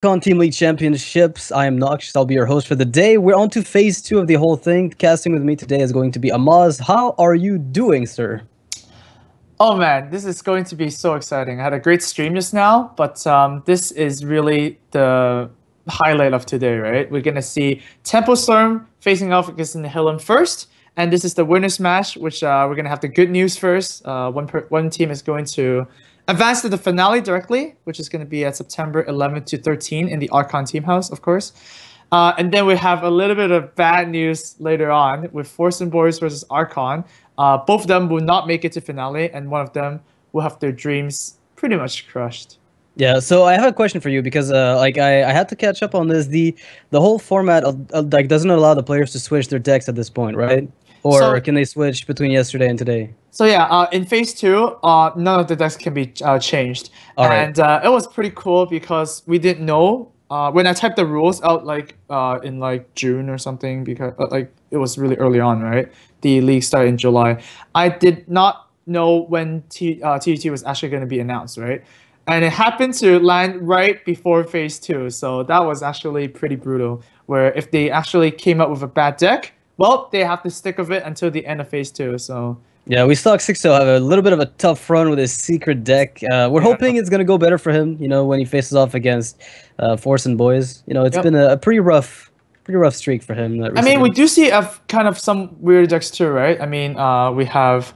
On Team League Championships, I am Nox. I'll be your host for the day. We're on to phase 2 of the whole thing. Casting with me today is going to be Amaz. How are you doing, sir? Oh man, this is going to be so exciting. I had a great stream just now, but this is really the highlight of today, right? We're going to see Tempo Storm facing off against Nihilum first, and this is the winners match, which we're going to have the good news first. One team is going to advance to the finale directly, which is going to be at September 11th to 13th in the Archon team house, of course. And then we have a little bit of bad news later on with Forsen Boys versus Archon. Both of them will not make it to finale, and one of them will have their dreams pretty much crushed. Yeah, so I have a question for you because I had to catch up on this. The whole format doesn't allow the players to switch their decks at this point, right? Or can they switch between yesterday and today? So yeah, in phase 2, none of the decks can be changed. And it was pretty cool because we didn't know when I typed the rules out in June or something, because it was really early on, right? The league started in July. I did not know when TGT was actually going to be announced, right? And it happened to land right before phase 2, so that was actually pretty brutal. Where if they actually came up with a bad deck, well, they have to stick with it until the end of phase 2. So yeah, we saw Sixto have a little bit of a tough run with his secret deck. We're hoping it's gonna go better for him. You know, when he faces off against Forsen Boys. You know, it's been a pretty rough streak for him. I mean, we do see kind of some weird decks too, right? I mean, we have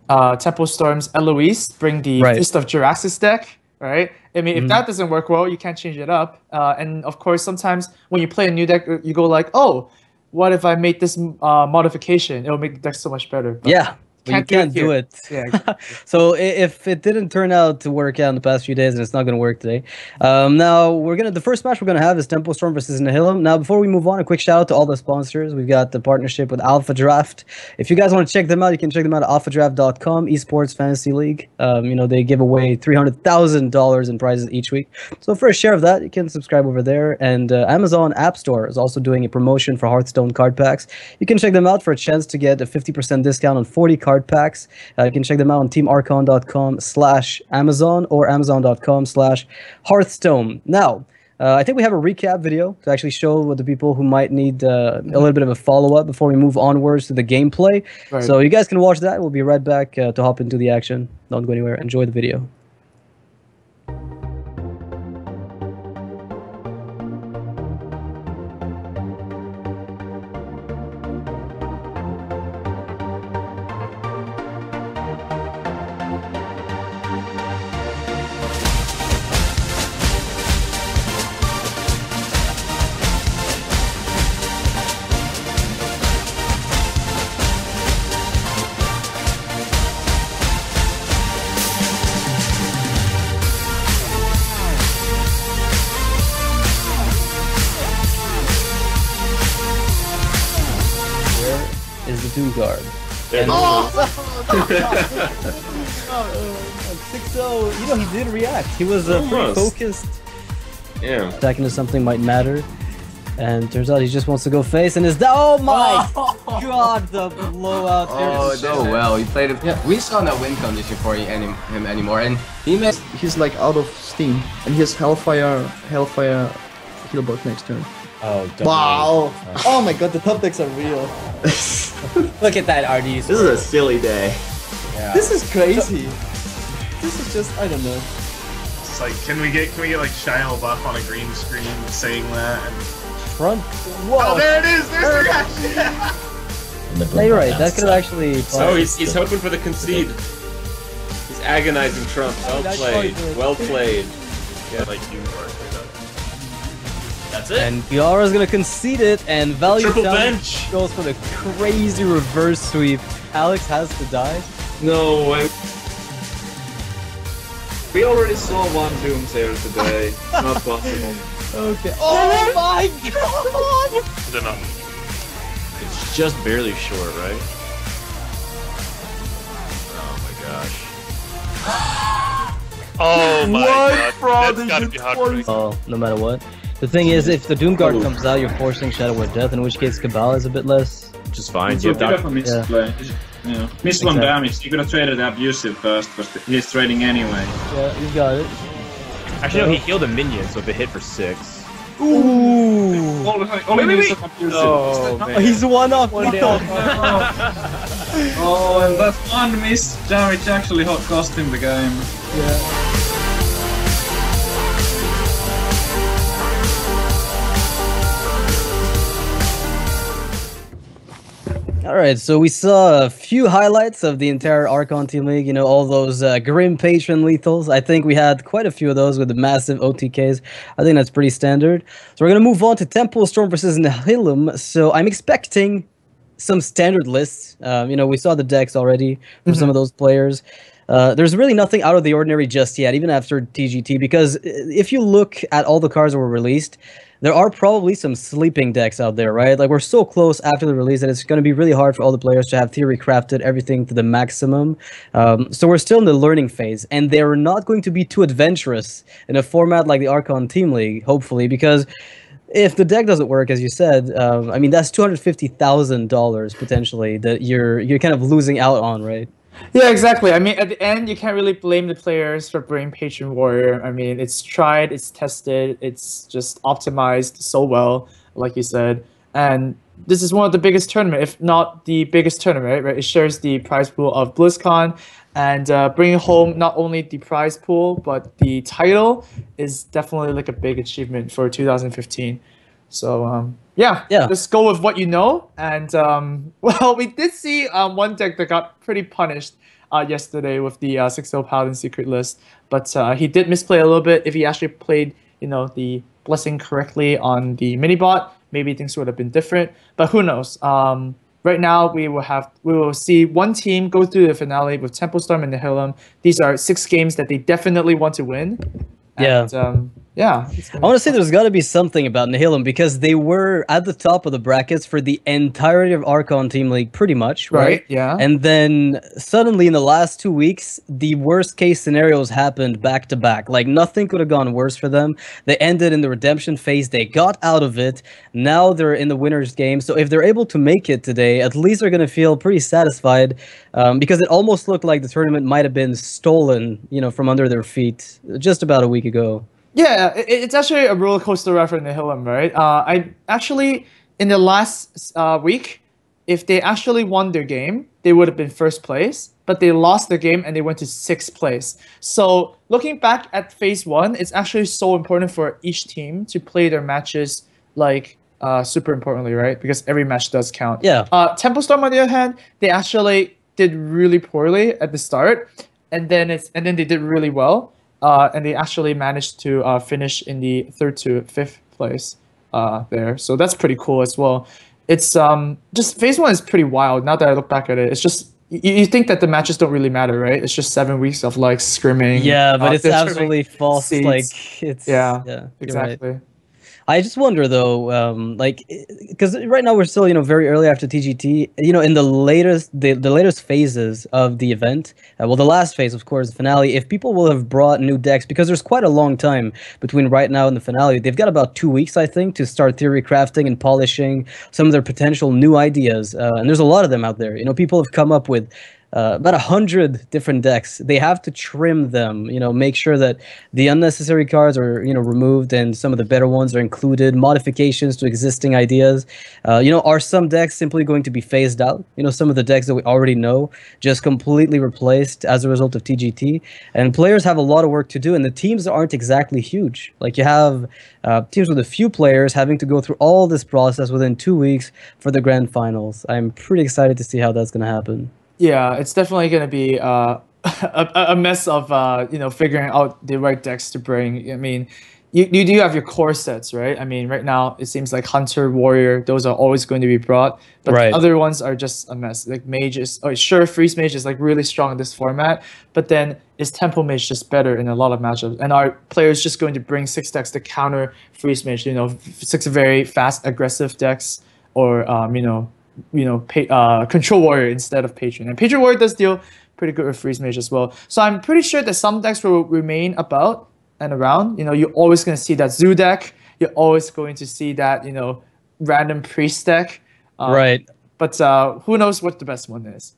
Tempo Storm's Eloise bring the Fist of Juraxis deck, right? I mean, if that doesn't work well, you can't change it up. And of course, sometimes when you play a new deck, you go like, oh, what if I make this modification? It'll make the deck so much better. But yeah. But you can't do it. Yeah, exactly. So if it didn't turn out to work out in the past few days, and it's not going to work today. Now the first match we're going to have is Tempo Storm versus Nihilum. Now before we move on, a quick shout out to all the sponsors. We've got the partnership with Alpha Draft. If you guys want to check them out, you can check them out at alphadraft.com, esports fantasy league. You know, they give away $300,000 in prizes each week. So for a share of that, you can subscribe over there. And Amazon App Store is also doing a promotion for Hearthstone card packs. You can check them out for a chance to get a 50% discount on 40 card packs. You can check them out on teamarchon.com/Amazon or amazon.com/Hearthstone. Now, I think we have a recap video to actually show what the people who might need a little bit of a follow-up before we move onwards to the gameplay. Right. So you guys can watch that. We'll be right back to hop into the action. Don't go anywhere. Enjoy the video. Is the Doom Guard. And Sixto, you know, he did react. He was pretty focused. Yeah. Attacking to something might matter. And turns out he just wants to go face and is that. Oh my god, the blowout. Oh, so well. He played it. Yeah. We saw no win condition for him anymore. And he's like out of steam. And he has Hellfire Healbot next turn. Oh, wow! Oh my god, the top decks are real. Look at that, RD. This is a silly day. Yeah. This is crazy. This is just, I don't know. It's like, can we get like Shia LaBeouf on a green screen saying that? And... Trump. Whoa! Oh, there it is. There's the reaction. No, you're right. That could actually. Oh, he's hoping for the concede. He's agonizing Trump. Well played. Well played. Yeah, like you are. That's it. And Kiara's gonna concede it, and Value Triple bench goes for the crazy reverse sweep. Alex has to die. No way. We already saw one Doomsayer today. Not possible. Okay. Oh my god! It's just barely short, right? Oh my gosh. Oh my god. That's gotta be hard. Oh, no matter what. The thing is, if the Doom Guard comes out, you're forcing Shadow Word Death, in which case Cabal is a bit less. Which is fine. It's a bit of a misplay. Yeah. Missed one damage. He could have traded the abusive first, but he's trading anyway. Yeah, you got it. Actually, no, he healed a minion, so if it hit for 6. Ooh. Wait. Oh, he's one off. Oh, and that one miss damage actually cost him the game. All right, so we saw a few highlights of the entire Archon Team League. You know, all those Grim Patron lethals. I think we had quite a few of those with the massive OTKs. I think that's pretty standard. So we're going to move on to Temple Storm versus Nihilum. So I'm expecting some standard lists. You know, we saw the decks already for some of those players. There's really nothing out of the ordinary just yet, even after TGT, because if you look at all the cards that were released, there are probably some sleeping decks out there, right? Like, we're so close after the release that it's going to be really hard for all the players to have theory crafted everything to the maximum. So we're still in the learning phase, and they're not going to be too adventurous in a format like the Archon Team League, hopefully, because if the deck doesn't work, as you said, I mean, that's $250,000 potentially that you're kind of losing out on, right? Yeah, exactly. I mean, at the end, you can't really blame the players for bringing Patron Warrior. I mean, it's tried, it's tested, it's just optimized so well, like you said. And this is one of the biggest tournament, if not the biggest tournament, right? It shares the prize pool of BlizzCon, and bringing home not only the prize pool but the title is definitely like a big achievement for 2015. So yeah, just go with what you know. And well, we did see one deck that got pretty punished yesterday with the 6-0 Paladin secret list, but he did misplay a little bit. If he actually played, you know, the blessing correctly on the mini bot, maybe things would have been different. But who knows? Right now, we will see one team go through the finale with Temple Storm and Nihilum. These are 6 games that they definitely want to win. And, yeah. I want to say there's got to be something about Nihilum, because they were at the top of the brackets for the entirety of Archon Team League, pretty much, right? Yeah. And then suddenly in the last 2 weeks, the worst case scenarios happened back to back. Like, nothing could have gone worse for them. They ended in the redemption phase. They got out of it. Now they're in the winner's game. So if they're able to make it today, at least they're going to feel pretty satisfied, because it almost looked like the tournament might have been stolen, you know, from under their feet just about a week ago. Yeah, it's actually a roller coaster ride for Nihilum, right? I actually, in the last week, if they actually won their game, they would have been first place, but they lost their game and they went to 6th place. So looking back at phase 1, it's actually so important for each team to play their matches like super importantly, right? Because every match does count. Yeah. Temple Storm, on the other hand, they actually did really poorly at the start, and then they did really well. And they actually managed to finish in the 3rd to 5th place there. So that's pretty cool as well. It's just phase 1 is pretty wild. Now that I look back at it, it's just you think that the matches don't really matter, right? It's just 7 weeks of like scrimming. Yeah, but it's absolutely false. Seeds. Like, it's yeah, exactly. Right. I just wonder though, like, because right now we're still, you know, very early after TGT. You know, in the latest phases of the event, well, the last phase, of course, the finale. If people will have brought new decks, because there's quite a long time between right now and the finale. They've got about 2 weeks, I think, to start theory crafting and polishing some of their potential new ideas. And there's a lot of them out there. You know, people have come up with about 100 different decks. They have to trim them, you know, make sure that the unnecessary cards are, you know, removed and some of the better ones are included, modifications to existing ideas. You know, are some decks simply going to be phased out? You know, some of the decks that we already know just completely replaced as a result of TGT. And players have a lot of work to do, and the teams aren't exactly huge. Like, you have teams with a few players having to go through all this process within 2 weeks for the grand finals. I'm pretty excited to see how that's going to happen. Yeah, it's definitely going to be a mess of you know, figuring out the right decks to bring. I mean, you do have your core sets, right? I mean, right now it seems like Hunter, Warrior, those are always going to be brought, but the other ones are just a mess. Like Mages, oh sure, Freeze Mage is like really strong in this format, but then is Temple Mage just better in a lot of matchups? And are players just going to bring 6 decks to counter Freeze Mage? You know, 6 very fast, aggressive decks, or Control Warrior instead of Patron. And Patron Warrior does deal pretty good with Freeze Mage as well. So I'm pretty sure that some decks will remain about and around. You know, you're always going to see that Zoo deck. You're always going to see that, you know, random Priest deck. Right. But who knows what the best one is?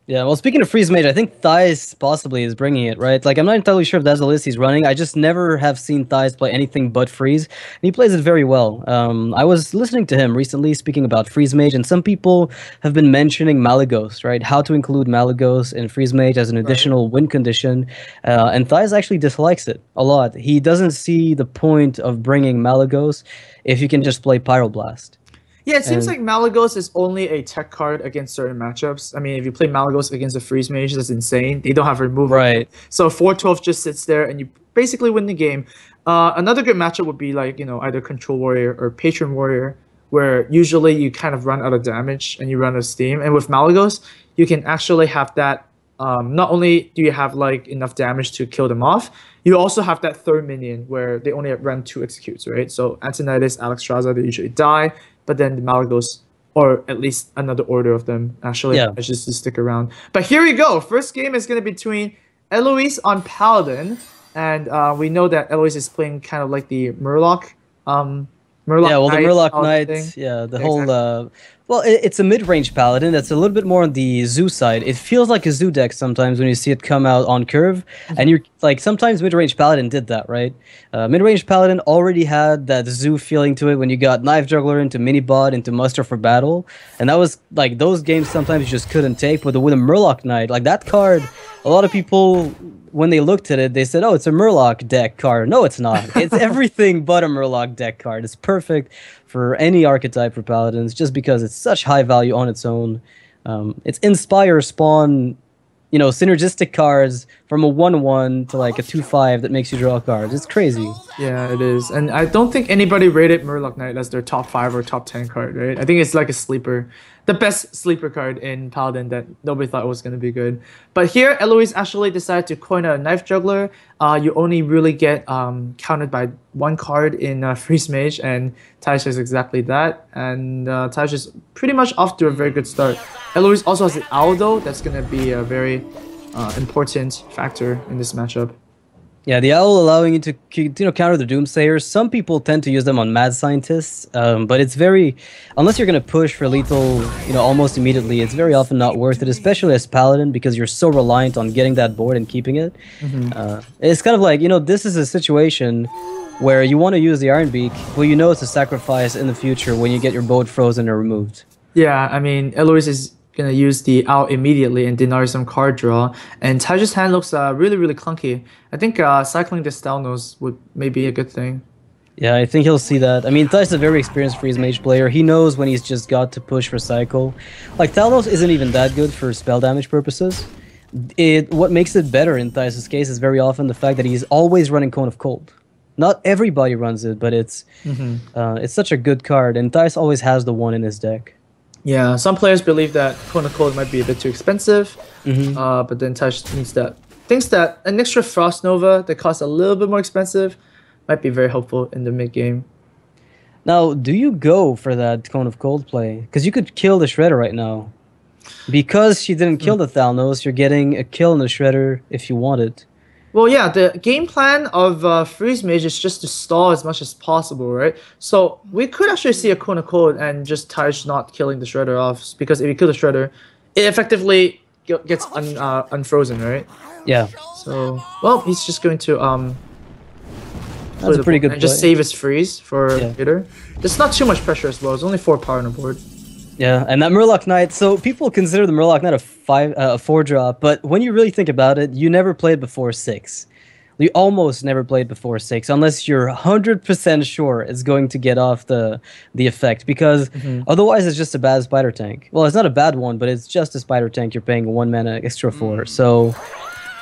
Yeah, well, speaking of Freeze Mage, I think Thies possibly is bringing it, right? Like, I'm not entirely sure if that's the list he's running. I just never have seen Thies play anything but Freeze, and he plays it very well. I was listening to him recently speaking about Freeze Mage, and some people have been mentioning Malygos, right? How to include Malygos in Freeze Mage as an additional win condition, and Thies actually dislikes it a lot. He doesn't see the point of bringing Malygos if you can just play Pyroblast. Yeah, it seems like Malygos is only a tech card against certain matchups. I mean, if you play Malygos against a Freeze Mage, that's insane. They don't have removal. Right. So 412 just sits there, and you basically win the game. Another good matchup would be like, either Control Warrior or Patron Warrior, where usually you kind of run out of damage and you run out of steam. And with Malygos, you can actually have that. Not only do you have like enough damage to kill them off, you also have that third minion where they only run 2 executes, right? So Antonidas, Alexstrasza, they usually die. But then the Malygos, or at least another order of them, actually manages to stick around. But here we go. First game is going to be between Eloise on Paladin, and we know that Eloise is playing kind of like the Murloc. Murloc yeah, well, the Murloc Knight, Knight, the whole, well, it's a mid-range Paladin that's a little bit more on the Zoo side. It feels like a Zoo deck sometimes when you see it come out on curve, and you're, like, sometimes mid-range Paladin did that, right? Mid-range Paladin already had that Zoo feeling to it when you got Knife Juggler into Minibot, into Muster for Battle, and that was, like, those games sometimes you just couldn't take, but with a Murloc Knight, like, that card, a lot of people, when they looked at it, they said, oh, it's a Murloc deck card. No, it's not. It's everything but a Murloc deck card. It's perfect for any archetype for Paladins, just because it's such high value on its own. It's Inspire, Spawn, synergistic cards from a 1/1 to like a 2/5 that makes you draw cards. It's crazy. Yeah, it is. And I don't think anybody rated Murloc Knight as their top 5 or top 10 card, right? I think it's like a sleeper. The best sleeper card in Paladin that nobody thought was going to be good. But here, Eloise actually decided to coin a Knife Juggler. You only really get counted by 1 card in Freeze Mage, and Taisha is exactly that. And Taisha is pretty much off to a very good start. Eloise also has an Owl, though. That's going to be a very important factor in this matchup. Yeah, the Owl allowing you to counter the Doomsayers. Some people tend to use them on Mad Scientists, but it's very, unless you're going to push for lethal, almost immediately, it's very often not worth it, especially as Paladin, because you're so reliant on getting that board and keeping it. It's kind of like, this is a situation where you want to use the Iron Beak, but it's a sacrifice in the future when you get your board frozen or removed. Yeah, I mean, Eloise is gonna use the Owl immediately and deny some card draw, and Taisha's hand looks really, really clunky. I think cycling the Stalnos would maybe be a good thing. Yeah, I think he'll see that. I mean, Thais is a very experienced Freeze Mage player. He knows when he's just got to push for cycle. Like, Talnos isn't even that good for spell damage purposes. What makes it better in Thais' case is very often the fact that he's always running Cone of Cold. Not everybody runs it, but it's such a good card, and Thais always has the one in his deck. Yeah, some players believe that Cone of Cold might be a bit too expensive, but then Tash thinks that an extra Frost Nova that costs a little bit more expensive might be very helpful in the mid game. Now, do you go for that Cone of Cold play? Because you could kill the Shredder right now. Because she didn't kill the Thalnos, you're getting a kill in the Shredder if you want it. Well, yeah, the game plan of Freeze Mage is just to stall as much as possible, right? So we could actually see a Cone of Cold and just Tash not killing the Shredder off, because if you kill the Shredder, it effectively gets unfrozen, right? Yeah. So, well, he's just going to that's a pretty good and play. just save his freeze for later. There's not too much pressure as well. It's only 4 power on the board. Yeah, and that Murloc Knight, so people consider the Murloc Knight a 4-drop, but when you really think about it, you never played before 6. You almost never played before 6, unless you're 100% sure it's going to get off the effect, because otherwise it's just a bad spider tank. Well, it's not a bad one, but it's just a spider tank you're paying 1 mana extra for, so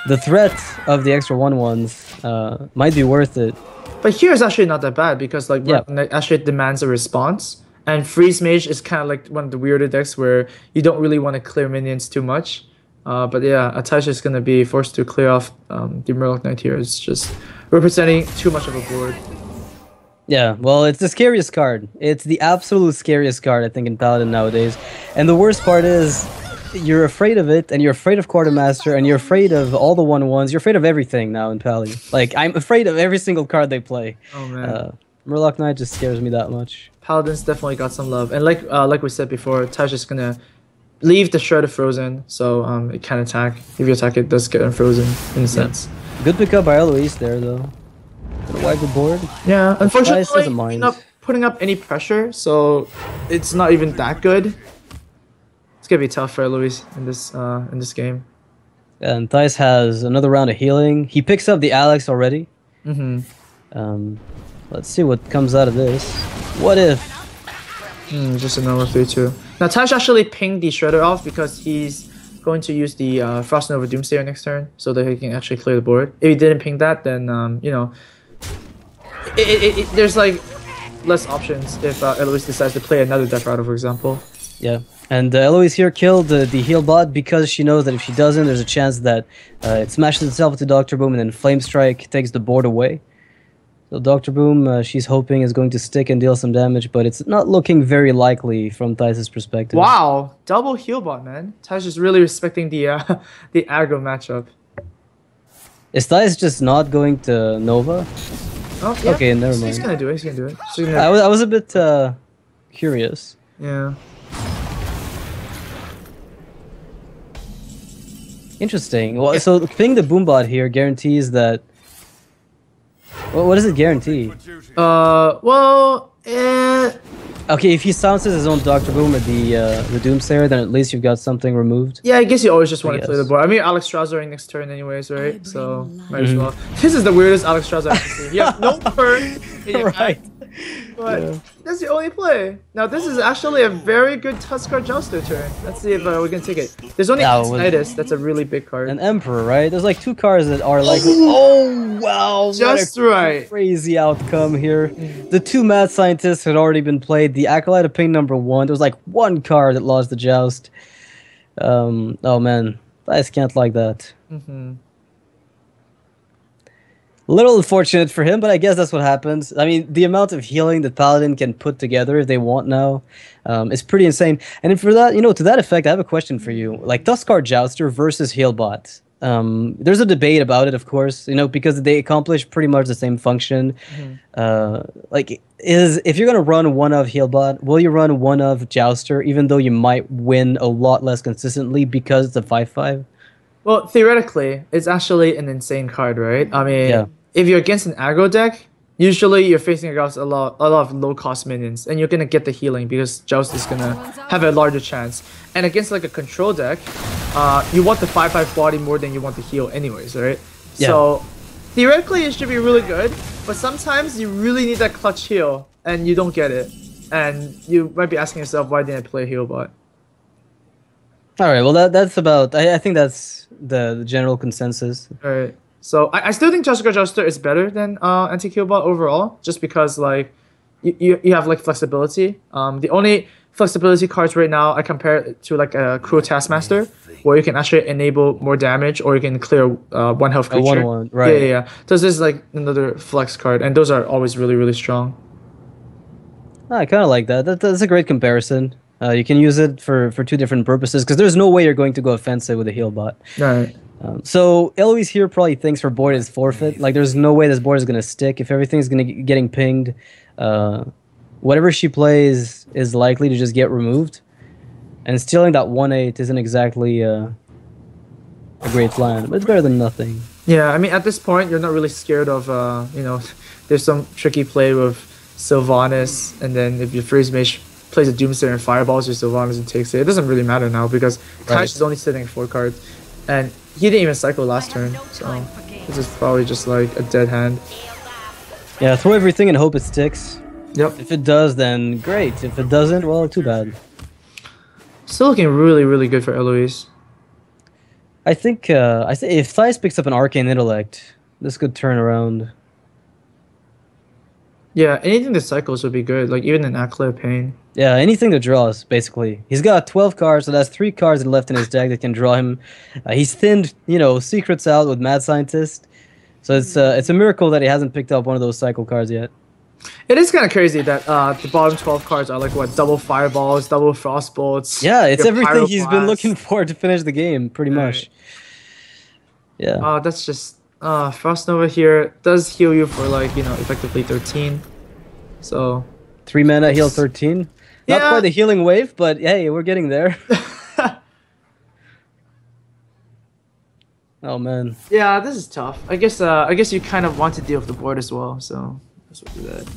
the threat of the extra 1/1s might be worth it. But here is actually not that bad, because like actually it demands a response. And Freeze Mage is kind of like one of the weirder decks where you don't really want to clear minions too much. But yeah, Atasha is going to be forced to clear off the Murloc Knight here. It's just representing too much of a board. Yeah, well, it's the scariest card. It's the absolute scariest card, I think, in Paladin nowadays. And the worst part is, you're afraid of it, and you're afraid of Quartermaster, and you're afraid of all the 1/1s. You're afraid of everything now in Pally. Like, I'm afraid of every single card they play. Oh, man. Murloc Knight just scares me that much. Paladins definitely got some love. And like we said before, Tash is going to leave the Shredder frozen, so it can attack. If you attack, it does get unfrozen in a sense. Good pickup by Eloise there, though. Gonna wipe the board. Yeah, unfortunately, doesn't you're mind. not putting up any pressure, so it's not even that good. It's gonna be tough for Eloise in this game. And Thijs has another round of healing. He picks up the Alex already. Let's see what comes out of this. What if? Just a normal 3-2. Now Tash actually pinged the Shredder off because he's going to use the Frost Nova Doomsayer next turn so that he can actually clear the board. If he didn't ping that, then you know, there's like less options if Eloise decides to play another Death Rider, for example. Yeah. And Eloise here killed the heal bot because she knows that if she doesn't, there's a chance that it smashes itself into Dr. Boom and then Flame Strike takes the board away. So Dr. Boom, she's hoping is going to stick and deal some damage, but it's not looking very likely from Thijs' perspective. Wow, double heal bot, man. Tash is really respecting the the aggro matchup. Is Thijs just not going to Nova? Oh, yeah. Okay, never mind. He's gonna do it. He's gonna do it. I was a bit curious. Yeah. Interesting. Well, so ping the Boombot here guarantees that. Well, what does it guarantee? Well, Okay, if he silences his own Dr. Boom or the Doomsayer, then at least you've got something removed. yeah, I guess you always just want to guess. clear the board. I mean, Alex Straussering next turn anyways, right? So, might as well. This is the weirdest Alex Strauss I've ever seen. You have no turn in your Right. hand, but that's the only play. Now, this is actually a very good Tuskar Jouster turn. Let's see if we can take it. There's only Tinnitus. That's a really big card. An Emperor, right? There's like 2 cards that are like... Oh, wow! Just right. Crazy outcome here. The 2 Mad Scientists had already been played. The Acolyte of Pain number 1. There was like 1 card that lost the joust. Oh man, I just can't like that. Little unfortunate for him, but I guess that's what happens. I mean, the amount of healing that Paladin can put together if they want now is pretty insane. And for that, you know, to that effect, I have a question for you. Like Tuskar Jouster versus Healbot. There's a debate about it, of course, you know, because they accomplish pretty much the same function. If you're gonna run one of Healbot, will you run one of Jouster, even though you might win a lot less consistently because it's a 5/5? Well, theoretically, it's actually an insane card, right? I mean, if you're against an aggro deck, usually you're facing against a lot of low-cost minions, and you're gonna get the healing because Joust is gonna have a larger chance. And against like a control deck, you want the 5/5 body more than you want the heal, anyways, right? Yeah. So theoretically, it should be really good, but sometimes you really need that clutch heal, and you don't get it, and you might be asking yourself, why didn't I play heal bot? All right, well that's about. I think that's the general consensus. All right. So I still think Tuskar Jouster is better than Anti-Healbot overall, just because like you have like flexibility. The only flexibility cards right now I compare it to like a Cruel Taskmaster, where you can actually enable more damage or you can clear 1 health creature. 1/1, right? Yeah. So this is like another flex card, and those are always really strong. I kind of like that. That's a great comparison. You can use it for 2 different purposes because there's no way you're going to go offensive with a heal bot. Right. So Eloise here probably thinks her board is forfeit. Like there's no way this board is gonna stick. If everything's gonna getting pinged, whatever she plays is likely to just get removed. And stealing that 1/8 isn't exactly a great plan, but it's better than nothing. Yeah, I mean at this point you're not really scared of you know, there's some tricky play with Sylvanas, and then if your Freeze Mage plays a Doomsayer and fireballs your Sylvanas and takes it. It doesn't really matter now because Tash is only sitting 4 cards, and he didn't even cycle last turn, so this is probably just like a dead hand. Yeah, throw everything and hope it sticks. Yep. If it does, then great. If it doesn't, well, too bad. Still looking really good for Eloise. I think if Thijs picks up an Arcane Intellect, this could turn around. Yeah, anything that cycles would be good, like even an Acolyte of Pain. Yeah, anything that draws, basically. He's got 12 cards, so that's 3 cards left in his deck that can draw him. He's thinned, you know, secrets out with Mad Scientist. So it's a miracle that he hasn't picked up one of those cycle cards yet. It is kind of crazy that the bottom 12 cards are like, what, double Fireballs, double Frostbolts. Yeah, it's everything Pyroblast. he's been looking for to finish the game, pretty much. Yeah. That's just... Frost Nova here does heal you for like, you know, effectively 13. So... 3 mana, heal 13. Not quite the healing wave, but hey, we're getting there. Oh man. Yeah, this is tough. I guess you kind of want to deal with the board as well, so let's do that.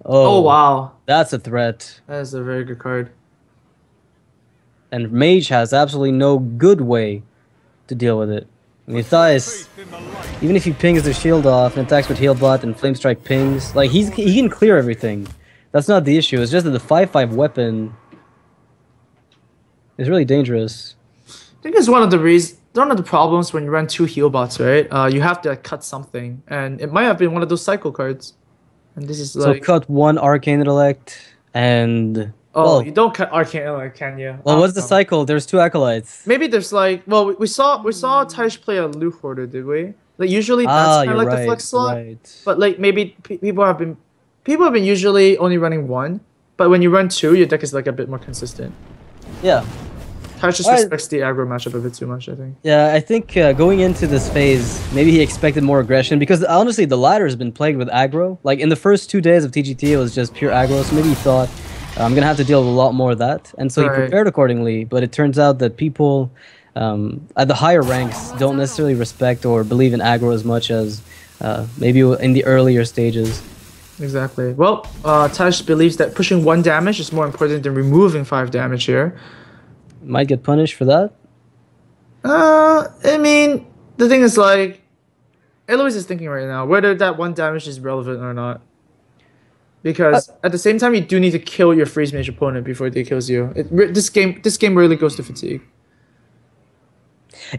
Oh wow, That's a threat. that is a very good card. And Mage has absolutely no good way to deal with it. I mean, Thais, even if he pings the shield off and attacks with Heal Bot and Flame Strike pings, like he can clear everything. That's not the issue. It's just that the 5/5 weapon is really dangerous. I think it's one of the problems when you run 2 heal bots, right? You have to cut something, and it might have been one of those cycle cards. And this is So like cut 1 Arcane Intellect and... oh, well, you don't cut Arcane Intellect, can you? well, what's the cycle? There's 2 Acolytes. Maybe there's like, well, we saw Taish play a Loot Hoarder, did we? Like usually that's kind of like the flex slot. Right. But like maybe people have been usually only running 1, but when you run 2, your deck is like a bit more consistent. Yeah. Taish just respects the aggro matchup a bit too much, I think. Yeah, I think going into this phase, maybe he expected more aggression because honestly, the ladder has been plagued with aggro. Like in the first 2 days of TGT, it was just pure aggro. So maybe he thought, I'm gonna have to deal with a lot more of that, and so he prepared accordingly. But it turns out that people at the higher ranks don't necessarily respect or believe in aggro as much as maybe in the earlier stages. Exactly. Well, Taish believes that pushing 1 damage is more important than removing 5 damage here. Might get punished for that. I mean, the thing is like, Eloise is thinking right now whether that 1 damage is relevant or not. Because at the same time, you do need to kill your freeze mage opponent before they kills you. This game really goes to fatigue.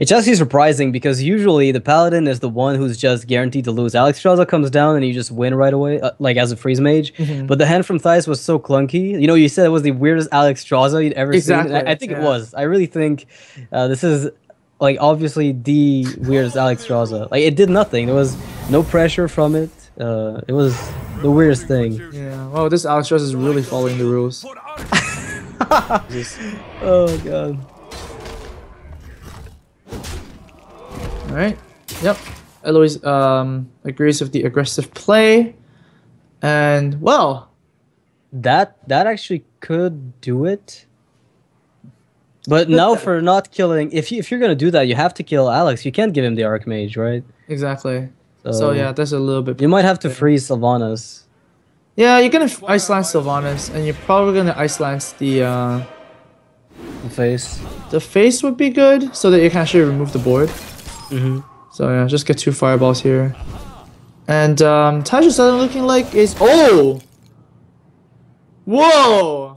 It's actually surprising because usually the paladin is the one who's just guaranteed to lose. Alexstrasza comes down and you just win right away, like as a freeze mage. But the hand from Thais was so clunky. You know, you said it was the weirdest Alexstrasza you'd ever seen. And I think it was. I really think this is like obviously the weirdest Alexstrasza. Like it did nothing. There was no pressure from it. It was the weirdest thing. Yeah. Well, this Alexstrasza is really following the rules. Oh god. Alright. Yep. Eloise agrees with the aggressive play. And well, that actually could do it. But now for not killing, if you're gonna do that, you have to kill Alex. You can't give him the Archmage, right? Exactly. So yeah, that's a little bit. You might have to freeze Sylvanas. Yeah, you're gonna Ice Lance Sylvanas, and you're probably gonna Ice Lance the face. The face would be good, so that you can actually remove the board. So yeah, just get 2 fireballs here. And Taish is looking like is whoa!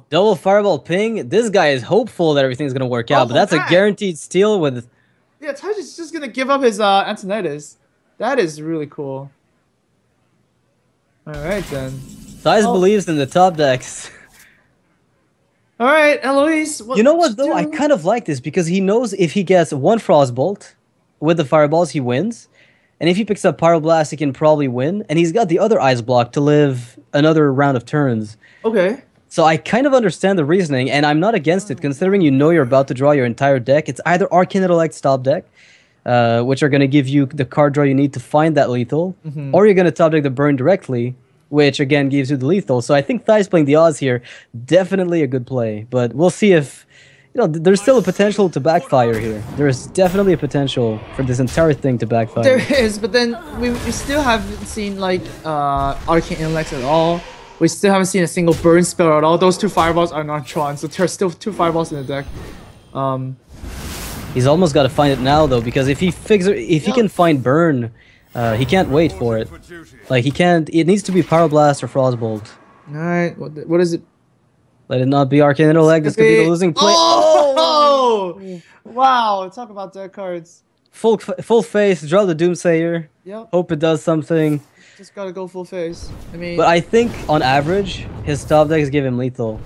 Double fireball ping. This guy is hopeful that everything's gonna work out, but that's a guaranteed steal with. Yeah, Taish is just gonna give up his Antonidas. That is really cool. All right then. Thais believes in the top decks. All right, Eloise. You know what though? I kind of like this because he knows if he gets 1 Frostbolt with the fireballs, he wins. And if he picks up Pyroblast, he can probably win. And he's got the other Ice Block to live another round of turns. Okay. So I kind of understand the reasoning, and I'm not against it, considering you know you're about to draw your entire deck. It's either Arcane Intellect Stop Deck, which are going to give you the card draw you need to find that lethal, or you're going to top deck the Burn directly, which again gives you the lethal. So I think Thais playing the odds here, definitely a good play. But we'll see if... You know, there's still a potential to backfire here. There is definitely a potential for this entire thing to backfire. There is, but then we still haven't seen like Arcane Intellect at all. We still haven't seen a single burn spell at all. Those 2 fireballs are not drawn, so there's still 2 fireballs in the deck. He's almost got to find it now though, because if he can find burn, he can't wait for it. Like he can't. It needs to be Pyroblast or Frostbolt. All right, what is it? Let it not be Arcane Intellect. This could be the losing play. Oh! Wow! Talk about deck cards. Full face. Draw the Doomsayer. Yep. Hope it does something. Just gotta go full face. I mean. But I think on average, his top decks give him lethal.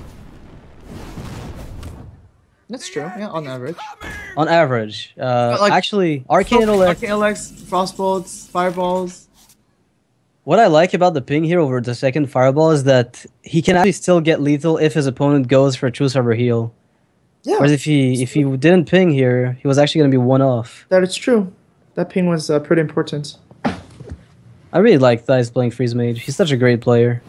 That's true. Yeah, on average. On average, like, actually, Arcane Intellect. Arcane Intellects, Frostbolts, Fireballs. What I like about the ping here over the second fireball is that he can actually still get lethal if his opponent goes for a True Server heal. Yeah. Whereas if he didn't ping here, he was actually going to be 1 off. That is true. That ping was pretty important. I really like Thais playing Freeze Mage. He's such a great player.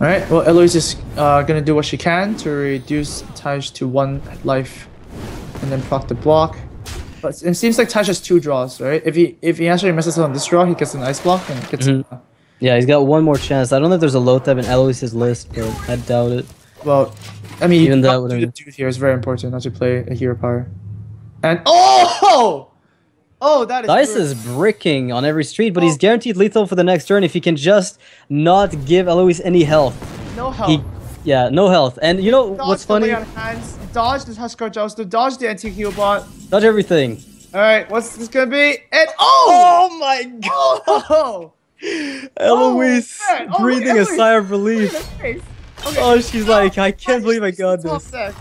All right. Well, Eloise is gonna do what she can to reduce Taj to 1 life, and then proc the block. But it seems like Taj has 2 draws, right? If he actually messes up on this draw, he gets an ice block and gets. Yeah, he's got one more chance. I don't know if there's a low tab in Eloise's list, but I doubt it. Well, I mean, Even that do the wouldn't. dude here is very important, not to play a hero power. And oh, that is. Dice brutal. is bricking on every street, but he's guaranteed lethal for the next turn if he can just not give Eloise any health. No health. Yeah, no health. And you know Dodge what's the funny? lay on hands, dodge the Huskar Jouster, dodge the antique heal bot. Dodge everything. Alright, what's this gonna be? And Oh my god! oh! Eloise man. Oh, breathing Eloise. a sigh of relief. Okay. Oh, she's like, I can't believe I got Top this. deck.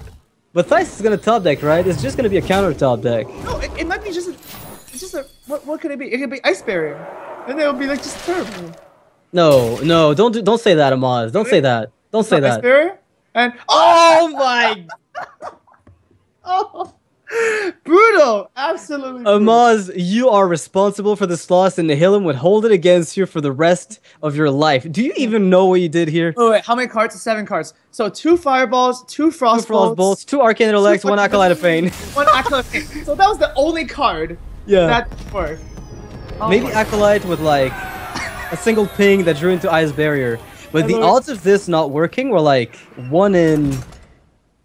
But Thais is gonna top deck, right? It's just gonna be a counter top deck. No, it might be just a. It's just a. What could it be? It could be Ice Barrier. And it'll be like just terrible. No, don't say that, Amaz. Don't say that. Don't say Ice that. Barrier? And. Oh my! Oh! Brutal! Absolutely. brutal. Amaz, you are responsible for this loss, and Nihilum would hold it against you for the rest of your life. Do you even know what you did here? Oh wait, how many cards? 7 cards. So 2 fireballs, 2 frost, 2 Frost Bolts, 2 Arcane Intellects, 1 Acolyte of Pain. 1 Acolyte of Pain. So that was the only card Yeah. that worked. Oh Maybe my- Acolyte with like a single ping that drew into Ice Barrier. But the odds of this not working were like 1 in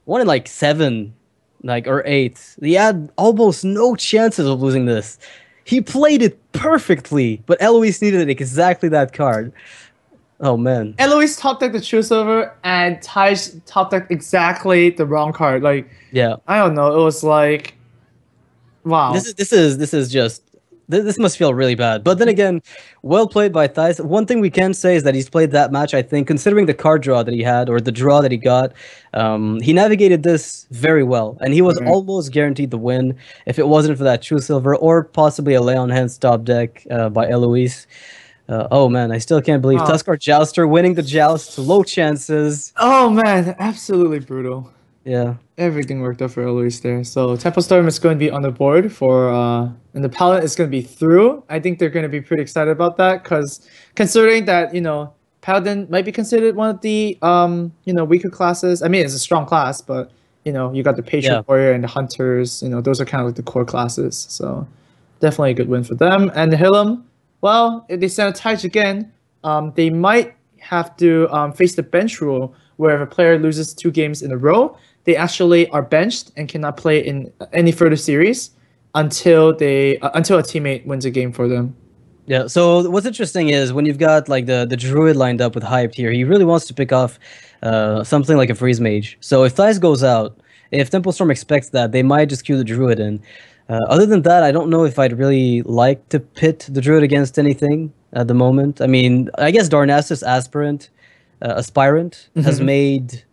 like 7. Like, or 8. He had almost no chances of losing this. He played it perfectly, but Eloise needed exactly that card. Oh man. Eloise top decked the True Silver, and Taj top decked exactly the wrong card. Like, Yeah. I don't know. It was like, wow. This must feel really bad. But then again, well played by Thais. One thing we can say is that he's played that match, I think, considering the card draw that he had, or the draw that he got, he navigated this very well. And he was almost guaranteed the win if it wasn't for that True Silver, or possibly a Lay on Hands top deck by Eloise. Oh man, I still can't believe Tuskar Jouster winning the joust, low chances. Oh man, absolutely brutal. Yeah. Everything worked out for Eloise there. So Temple Storm is going to be on the board for, and the Paladin is going to be through. I think they're going to be pretty excited about that, because considering that, you know, Paladin might be considered one of the, you know, weaker classes. I mean, it's a strong class, but, you know, you got the Patriot Warrior and the Hunters. You know, those are kind of like the core classes. So definitely a good win for them. And the Nihilum, well, if they send a Taj again, they might have to face the bench rule, where if a player loses 2 games in a row, they actually are benched and cannot play in any further series until until a teammate wins a game for them. Yeah, so what's interesting is when you've got like the Druid lined up with Hyped here, he really wants to pick off something like a Freeze Mage. So if Thais goes out, if Temple Storm expects that, they might just queue the Druid in. Other than that, I don't know if I'd really like to pit the Druid against anything at the moment. I mean, I guess Darnassus Aspirant, Aspirant has made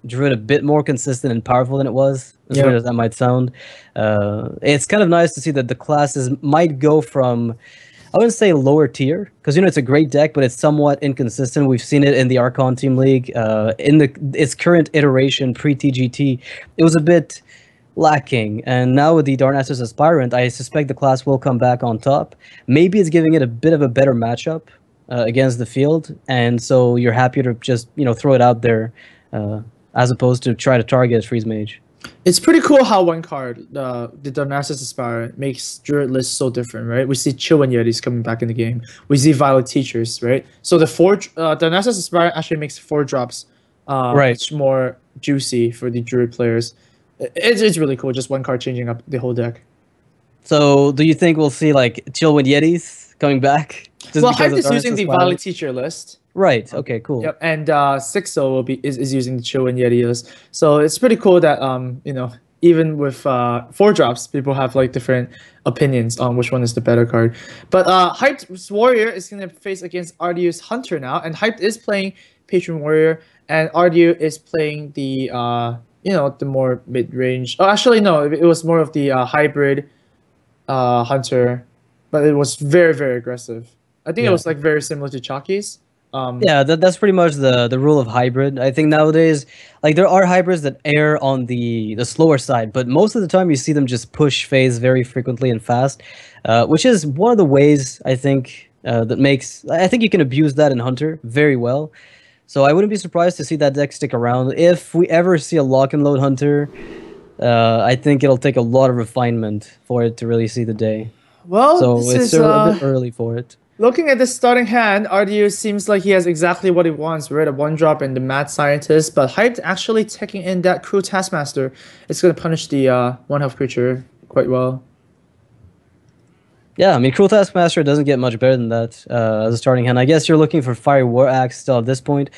Druid a bit more consistent and powerful than it was, as weird as that might sound. It's kind of nice to see that the classes might go from, I wouldn't say lower tier, because, you know, it's a great deck, but it's somewhat inconsistent. We've seen it in the Archon Team League. In its current iteration, pre-TGT, it was a bit lacking. And now with the Darnassus Aspirant, I suspect the class will come back on top. Maybe it's giving it a bit of a better matchup against the field, and so you're happier to just, you know, throw it out there as opposed to try to target Freeze Mage. It's pretty cool how one card, the Darnassus Aspirant, makes Druid lists so different, right? We see Chill and Yetis coming back in the game. We see Violet Teachers, right? So the Darnassus Aspirant actually makes 4 drops much more juicy for the Druid players. It's really cool, just one card changing up the whole deck. So do you think we'll see like Chill and Yetis coming back? Well, Hype is using the Violet Teacher list. Right. Okay. Cool. Yep. And Sixo is using the Chill and Yeti list. So it's pretty cool that you know, even with 4 drops, people have like different opinions on which one is the better card. But Hyped's Warrior is gonna face against Ardew's Hunter now, and Hyped is playing Patron Warrior, and Ardew is playing the you know, the more mid range. Oh, actually no, it was more of the hybrid Hunter, but it was very, very aggressive. I think it was like very similar to Chalky's. Yeah, that's pretty much the rule of hybrid. I think nowadays, like, there are hybrids that err on the slower side, but most of the time you see them just push phase very frequently and fast, which is one of the ways I think that makes, I think you can abuse that in Hunter very well. So I wouldn't be surprised to see that deck stick around. If we ever see a lock and load hunter, I think it'll take a lot of refinement for it to really see the day. Well, So this it's is still a bit early for it. looking at this starting hand, RDU seems like he has exactly what he wants. We're at a 1-drop and the Mad Scientist, but Hyped actually taking in that Cruel Taskmaster. It's going to punish the 1-health creature quite well. Yeah, I mean, Cruel Taskmaster doesn't get much better than that as a starting hand. I guess you're looking for Fiery War Axe still at this point.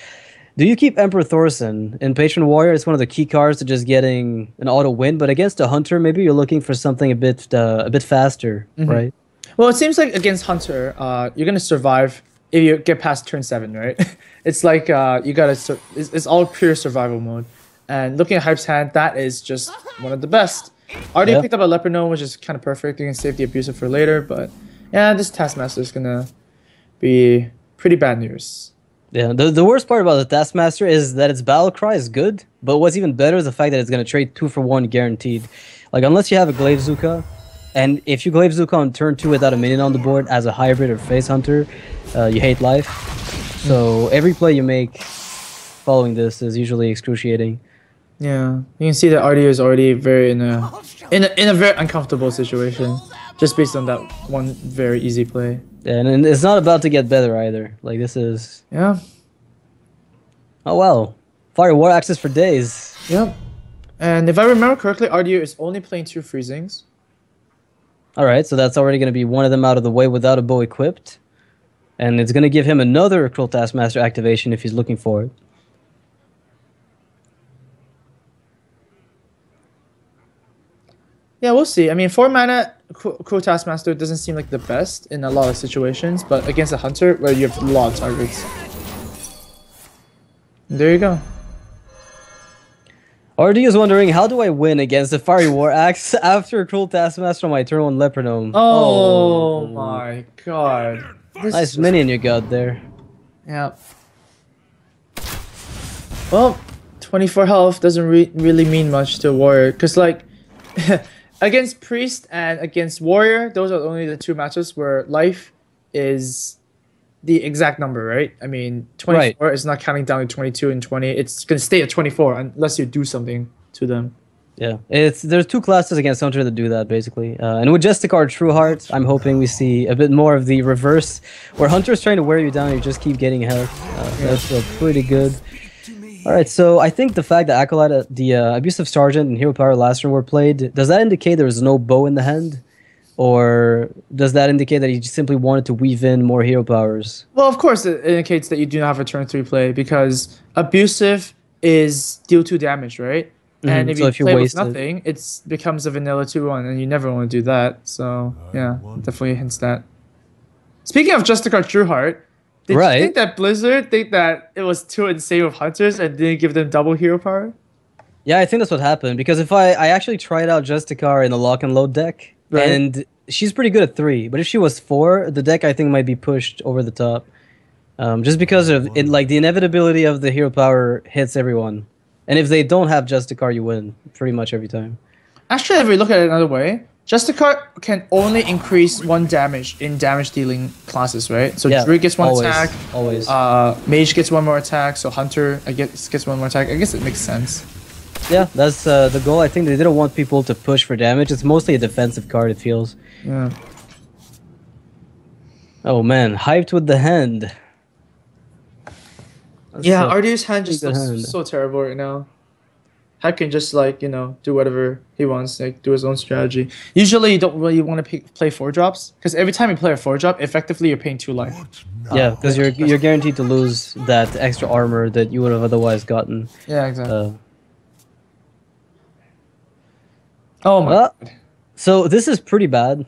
Do you keep Emperor Thorson? In Patron Warrior, it's one of the key cards to just getting an auto win, but against a Hunter, maybe you're looking for something a bit faster, right? Well, it seems like against Hunter, you're going to survive if you get past turn 7, right? It's like you got to... It's all pure survival mode. And looking at Hype's hand, that is just one of the best. Already picked up a Leopard Gnome, which is kind of perfect. You can save the Abusive for later, but yeah, this Taskmaster is going to be pretty bad news. Yeah, the worst part about the Taskmaster is that its Battle Cry is good, but what's even better is the fact that it's going to trade 2-for-1 guaranteed. Like, unless you have a Glaive Zuka, and if you Glaive Zuka on turn 2 without a minion on the board as a hybrid or face hunter, you hate life. So every play you make following this is usually excruciating. Yeah, you can see that RDU is already very in a very uncomfortable situation, just based on that one very easy play. Yeah, and it's not about to get better either. Like, this is... Yeah. Oh, wow. Fire War Axis for days. Yep. And if I remember correctly, RDU is only playing 2 Freezings. Alright, so that's already going to be one of them out of the way without a bow equipped. And it's going to give him another Cruel Taskmaster activation if he's looking for it. Yeah, we'll see. I mean, 4 mana Cruel Taskmaster doesn't seem like the best in a lot of situations, but against a Hunter where you have a lot of targets. There you go. RD is wondering, how do I win against the Fiery War Axe after a Cruel Taskmaster on my turn 1 Leopard Gnome? Oh my god. Nice minion you got there. Yeah. Well, 24 health doesn't really mean much to a warrior, because like against priest and against warrior, those are only the 2 matches where life is the exact number, right? I mean, 24 is not counting down to 22 and 20. It's going to stay at 24 unless you do something to them. Yeah, there's 2 classes against Hunter that do that, basically. And with Justicar True Heart, I'm hoping we see a bit more of the reverse, where Hunter's trying to wear you down and you just keep getting health. That's pretty good. Alright, so I think the fact that Acolyte, the Abusive Sergeant and Hero Power last turn were played, does that indicate there was no bow in the hand? Or does that indicate that he simply wanted to weave in more hero powers? Well, of course, it indicates that you do not have a turn 3 play, because Abusive is deal 2 damage, right? And if you play with nothing, it becomes a vanilla 2-1, and you never want to do that. So, yeah, definitely hints that. Speaking of Justicar True Heart, did you think that Blizzard think that it was too insane with Hunters and didn't give them double hero power? Yeah, I think that's what happened, because if I actually tried out Justicar in the lock and load deck, and she's pretty good at 3, but if she was 4, the deck I think might be pushed over the top. Just because of it, like the inevitability of the hero power hits everyone. And if they don't have Justicar, you win pretty much every time. Actually, if we look at it another way, Justicar can only increase 1 damage in damage dealing classes, right? So Druid gets 1 attack. Always. Mage gets 1 more attack. So Hunter, I guess, gets 1 more attack. I guess it makes sense. Yeah, that's the goal. I think they didn't want people to push for damage. It's mostly a defensive card, it feels. Yeah. Oh man, hyped with the hand. Yeah, RDU's hand just looks so terrible right now. Hype can just like, you know, do whatever he wants, like do his own strategy. Usually you don't really want to play 4-drops, because every time you play a 4-drop, effectively you're paying 2 life. Yeah, because you're guaranteed to lose that extra armor that you would have otherwise gotten. Yeah, exactly. Oh my god. So this is pretty bad.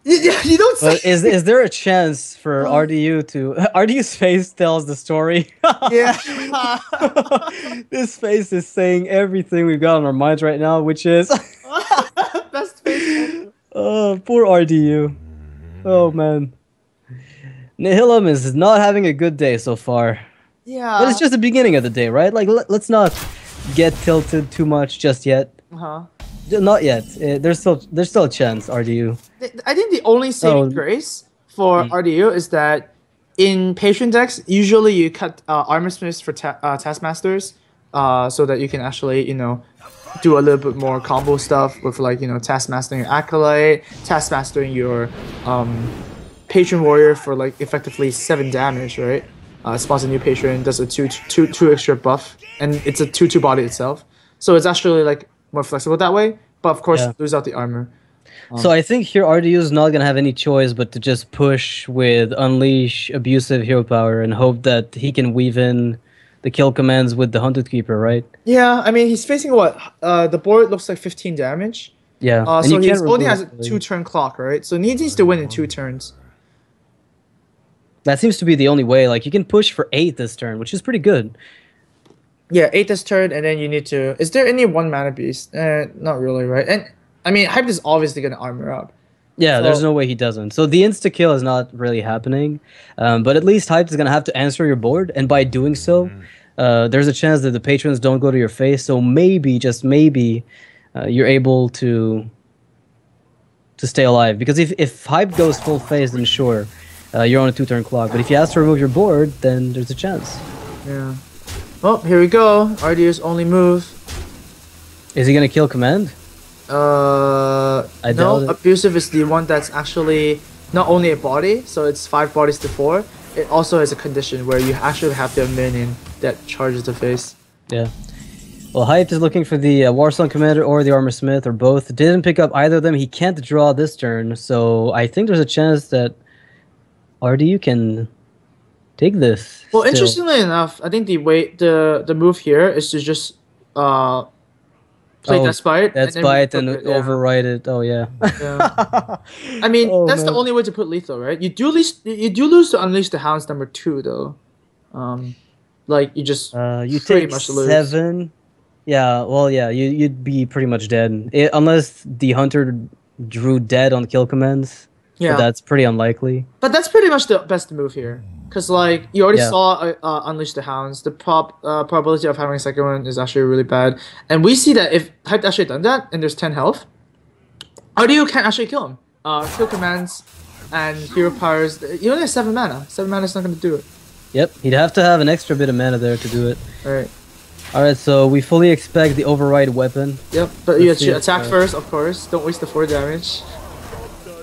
Yeah, you don't say. But is there a chance for RDU to... RDU's face tells the story. Yeah. This face is saying everything we've got on our minds right now, which is... Best face. Oh, poor RDU. Oh, man. Nihilum is not having a good day so far. Yeah. But it's just the beginning of the day, right? Like, let's not get tilted too much just yet. Uh-huh. Not yet. There's still a chance, RDU. I think the only saving grace for RDU is that in patron decks, usually you cut armor smiths for taskmasters, so that you can actually do a little bit more combo stuff with like taskmastering your acolyte, taskmastering your patron warrior for like effectively 7 damage, right? Spawns a new patron, does a two extra buff, and it's a 2/2 body itself. So it's actually like more flexible that way. But of course, lose out the armor. So I think here RDU is not gonna have any choice but to just push with Unleash abusive hero power and hope that he can weave in the kill commands with the Hunted Keeper, right? Yeah, I mean he's facing what? The board looks like 15 damage. Yeah. So he only has a 2-turn clock, right? So he needs to win in 2 turns. That seems to be the only way. Like you can push for 8 this turn, which is pretty good. Yeah, 8 this turn, and then you need to. Is there any 1 mana beast? Not really, right? And I mean, Hype is obviously gonna armor up. Yeah, there's no way he doesn't. So the insta kill is not really happening, but at least Hype is gonna have to answer your board, and by doing so, there's a chance that the patrons don't go to your face. So maybe, just maybe, you're able to stay alive. Because if Hype goes full face, then sure, you're on a 2-turn clock. But if he has to remove your board, then there's a chance. Yeah. Well, here we go. RDU's only move. Is he gonna kill command? No, abusive is the one that's actually not only a body, so it's 5 bodies to 4. It also has a condition where you actually have the minion that charges the face. Yeah. Well, Hype is looking for the Warsong Commander or the Armor Smith or both. Didn't pick up either of them. He can't draw this turn, so I think there's a chance that RDU can take this. Well, interestingly enough, I think the move here is to just play Despite. Despite and override it. Oh yeah. Yeah. I mean, that's the only way to put lethal, right? You do lose to Unleash the Hounds number 2 though. Like you just you pretty take much lose. 7. Yeah. Well, yeah. You'd be pretty much dead unless the hunter drew dead on kill commands. Yeah. But that's pretty unlikely. But that's pretty much the best move here. Because, like, you already saw Unleash the Hounds. The probability of having a second one is actually really bad. And we see that if Hype actually done that, and there's 10 health, RDU can't actually kill him. Kill commands and hero powers, you only have 7 mana. 7 mana is not going to do it. Yep, he'd have to have an extra bit of mana there to do it. Alright. Alright, so we fully expect the override weapon. Yep, but you attack first, of course. Don't waste the 4 damage.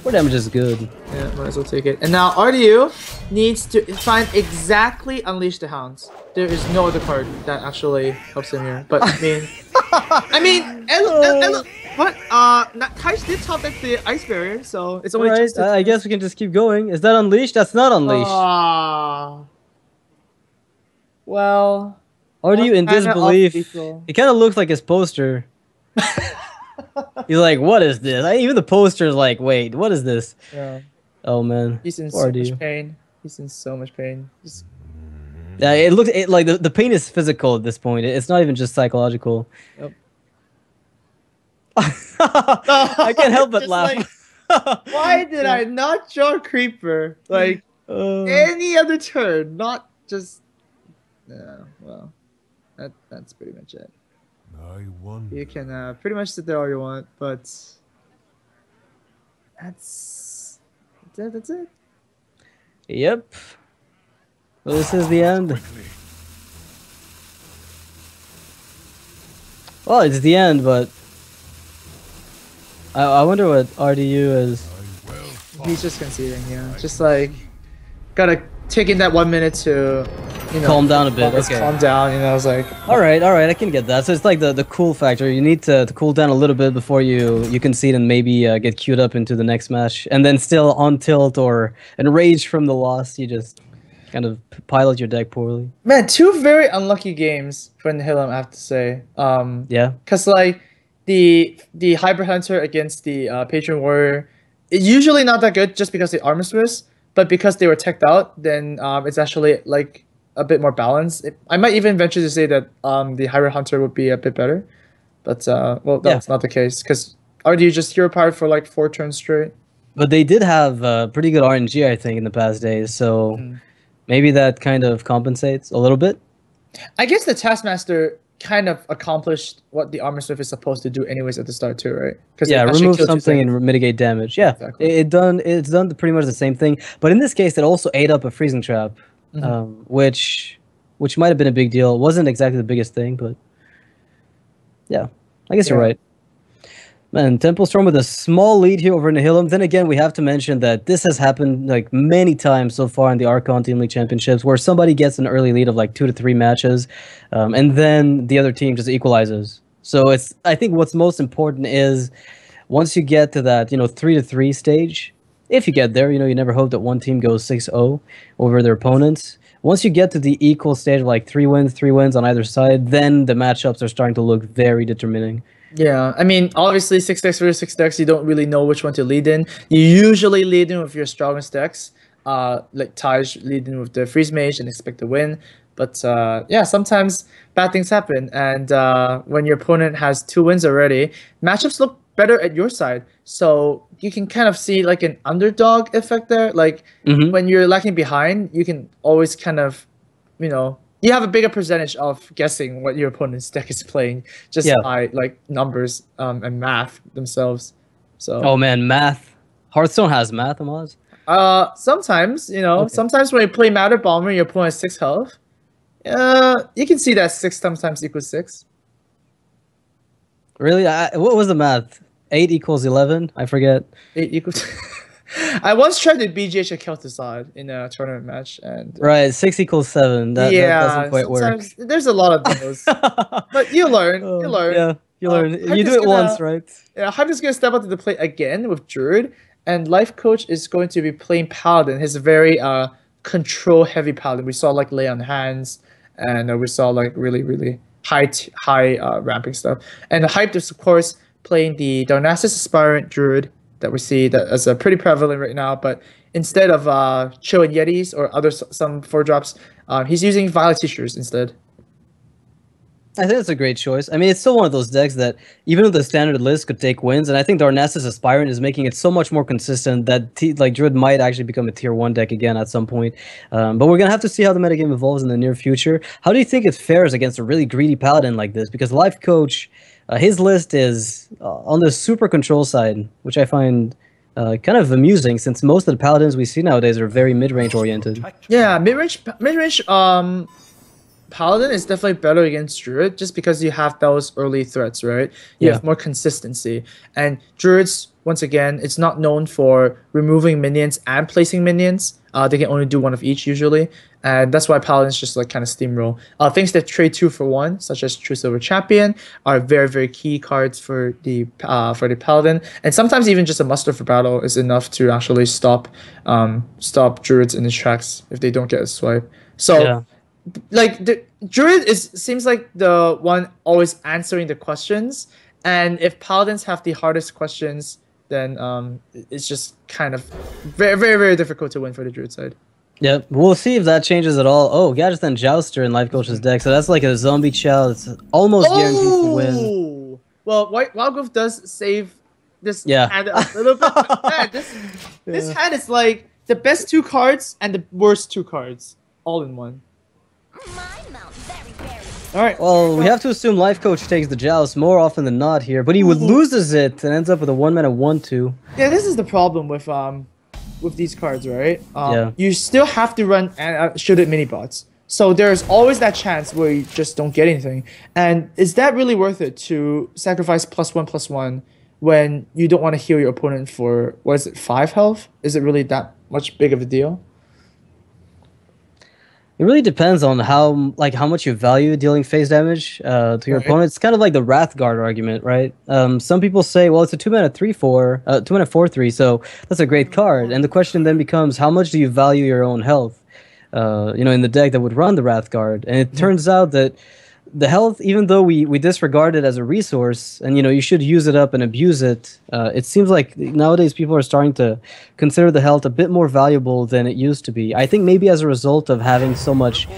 4 damage is good. Yeah, might as well take it. And now RDU needs to find exactly Unleash the Hounds. There is no other card that actually helps him here. But I mean, what? Kai's did top deck the Ice Barrier, so it's only just. I guess we can just keep going. Is that Unleashed? That's not Unleashed. Well. RDU in disbelief. It kind of looks like his poster. He's like, what is this? Even the poster is like, wait, what is this? Yeah. Oh man. He's in so much pain. He's in so much pain. Yeah, it looks like the pain is physical at this point. It's not even just psychological. Yep. I can't help but laugh. Like, why did I not draw Creeper? Like any other turn, not just. Yeah, well, that's pretty much it. You can pretty much sit there all you want, but that's it. Yep. Well, this is the end. Well, it's the end, but I wonder what RDU is. He's just conceding, yeah. Just like gotta take in that 1 minute to, calm down a bit. Okay. Calm down, I was like, all right, I can get that. So it's like the cool factor. You need to cool down a little bit before you concede and maybe get queued up into the next match, and then still on tilt or enraged from the loss, you just kind of pilot your deck poorly. Man, 2 very unlucky games for Nihilum, I have to say. Yeah. Cause like the Hybrid Hunter against the Patron Warrior, it's usually not that good just because the armor Swiss. But because they were teched out, then it's actually like a bit more balanced. I might even venture to say that the Hybrid Hunter would be a bit better. But, well, that's not the case. Because RDU just hero powered for like 4 turns straight. But they did have pretty good RNG, I think, in the past days. So maybe that kind of compensates a little bit. I guess the Taskmaster kind of accomplished what the armor smith is supposed to do anyways at the start too, right? Yeah, remove something and mitigate damage. Yeah, exactly. It's done pretty much the same thing. But in this case, it also ate up a freezing trap, which might have been a big deal. It wasn't exactly the biggest thing, but yeah, I guess you're right. Man, Temple Storm with a small lead here over Nihilum. Then again, we have to mention that this has happened like many times so far in the Archon Team League Championships, where somebody gets an early lead of like 2 to 3 matches, and then the other team just equalizes. So I think what's most important is once you get to that 3 to 3 stage, if you get there, you never hope that one team goes 6-0 over their opponents. Once you get to the equal stage of like 3 wins on either side, then the matchups are starting to look very determining. Yeah, I mean, obviously 6 decks versus 6 decks, you don't really know which one to lead in. You usually lead in with your strongest decks, like Taj lead in with the Freeze Mage and expect to win. But yeah, sometimes bad things happen, and when your opponent has 2 wins already, matchups look better at your side. So you can kind of see like an underdog effect there. Like when you're lagging behind, you can always kind of, you have a bigger percentage of guessing what your opponent's deck is playing just by like numbers and math themselves. So oh man, math. Hearthstone has math, Amaz? Sometimes, sometimes when you play Matter Bomber, your opponent has 6 health. You can see that 6 times equals 6. Really? What was the math? 8 equals 11? I forget. 8 equals... I once tried to BGH a Kel'Thuzad in a tournament match, and right, 6 equals 7. That doesn't quite work. There's a lot of those, but you learn. You learn. Yeah, you learn. You do it once, right? Yeah, Hype is gonna step up to the plate again with Druid, and Life Coach is going to be playing Paladin. His very control-heavy Paladin. We saw like Lay on Hands, and we saw like really high ramping stuff. And Hype is of course playing the Darnassus Aspirant Druid that we see that as pretty prevalent right now, but instead of Chill and Yetis or some 4-drops, he's using Violet Teachers instead. I think that's a great choice. I mean, it's still one of those decks that, even though the standard list could take wins, and I think Darnassus Aspirant is making it so much more consistent that Druid might actually become a tier 1 deck again at some point. But we're going to have to see how the metagame evolves in the near future. How do you think it fares against a really greedy Paladin like this? Because Life Coach... his list is on the super control side, which I find kind of amusing since most of the paladins we see nowadays are very mid-range oriented. Yeah, mid-range paladin is definitely better against Druid just because you have those early threats, right? You have more consistency. And Druids, once again, it's not known for removing minions and placing minions. They can only do one of each usually, and that's why Paladins just like kind of steamroll. Things that trade 2 for 1, such as True Silver Champion, are very key cards for the Paladin, and sometimes even just a muster for battle is enough to actually stop Druids in the tracks if they don't get a swipe. So, like the Druid seems like the one always answering the questions, and if Paladins have the hardest questions, then it's just kind of very difficult to win for the Druid side. Yep, we'll see if that changes at all. Oh, Gadget and Jouster in Life Coach's deck, so that's like a zombie chow that's almost guaranteed to win. Well, Wild Growth does save this hand a little bit. Man, this hand is like the best 2 cards and the worst 2 cards all in one. Alright. Well, we have to assume Life Coach takes the Joust more often than not here, but he loses it and ends up with a 1-mana 1/2. Yeah, this is the problem with these cards, right? You still have to run shielded mini bots. So there's always that chance where you just don't get anything. And is that really worth it to sacrifice +1/+1 when you don't want to heal your opponent for, what is it, 5 health? Is it really that much big of a deal? It really depends on how much you value dealing phase damage to your opponent. It's kind of like the Wrathguard argument, right? Some people say, well, it's a 2-mana 3/4, 2-mana 4/3, so that's a great card. And the question then becomes, how much do you value your own health? In the deck that would run the Wrathguard. And it turns out that the health, even though we disregard it as a resource, and you should use it up and abuse it, it seems like nowadays people are starting to consider the health a bit more valuable than it used to be. I think maybe as a result of having so much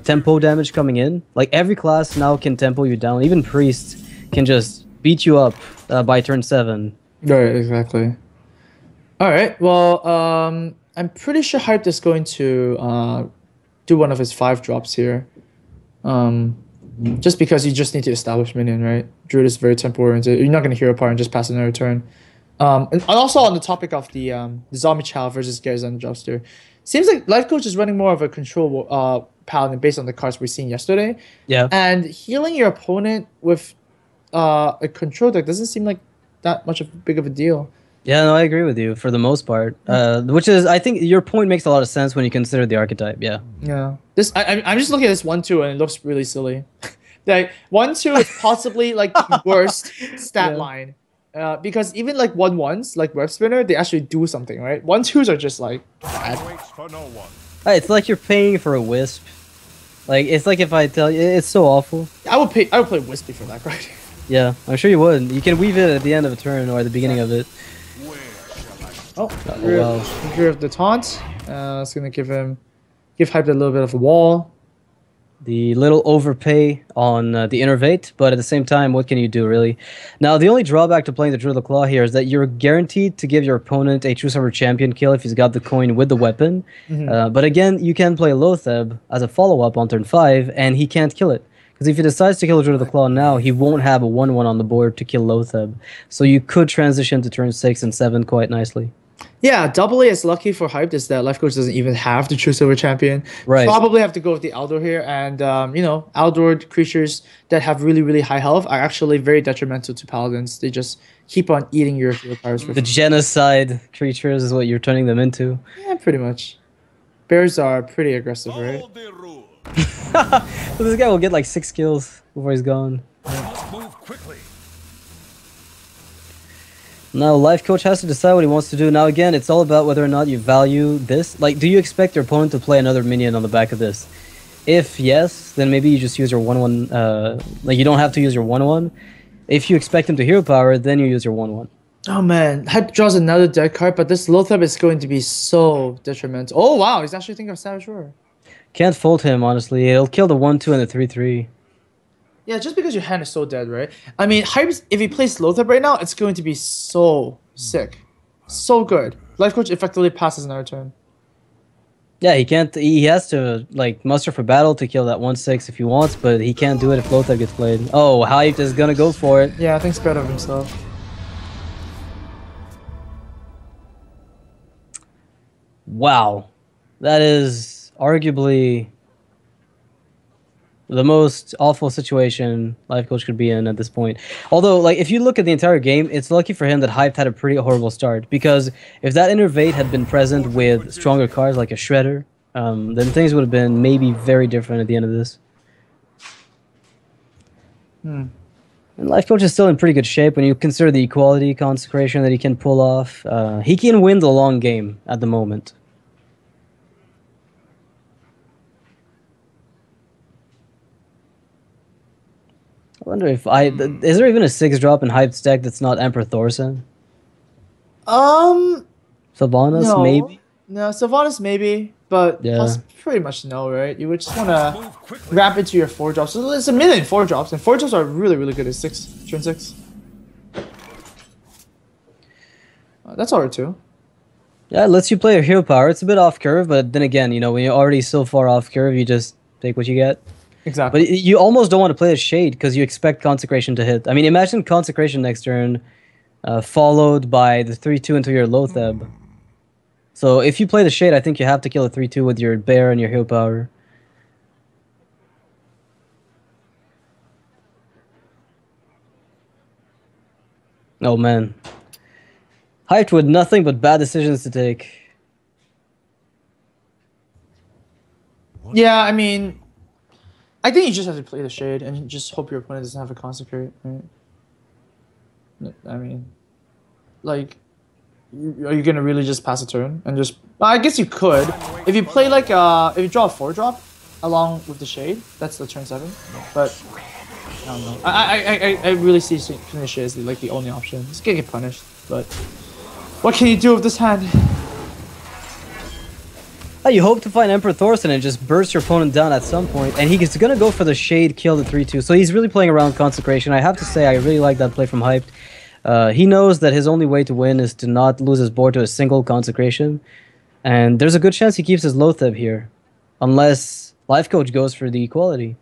tempo damage coming in, like every class now can tempo you down. Even priests can just beat you up by turn 7. Right, exactly. All right. Well, I'm pretty sure Hype is going to do one of his 5 drops here. Just because you just need to establish minion, right? Druid is very tempo oriented. You're not going to hero power and just pass another turn. And also on the topic of the zombie child versus Garzan Jobster, seems like Life Coach is running more of a control paladin based on the cards we've seen yesterday. Yeah. And healing your opponent with a control deck doesn't seem like that much of big of a deal. Yeah, no, I agree with you for the most part. Which is, I think your point makes a lot of sense when you consider the archetype. Yeah. Yeah. I'm just looking at this 1/2 and it looks really silly. Like 1/2 is possibly like the worst stat line. Because even like 1/1s, like Web Spinner, they actually do something, right? 1/2s are just like bad. Hey, it's like you're paying for a wisp. Like it's like if I tell you, it's so awful. I would play Wispy for that card. Yeah, I'm sure you would. You can weave it at the end of a turn or at the beginning of it. Oh, wow. Drew of the taunt. It's gonna give Hype a little bit of a wall. The little overpay on the Innervate, but at the same time, what can you do, really? Now, the only drawback to playing the Druid of the Claw here is that you're guaranteed to give your opponent a True Summer Champion kill if he's got the coin with the weapon. But again, you can play Lotheb as a follow-up on turn 5, and he can't kill it. Because if he decides to kill the Druid of the Claw now, he won't have a 1/1 on the board to kill Lotheb. So you could transition to turn 6 and 7 quite nicely. Yeah, doubly as lucky for Hyped is that Life Coach doesn't even have to choose over champion. Right. Probably have to go with the Aldor here, and Aldor creatures that have really, really high health are actually very detrimental to paladins. They just keep on eating your hero powers. The genocide creatures is what you're turning them into. Yeah, pretty much. Bears are pretty aggressive, right? So this guy will get like 6 kills before he's gone. Move quickly. Now, Life Coach has to decide what he wants to do. Now, again, it's all about whether or not you value this. Like, do you expect your opponent to play another minion on the back of this? If yes, then maybe you just use your 1/1. Like, you don't have to use your 1/1. If you expect him to hero power, then you use your 1/1. Oh man, Hype draws another deck card, but this Lotheb is going to be so detrimental. Oh wow, he's actually thinking of Savage Roar. Can't fold him, honestly. It'll kill the 1/2 and the 3/3. Yeah, just because your hand is so dead, right? I mean, Hype's, if he plays Lotheb right now, it's going to be so sick. So good. Life Coach effectively passes another turn. Yeah, he can't. He has to, like, muster for battle to kill that 1/6 if he wants, but he can't do it if Lotheb gets played. Oh, Hype is gonna go for it. Yeah, thinks better of himself. Wow. That is arguably the most awful situation Life Coach could be in at this point. Although, like, if you look at the entire game, it's lucky for him that Hyped had a pretty horrible start. Because if that Innervate had been present with stronger cards like a Shredder, then things would have been maybe very different at the end of this. And Life Coach is still in pretty good shape when you consider the equality consecration that he can pull off. He can win the long game at the moment. I wonder if is there even a 6-drop in Hyped deck that's not Emperor Thorson? Sylvanas, no. maybe? No, Sylvanas maybe, but Yeah. pretty much no, right? You would just want to wrap into your 4-drops. So there's a million 4-drops, and 4-drops are really, really good at turn 6. That's R2. Yeah, it lets you play a hero power. It's a bit off curve, but then again, you know, when you're already so far off curve, you just take what you get. Exactly. But you almost don't want to play a Shade because you expect Consecration to hit. I mean, imagine Consecration next turn, followed by the 3/2 into your Lotheb. So if you play the Shade, I think you have to kill a 3/2 with your Bear and your hero power. Oh man. Hyped with nothing but bad decisions to take. Yeah, I mean, I think you just have to play the Shade and just hope your opponent doesn't have a Consecrate, right? I mean, like, are you gonna really just pass a turn and just? Well, I guess you could. If you play like if you draw a 4-drop along with the Shade, that's the turn 7. But I don't know. I really see playing the Shade as like the only option. It's gonna get punished, but what can you do with this hand? You hope to find Emperor Thorson and just burst your opponent down at some point, and he's gonna go for the Shade, kill the 3/2. So he's really playing around Consecration. I have to say, I really like that play from Hyped. He knows that his only way to win is to not lose his board to a single Consecration, and there's a good chance he keeps his Lotheb here, unless Life Coach goes for the equality.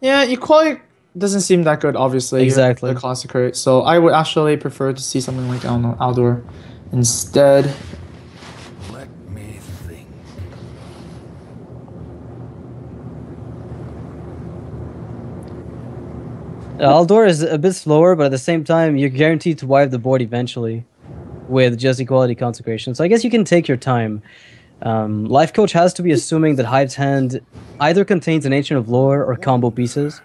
Yeah, equality doesn't seem that good, obviously. Exactly. The consecrate. So I would actually prefer to see something like, I don't know, Aldor instead. Let me think. Aldor is a bit slower, but at the same time, you're guaranteed to wipe the board eventually with just equality consecration. So I guess you can take your time. Life Coach has to be assuming that Hype's hand either contains an Ancient of Lore or combo pieces,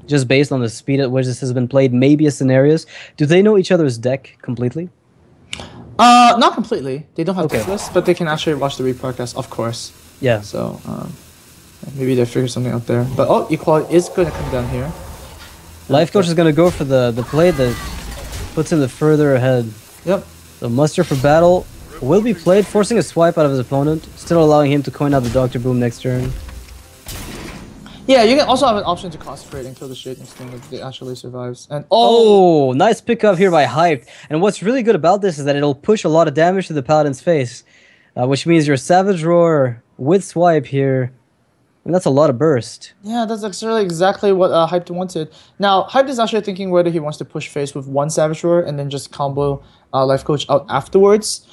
just based on the speed at which this has been played, maybe a scenarios. Do they know each other's deck completely? Not completely. They don't have Okay. deck lists, but they can actually watch the podcast, of course. Yeah. So maybe they figure something out there. But oh, equality is going to come down here. Life Coach is going to go for the play that puts him the further ahead. Yep. So Muster for battle will be played, forcing a swipe out of his opponent, still allowing him to coin out the Dr. Boom next turn. Yeah, you can also have an option to concentrate and kill the shade next turn if it actually survives. And Oh, nice pickup here by Hype. And what's really good about this is that it'll push a lot of damage to the Paladin's face, which means your Savage Roar with swipe here. And that's a lot of burst. yeah, that's actually exactly what Hyped wanted. Now, Hyped is actually thinking whether he wants to push face with one Savage Roar and then just combo Life Coach out afterwards.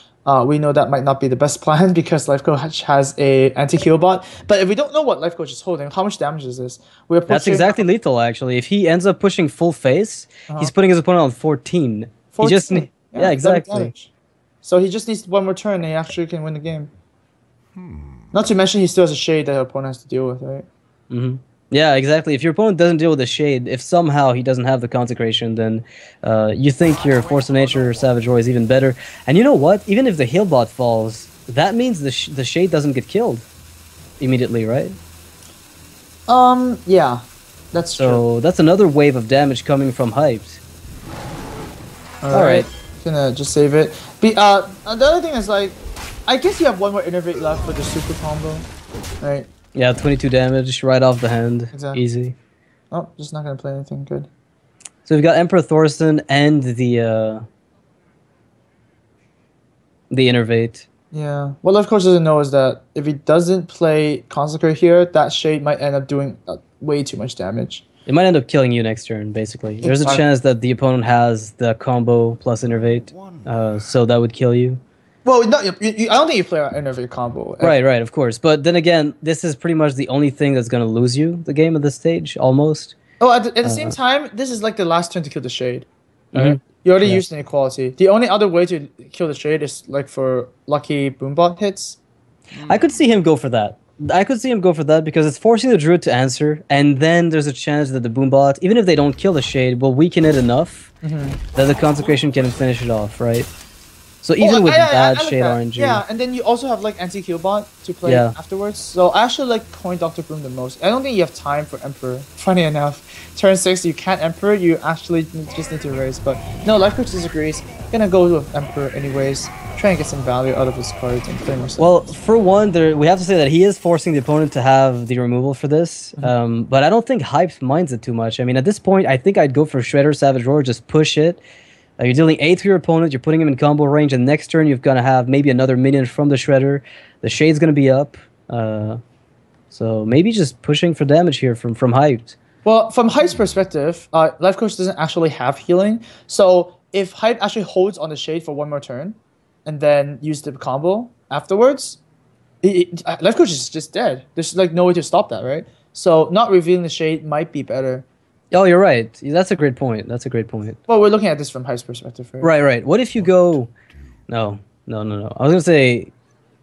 We know that might not be the best plan because Life Coach has a anti-heal bot. But if we don't know what Life Coach is holding, how much damage is this? We're That's exactly lethal, actually. If he ends up pushing full face, he's putting his opponent on 14. 14. He just Yeah, exactly. damage. So he just needs one more turn and he actually can win the game. Not to mention he still has a shade that your opponent has to deal with, right? Mm-hmm. Yeah, exactly. If your opponent doesn't deal with the shade, if somehow he doesn't have the consecration, then you think your Force of Nature Savage Roar is even better. And you know what? Even if the heal bot falls, that means the shade doesn't get killed immediately, right? Yeah, that's true. So that's another wave of damage coming from Hyped. Alright. Gonna just save it. The other thing is, like, I guess you have one more Innervate left for the super combo, right? Yeah, 22 damage right off the hand. Exactly. Easy. Oh, just not gonna play anything good. So we've got Emperor Thorsten and the Innervate. Yeah. What Life Coach doesn't know is that if he doesn't play Consecrate here, that shade might end up doing way too much damage. It might end up killing you next turn, basically. There's a chance that the opponent has the combo plus Innervate, so that would kill you. Well, no, I don't think you play an Innervate combo. Right, of course. But then again, this is pretty much the only thing that's going to lose you the game at this stage, almost. Oh, at the same time, this is like the last turn to kill the shade. Right? Mhm. You already used an equality. The only other way to kill the shade is like for lucky boombot hits. I could see him go for that. Because it's forcing the druid to answer, and then there's a chance that the boombot, even if they don't kill the shade, will weaken it enough that the consecration can finish it off, right? So even with bad I like shade that. RNG. Yeah, and then you also have like anti-heal bot to play afterwards. So I actually like coin Dr. Boom the most. I don't think you have time for Emperor. Funny enough, turn 6 you can't Emperor, you actually just need to raise. But no, Life Coach disagrees. Gonna go with Emperor anyways. Try and get some value out of his cards and play more stuff. Well, for one, we have to say that he is forcing the opponent to have the removal for this. But I don't think Hype minds it too much. I mean, at this point, I think I'd go for Shredder, Savage Roar, just push it. You're dealing 8 to your opponent, you're putting him in combo range, and next turn you're going to have maybe another minion from the Shredder. The Shade's going to be up. So maybe just pushing for damage here from Hyped. Well, from Hype's perspective, Life Coach doesn't actually have healing. So if Hype actually holds on the Shade for one more turn, and then use the combo afterwards, Life Coach is just dead. There's like no way to stop that, right? So not revealing the Shade might be better. Oh, you're right. That's a great point. Well, we're looking at this from Hype's perspective, right? Right. What if you go... No. I was going to say...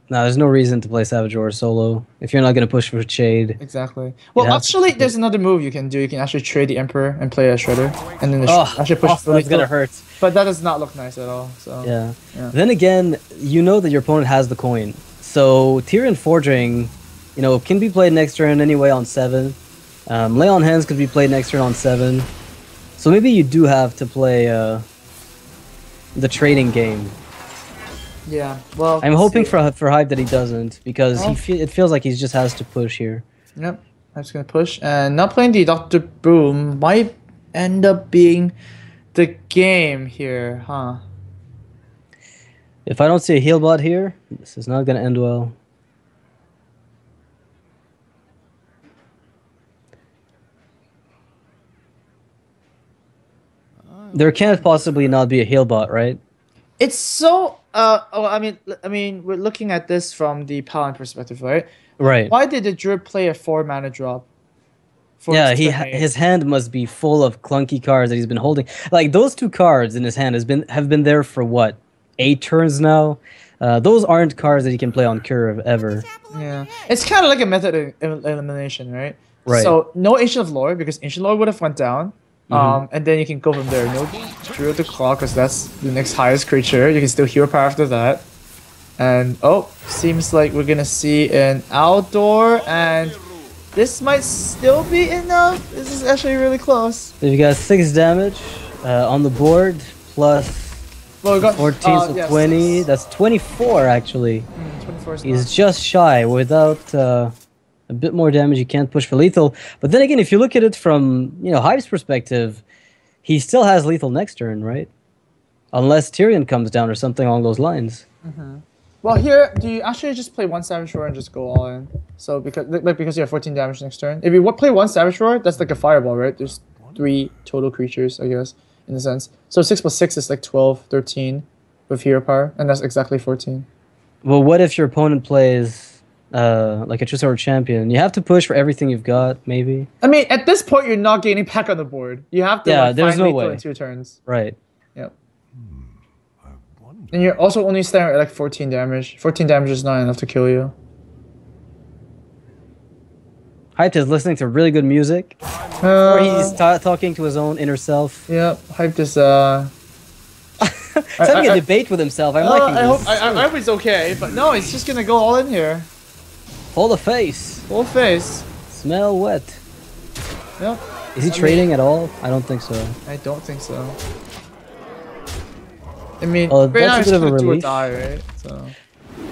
No, there's no reason to play Savage Roar solo if you're not going to push for Shade. Exactly. Well, actually, there's another move you can do. You can actually trade the Emperor and play a Shredder, and then actually push. That's going to hurt. But that does not look nice at all. So yeah. Then again, you know that your opponent has the coin. So Tyrion Forging, can be played next turn anyway on 7. Lay on Hands could be played next turn on 7. So maybe you do have to play the trading game. Yeah, well... I'm hoping for Hype that he doesn't, because it feels like he just has to push here. Yep, I'm just going to push. And not playing the Dr. Boom might end up being the game here, huh? If I don't see a heal bot here, this is not going to end well. There can't possibly not be a heal bot, right? It's so. I mean, we're looking at this from the Paladin perspective, right? Right. Why did the Druid play a 4 mana drop? Yeah, his hand must be full of clunky cards that he's been holding. Like those 2 cards in his hand have been there for what, 8 turns now. Those aren't cards that he can play on curve ever. Yeah, it's kind of like a method elimination, right? Right. So no Ancient of Lore because Ancient Lore would have went down. And then you can go from there. No Druid the Claw because that's the next highest creature. You can still hero power after that. And oh, seems like we're gonna see an outdoor, and this might still be enough. This is actually really close. So you got 6 damage on the board plus Well, we got 14, so yes, 20. That's 24 actually. 24 is He's not- just shy. Without a bit more damage, you can't push for lethal. But then again, if you look at it from Hive's perspective, he still has lethal next turn, right? Unless Tyrion comes down or something along those lines. Well, here, do you actually just play 1 Savage Roar and just go all in? So because you have 14 damage next turn. If you play 1 Savage Roar, that's like a fireball, right? There's 3 total creatures, I guess, in a sense. So 6 plus 6 is like 12, 13 with hero power, and that's exactly 14. Well, what if your opponent plays like a True Sword champion? You have to push for everything you've got, maybe. I mean, at this point, you're not gaining back on the board. You have to there's find no lethal way. in 2 turns. Right. Yep. And you're also only staring at like 14 damage. 14 damage is not enough to kill you. Hyped is listening to really good music. Or he's talking to his own inner self. Yep, Hyped is He's having a debate with himself. I'm liking this. I hope he's okay, but no, he's just gonna go all in here. Full of face. Full face. Smell wet. Yep. Is he trading at all? I don't think so. I don't think so. I mean, Oh, right that's now a he's bit of a gonna do or relief. die, right?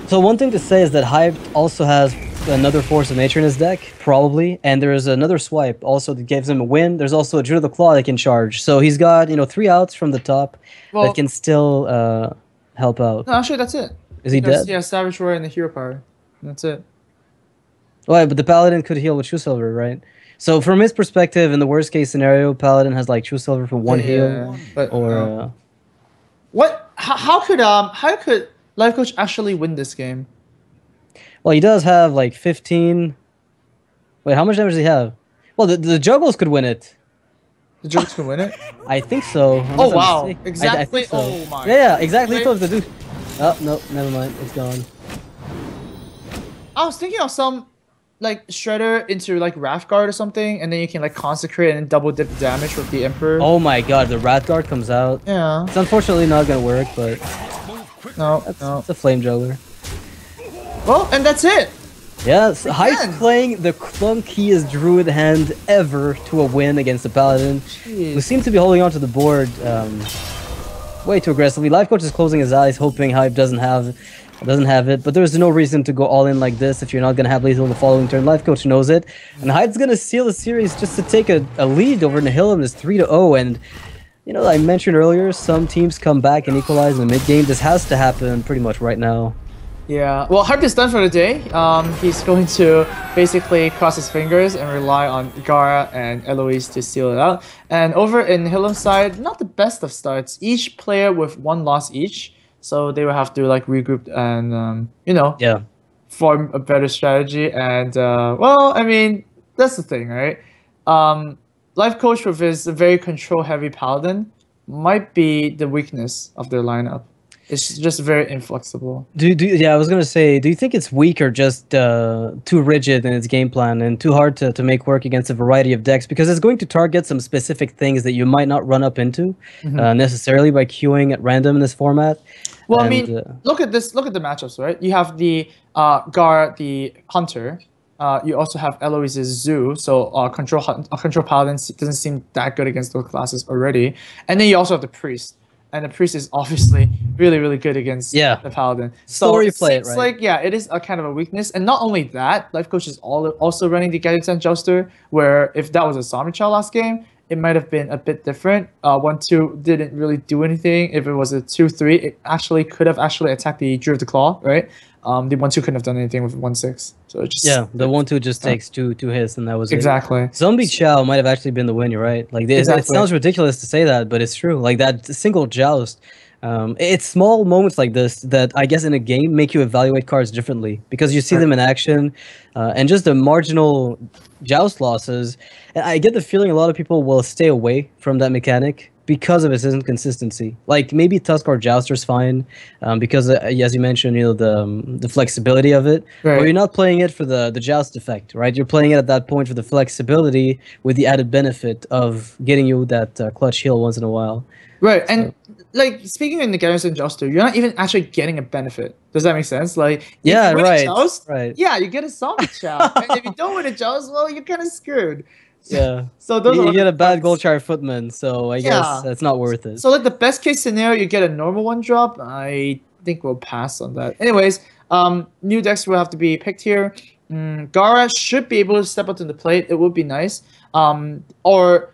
So one thing to say is that Hype also has another Force of Nature in his deck, probably, and there's another swipe also that gives him a win. There's also a Druid of the Claw that can charge. So he's got 3 outs from the top that can still help out. No, actually, that's it. Is he dead? Yeah, Savage Roar and the hero power. That's it. Right, but the Paladin could heal with True Silver, right? So from his perspective, in the worst case scenario, Paladin has like True Silver for 1 heal, but or what? How could Life Coach actually win this game? well, he does have like 15. Wait, how much damage does he have? Well, the Juggles could win it. The Juggles could win it. I think so. Oh wow! I Exactly. think so. Oh my. Yeah, exactly. Wait. The dude. Oh no, never mind. It's gone. I was thinking of some like Shredder into like Wrathguard or something, and then you can like consecrate and double dip the damage with the Emperor. Oh my god, the Wrathguard comes out. Yeah. It's unfortunately not gonna work, but No, it's a Flame Juggler. Well, and that's it. Yes, Hype's playing the clunkiest Druid hand ever to a win against the Paladin. We seem to be holding on to the board way too aggressively. Life Coach is closing his eyes, hoping Hype doesn't have it, but there's no reason to go all in like this if you're not gonna have lethal the following turn. Life Coach knows it, and Hype's gonna seal the series just to take a lead over Nihilum. It's 3-0, and I mentioned earlier, some teams come back and equalize in the mid game. This has to happen pretty much right now. Yeah, well, Hype is done for the day. He's going to basically cross his fingers and rely on Gara and Eloise to seal it out. And over in Nihilum's side, not the best of starts. Each player with 1 loss each, so they will have to like regroup and form a better strategy. And well, I mean, that's the thing, right? Life Coach with his very control-heavy Paladin might be the weakness of their lineup. It's just very inflexible. I was gonna say, do you think it's weak or just too rigid in its game plan and too hard to make work against a variety of decks? Because it's going to target some specific things that you might not run up into necessarily by queuing at random in this format. Well, I mean, look at this. Look at the matchups, right? You have the Gar, the Hunter. You also have Eloise's Zoo, so control Paladin doesn't seem that good against those classes already. And then you also have the Priest. And the Priest is obviously really, really good against the Paladin. So you play it, right? Like, yeah, it is a kind of a weakness. And not only that, Life Coach is also running the Gadgetan Jouster, where if that was a Zombie Child last game, it might have been a bit different. 1-2 didn't really do anything. If it was a 2-3, it actually could have actually attacked the Druid of the Claw, right? The 1-2 couldn't have done anything with 1-6. So it just the 1-2 just takes two hits and that was exactly. it. Zombie Chow might have actually been the win, you're right? Like it sounds ridiculous to say that, but it's true. Like that single joust. It's small moments like this that I guess in a game make you evaluate cards differently because you see them in action, and just the marginal joust losses. And I get the feeling a lot of people will stay away from that mechanic because of its inconsistency. Like maybe Tusk or Jouster's fine, because as you mentioned, the flexibility of it. Right. But you're not playing it for the joust effect, right? You're playing it at that point for the flexibility with the added benefit of getting you that clutch heal once in a while. Right, and like speaking in the Garrison Jouster, you're not even actually getting a benefit. Does that make sense? Like, yeah, if you win a joust, right. Yeah, you get a zombie chow, and if you don't win a joust, well, you're kind of screwed. Yeah. So those you are get a bad Goldshire Footman, so I guess that's not worth it. So like the best case scenario, you get a normal 1-drop. I think we'll pass on that. Anyways, new decks will have to be picked here. Gara should be able to step up to the plate. It would be nice. Or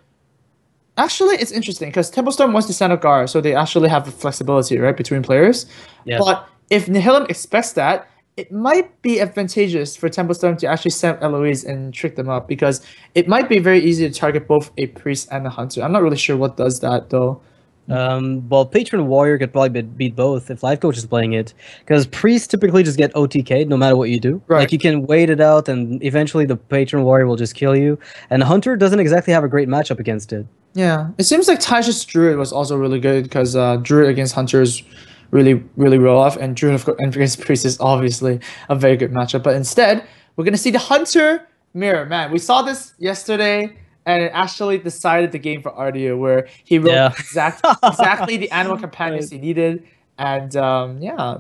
actually, it's interesting because Temple Storm wants to send out Gara, so they actually have the flexibility, right, between players. Yeah. But if Nihilum expects that, it might be advantageous for Temple Storm to actually send Eloise and trick them up because it might be very easy to target both a priest and a hunter. I'm not really sure what does that though. Well, Patron Warrior could probably beat both if Life Coach is playing it, because priests typically just get OTK'd no matter what you do. Right. Like you can wait it out, and eventually the Patron Warrior will just kill you. And Hunter doesn't exactly have a great matchup against it. Yeah, it seems like Tasha's Druid was also really good because Druid against Hunter is really roll off, and Druid against Priest is obviously a very good matchup. But instead, we're gonna see the Hunter mirror. Man, we saw this yesterday, and it actually decided the game for RDU, where he wrote exactly the animal companions he needed. And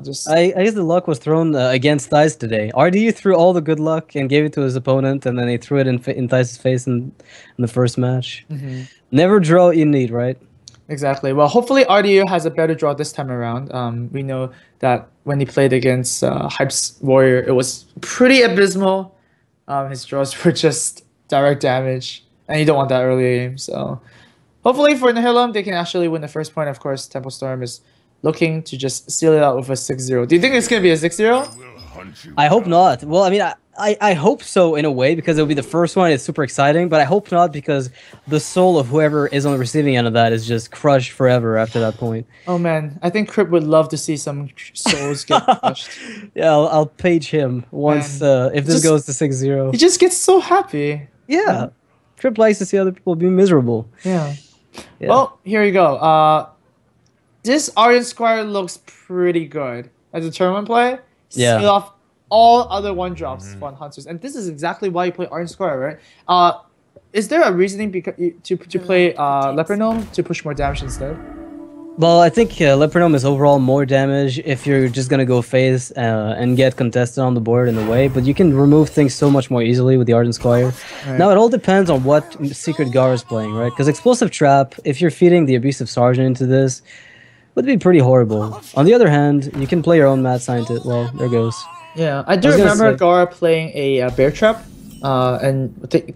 just I guess the luck was thrown against Thijs today. RDU threw all the good luck and gave it to his opponent, and then he threw it in Thijs' face in the first match. Never draw you need, right? Exactly. Well, hopefully RDU has a better draw this time around. We know that when he played against Hype's Warrior, it was pretty abysmal. His draws were just direct damage, and you don't want that early game. So hopefully for Nihilum, they can actually win the first point. Of course, Temple Storm is looking to just seal it out with a 6-0. Do you think it's going to be a 6-0? I hope not. Well, I mean, I hope so in a way because it'll be the first one. It's super exciting, but I hope not because the soul of whoever is on the receiving end of that is just crushed forever after that point. Oh man, I think Crip would love to see some souls get crushed. Yeah, I'll page him once if this goes to 6-0. He just gets so happy. Yeah, Crip likes to see other people be miserable. Yeah. Well, here you go. This Aryan Squire looks pretty good as a tournament play. Yeah. Seal off all other 1-drops on Hunters, and this is exactly why you play Aryan Squire, right? Is there a reasoning to play Leper Gnome to push more damage instead? Well, I think Leper Gnome is overall more damage if you're just gonna go phase and get contested on the board in a way, but you can remove things so much more easily with the Ardent Squire. Right. Now, it all depends on what Secret Gar is playing, right? Because Explosive Trap, if you're feeding the Abusive Sergeant into this, would be pretty horrible. On the other hand, you can play your own Mad Scientist. Well, there goes. Yeah, I do remember Gara playing a Bear Trap, and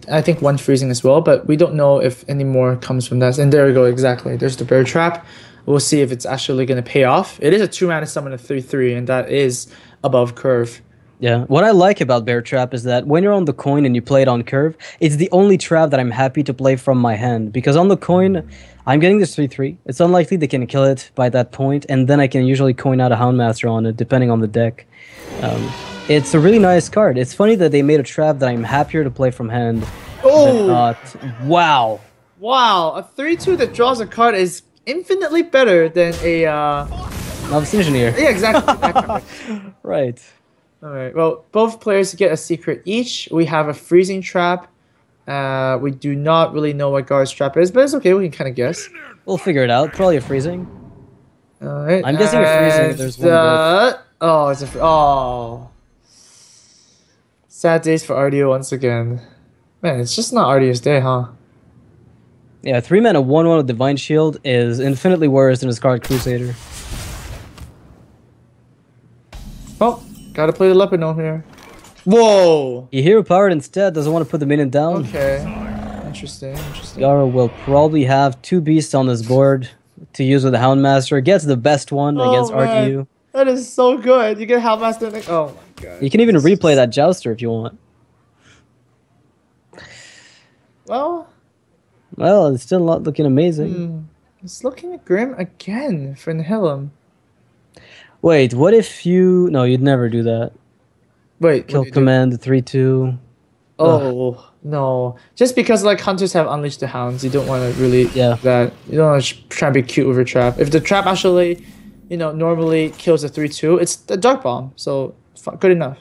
I think one freezing as well, but we don't know if any more comes from that. And there we go, exactly. There's the Bear Trap. We'll see if it's actually going to pay off. It is a 2-mana summon of 3/3, and that is above curve. Yeah, what I like about Bear Trap is that when you're on the coin and you play it on curve, it's the only trap that I'm happy to play from my hand. Because on the coin, I'm getting this 3/3. It's unlikely they can kill it by that point, and then I can usually coin out a Houndmaster on it, depending on the deck. It's a really nice card. It's funny that they made a trap that I'm happier to play from hand than not. Wow. Wow, a 3/2 that draws a card is infinitely better than a... Novice Engineer. Yeah, exactly. Right. Alright, well, both players get a secret each. We have a freezing trap. We do not really know what Gar's trap is, but it's okay, we can kind of guess. We'll figure it out. Probably a freezing. Alright. I'm guessing a freezing. There's one. Oh, it's a... Sad days for RDO once again. Man, it's just not RDO's day, huh? Yeah, 3-mana 1/1 with Divine Shield is infinitely worse than a Scarlet Crusader. Oh, gotta play the Leopard Gnome here. Whoa! He hero powered instead, doesn't want to put the minion down. Okay. Interesting. Gara will probably have 2 beasts on this board to use with the Houndmaster. Gets the best one against man. RDU. That is so good. You get Houndmaster. Oh my god. You can even replay that Jouster if you want. Well, it's still not looking amazing. It's looking grim again for Nihilum. Wait, what if you... No, you'd never do that. Wait, Kill command, 3-2. Oh, no. Just because like hunters have unleashed the hounds, you don't want to really that. You don't want to try and be cute with a trap. If the trap actually, you know, normally kills a 3-2, it's the dark bomb. So good enough.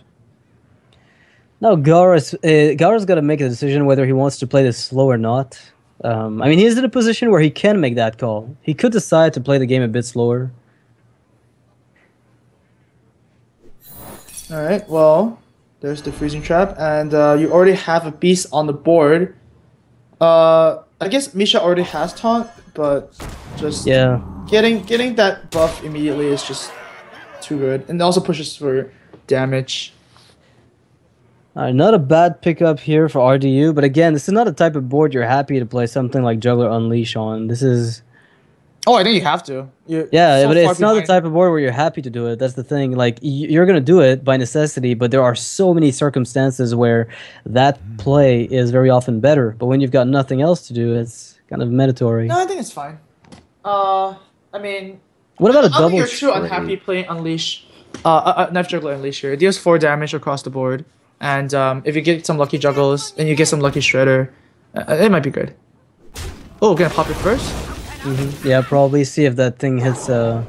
No, Gara's got to make a decision whether he wants to play this slow or not. I mean, he's in a position where he can make that call. He could decide to play the game a bit slower. All right, well, there's the freezing trap, and you already have a beast on the board. I guess Misha already has taunt, but just getting that buff immediately is just too good, and it also pushes for damage. Not a bad pickup here for RDU, but again, this is not a type of board you're happy to play something like Juggler Unleash on. This is... Oh, I think you have to. Yeah, so but it's not the type of board where you're happy to do it. That's the thing. Like, you're going to do it by necessity, but there are so many circumstances where that play is very often better. But when you've got nothing else to do, it's kind of mandatory. No, I think it's fine. I mean... What about a double you're too unhappy playing Unleash. Knife Juggler Unleash here. It deals 4 damage across the board. And if you get some lucky juggles and you get some lucky shredder, it might be good. Oh, gonna pop it first? Yeah, probably see if that thing hits one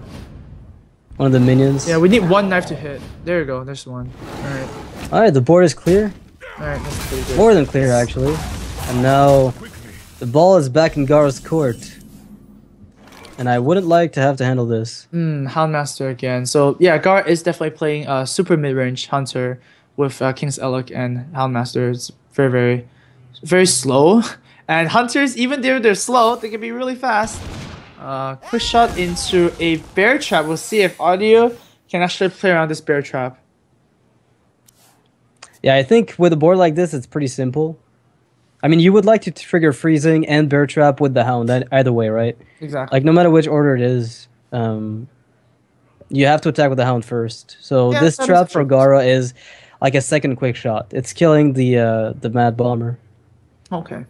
of the minions. Yeah, we need 1 knife to hit. There you go, there's 1. Alright, the board is clear. Alright, that's pretty good. More than clear, actually. And now the ball is back in Gara's court. And I wouldn't like to have to handle this. Houndmaster again. So yeah, Gara is definitely playing a super mid-range hunter with King's Elec and Houndmaster. It's very, very, very slow. And hunters, even though they're slow, they can be really fast. Quick shot into a bear trap. We'll see if Audio can actually play around this bear trap. Yeah, I think with a board like this, it's pretty simple. I mean, you would like to trigger freezing and bear trap with the hound, either way, right? Exactly. Like, no matter which order it is, you have to attack with the hound first. So this trap for Gara is like a second quick shot. It's killing the Mad Bomber. Okay.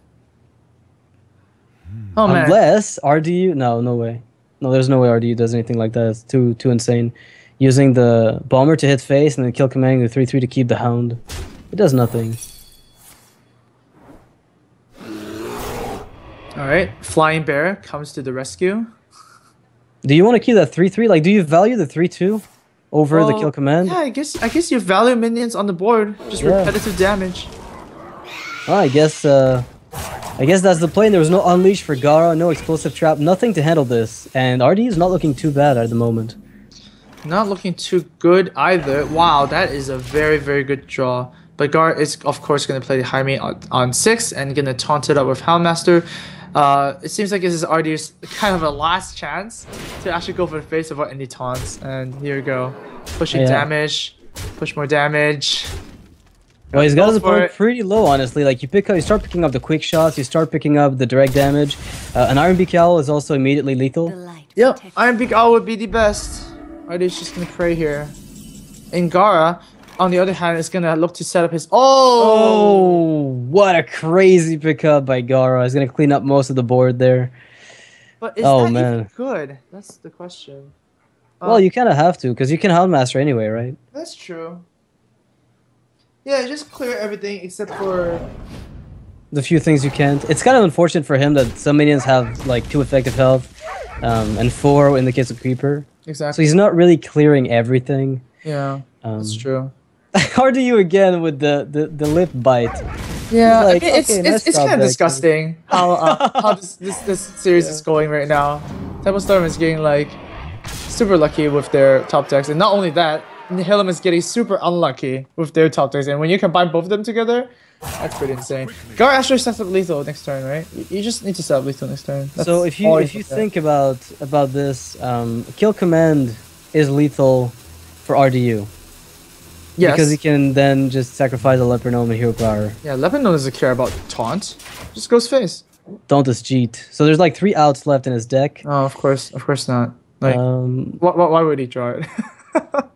Oh man. Unless RDU, no way. No, there's no way RDU does anything like that. It's too insane. Using the bomber to hit face and then kill commanding the 3/3 to keep the hound. It does nothing. All right, Flying Bear comes to the rescue. Do you want to keep that 3/3? Like, do you value the 3/2 over the kill command? Yeah, I guess you value minions on the board, just repetitive damage. Well, I guess that's the play. There was no unleash for Gara, no explosive trap, nothing to handle this, and RD is not looking too bad at the moment. Not looking too good either. Wow, that is a very, very good draw. But Gara is, of course, going to play the Jaime on 6 and going to taunt it up with Houndmaster. It seems like this is RD's kind of a last chance to actually go for the face without any taunts. And here we go. Pushing damage. Push more damage. Well, he's got his opponent pretty low, honestly. Like, you start picking up the quick shots, you start picking up the direct damage. An Iron Beak Owl is also immediately lethal. Yep, Iron Beak Owl would be the best. RD's just going to pray here. And Gara, on the other hand, is going to look to set up his... Oh, what a crazy pickup by Gara. He's going to clean up most of the board there. But is that even good? That's the question. Well, you kind of have to, because you can Houndmaster anyway, right? That's true. Yeah, just clear everything except for... the few things you can't. It's kind of unfortunate for him that some minions have, like, 2 effective health, and 4 in the case of Creeper. Exactly. So he's not really clearing everything. Yeah, that's true. RDU again with the lip bite. Yeah, like, I mean, it's kind of disgusting how this series is going right now. Temple Storm is getting like super lucky with their top decks, and not only that, Nihilum is getting super unlucky with their top decks. And when you combine both of them together, that's pretty insane. Gar actually sets up lethal next turn, right? You just need to set up lethal next turn. That's so if you think about this, kill command is lethal for RDU. Yes. Because he can then just sacrifice a Leper Gnome and Hero Power. Yeah, Leper Gnome doesn't care about taunt. Just goes face. Don't just cheat. So there's like 3 outs left in his deck. Oh, of course not. Like, why would he draw it?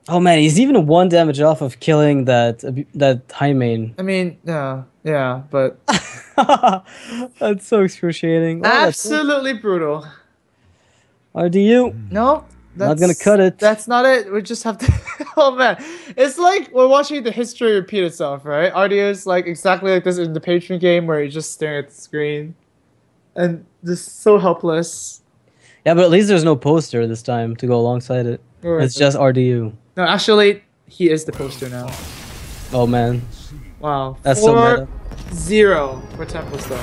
Oh man, he's even 1 damage off of killing that high main. I mean, yeah, but That's so excruciating. Oh, absolutely brutal. RDU. No, Not gonna cut it. That's not it. We just have to. Oh man, it's like we're watching the history repeat itself, right? RDU is like exactly like this in the Patreon game where you're just staring at the screen, and just so helpless. Yeah, but at least there's no poster this time to go alongside it. Right. It's just RDU. No, actually, he is the poster now. Oh man, Wow. that's so meta. 4-0 for Temple Stone.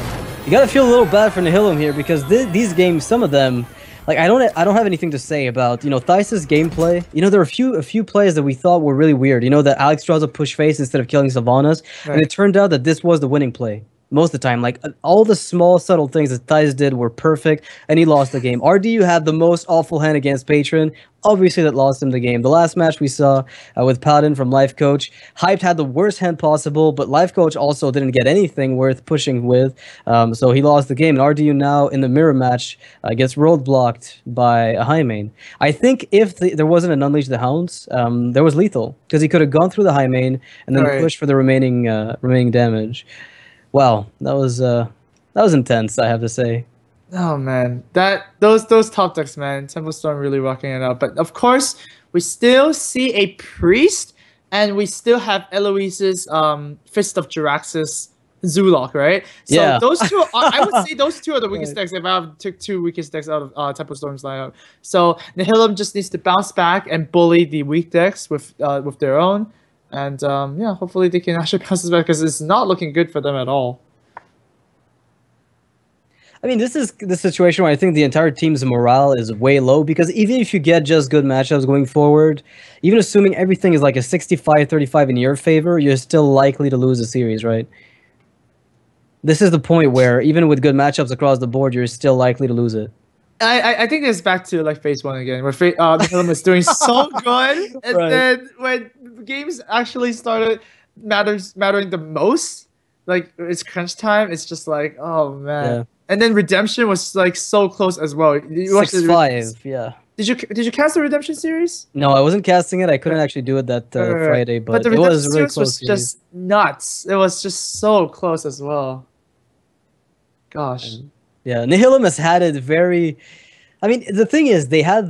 You gotta feel a little bad for Nihilum here because these games, some of them, like I don't have anything to say about Theis's gameplay. There are a few plays that we thought were really weird. That Alex draws a push face instead of killing Sylvanas, and it turned out that this was the winning play. Most of the time, like all the small subtle things that Theis did were perfect, and he lost the game. RDU had the most awful hand against Patron. Obviously, that lost him the game. The last match we saw with Paladin from Life Coach, Hyped had the worst hand possible, but Life Coach also didn't get anything worth pushing with, so he lost the game. And RDU now in the mirror match gets roadblocked by a high main. I think if there wasn't an Unleash the Hounds, there was lethal because he could have gone through the high main and then pushed for the remaining damage. Wow, that was intense, I have to say. Oh man, those top decks, man. Temple Storm really rocking it out. But of course, we still see a priest, and we still have Eloise's Fist of Jaraxxus Zulok, right? So yeah. Those two, I would say those two are the weakest decks. If I took 2 weakest decks out of Temple Storm's lineup, so Nihilum just needs to bounce back and bully the weak decks with their own. And yeah, hopefully they can actually bounce this back because it's not looking good for them at all. I mean, this is the situation where I think the entire team's morale is way low because even if you get just good matchups going forward, even assuming everything is like a 65-35 in your favor, you're still likely to lose the series, right? This is the point where even with good matchups across the board, you're still likely to lose it. I think it's back to like phase 1 again, where Nihilum is doing so good, and then when games actually started mattering the most, like it's crunch time, it's just like, oh man. Yeah. And then Redemption was like so close as well. 6-5, yeah. Did you cast the Redemption series? No, I wasn't casting it. I couldn't actually do it that Friday, but the it was really series close. Was just nuts. It was just so close as well. Gosh. Yeah, Nihilum has had it very. I mean, the thing is, they had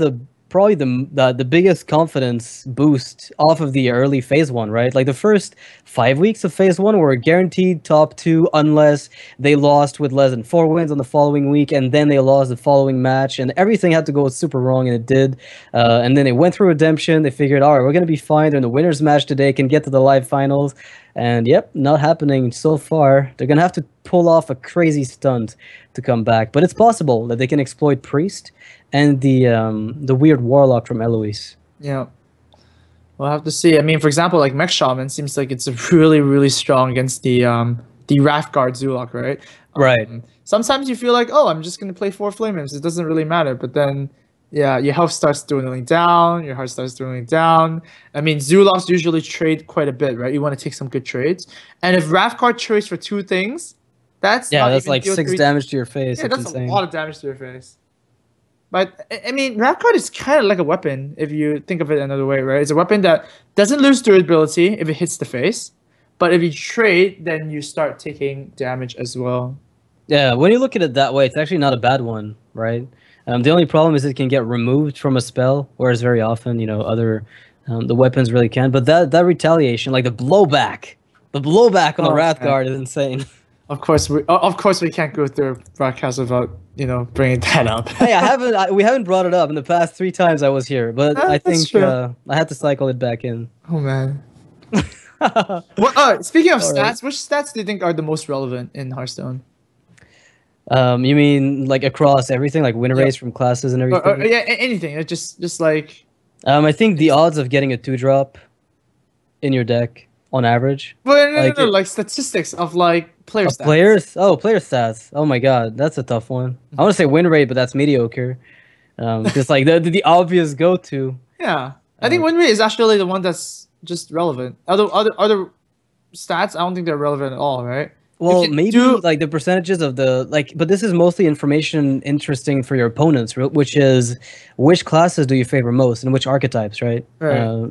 probably the biggest confidence boost off of the early phase 1, right? Like the first 5 weeks of phase 1 were guaranteed top 2 unless they lost with less than 4 wins on the following week, and then they lost the following match, and everything had to go super wrong, and it did. And then they went through Redemption. They figured, all right, we're gonna be fine. They're in the winners match today, can get to the live finals, and yep, not happening so far. They're gonna have to pull off a crazy stunt to come back, but it's possible that they can exploit Priest and the weird Warlock from Eloise. Yeah. We'll have to see. I mean, for example, like Mech Shaman seems like it's really, really strong against the Wrathguard Zulok, right? Right. Sometimes you feel like, oh, I'm just going to play 4 Flame Imps. It doesn't really matter. But then, yeah, your health starts dwindling down. Your heart starts dwindling down. I mean, Zuloks usually trade quite a bit, right? You want to take some good trades. And if Wrathguard trades for 2 things, that's like 6 damage to your face. Yeah, that's insane. A lot of damage to your face. But, I mean, Wrathguard is kind of like a weapon, if you think of it another way, right? It's a weapon that doesn't lose durability if it hits the face. But if you trade, then you start taking damage as well. Yeah, when you look at it that way, it's actually not a bad one, right? The only problem is it can get removed from a spell, whereas very often, other the weapons really can. But that retaliation, like the blowback on the Wrathguard is insane. Of course we can't go through a broadcast without bringing that up. Hey, we haven't brought it up in the past 3 times I was here, but I think I had to cycle it back in. Oh man. Speaking of stats, which stats do you think are the most relevant in Hearthstone? You mean like across everything, like win rates from classes and everything? Yeah, anything. Just like. I think the odds of getting a 2-drop in your deck on average. Well, no, like statistics of like player stats. Players? Oh, player stats. Oh my god, that's a tough one. I want to say win rate, but that's mediocre. Just like the obvious go-to. Yeah, I think win rate is actually the one that's just relevant. Other stats, I don't think they're relevant at all, right? Well, maybe like the percentages of the but this is mostly information interesting for your opponents, which is which classes do you favor most and which archetypes, right?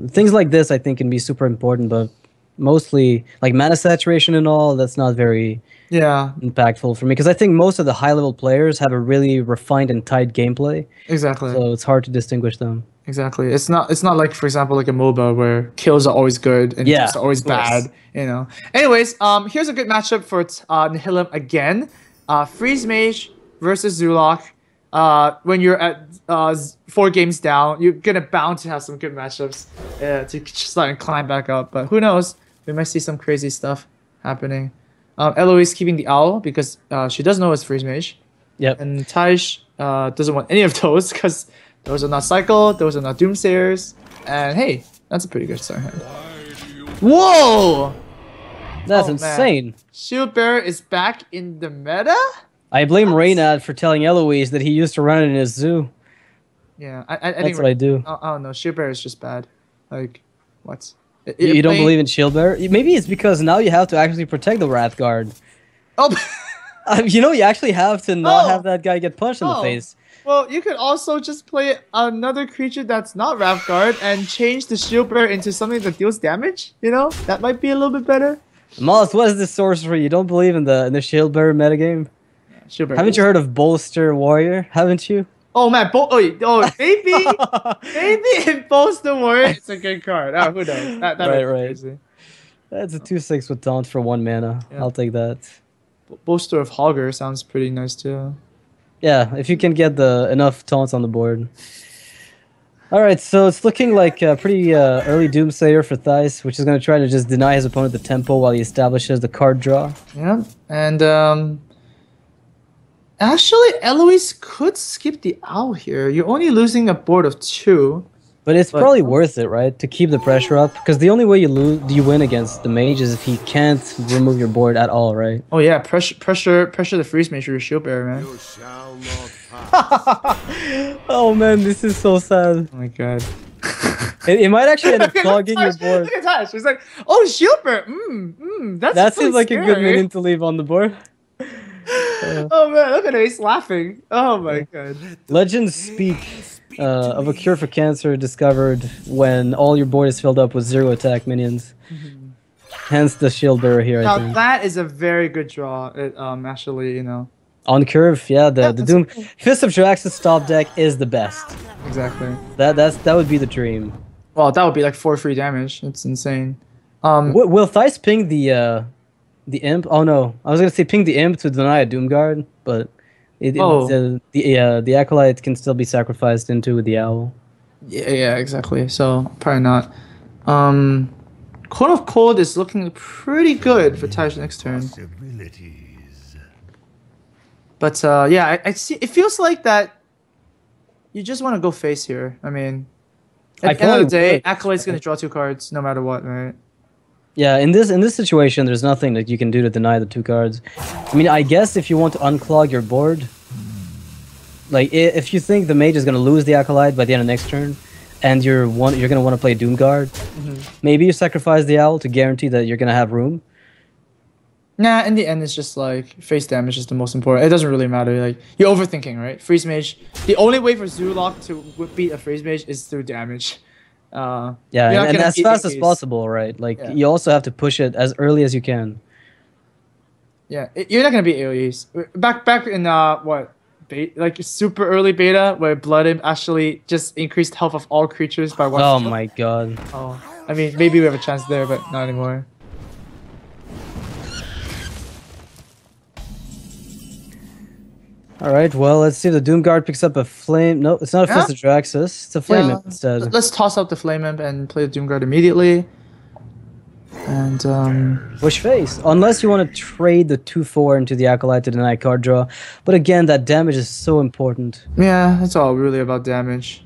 Things like this, I think, can be super important, but mostly like mana saturation and all, that's not very impactful for me because I think most of the high-level players have a really refined and tight gameplay. Exactly. So it's hard to distinguish them. Exactly. It's not like, for example, like a MOBA where kills are always good and kills are always bad, you know. Anyways, here's a good matchup for Nihilum again. Freeze Mage versus Zulok. When you're at 4 games down, you're gonna bound to have some good matchups to start and climb back up. But who knows? We might see some crazy stuff happening. Eloise keeping the owl because she does know it's Freeze Mage. Yep. And Taish doesn't want any of those because those are not Cycle, those are not Doomsayers. And hey, that's a pretty good start hand. Whoa! That's insane. Man. Shield Bearer is back in the meta? I blame Reynad for telling Eloise that he used to run it in his zoo. Yeah, I think that's what I do. I don't know, Shield Bearer is just bad. Like, what? You don't believe in Shield Bearer? Maybe it's because now you have to actually protect the Wrath Guard. Oh! You know, you actually have to not have that guy get punched in the face. Well, you could also just play another creature that's not Wrath Guard and change the Shield Bearer into something that deals damage. You know, that might be a little bit better. Moss, what is this sorcery? You don't believe in the Shield Bearer metagame? Shield Bearer. Haven't you heard of Bolster Warrior? Haven't you? Oh man, maybe in Bolster Warrior it's a good card. Oh, who knows? That right. Crazy. That's a 2/6 with taunt for 1 mana. Yeah. I'll take that. Bolster of Hogger sounds pretty nice too. Yeah, if you can get enough taunts on the board. Alright, so it's looking like a pretty early Doomsayer for Thijs, which is going to try to just deny his opponent the tempo while he establishes the card draw. Yeah, and actually, Eloise could skip the owl here. You're only losing a board of 2. But it's probably worth it, right? To keep the pressure up, because the only way you win against the mage is if he can't remove your board at all, right? Oh yeah, pressure the Freeze Mage with your Shield Bearer, man. You shall not pass. Oh man, this is so sad. Oh my god. It might actually end up clogging your board. Look at Tash. She's like, oh, Shield Bearer. That seems like a good minion to leave on the board. Oh man, look at him, he's laughing. Oh my god. Legends speak of a cure for cancer discovered when all your board is filled up with 0 attack minions. Hence the Shield Bearer here, I think. Now that is a very good draw, actually, you know. On curve, yeah, the Doom Fist of Jirax's stop deck is the best. Exactly. That would be the dream. Well, that would be like 4 free damage. It's insane. Will Thijs ping the imp? Oh no, I was gonna say ping the imp to deny a Doom Guard, but the acolyte can still be sacrificed into the owl. Yeah, exactly. So probably not. Cone of Cold is looking pretty good for Taj next turn. But yeah, I see. It feels like that. You just want to go face here. I mean, at the end of the day, Acolyte's gonna draw 2 cards no matter what, right? Yeah, in this situation, there's nothing that you can do to deny the 2 cards. I mean, I guess if you want to unclog your board, like if you think the mage is gonna lose the acolyte by the end of next turn, and you're gonna want to play Doomguard, maybe you sacrifice the owl to guarantee that you're gonna have room. Nah, in the end, it's just like face damage is the most important. It doesn't really matter. Like you're overthinking, right? Freeze Mage. The only way for Zulok to beat a Freeze Mage is through damage. Yeah, and as fast as possible, right? Like you also have to push it as early as you can. Yeah, you're not gonna beat AoEs. Back in what? Like super early beta where Blood Imp actually just increased health of all creatures by 1. Oh my god. Oh, I mean maybe we have a chance there, but not anymore. Alright, well, let's see if the Doomguard picks up a flame. No, it's not a Fist of Jiraxis. It's a Flame Imp instead. Let's toss out the Flame Imp and play the Doomguard immediately. And, Push face. Unless you want to trade the 2/4 into the Acolyte to deny card draw. But again, that damage is so important. Yeah, it's all really about damage.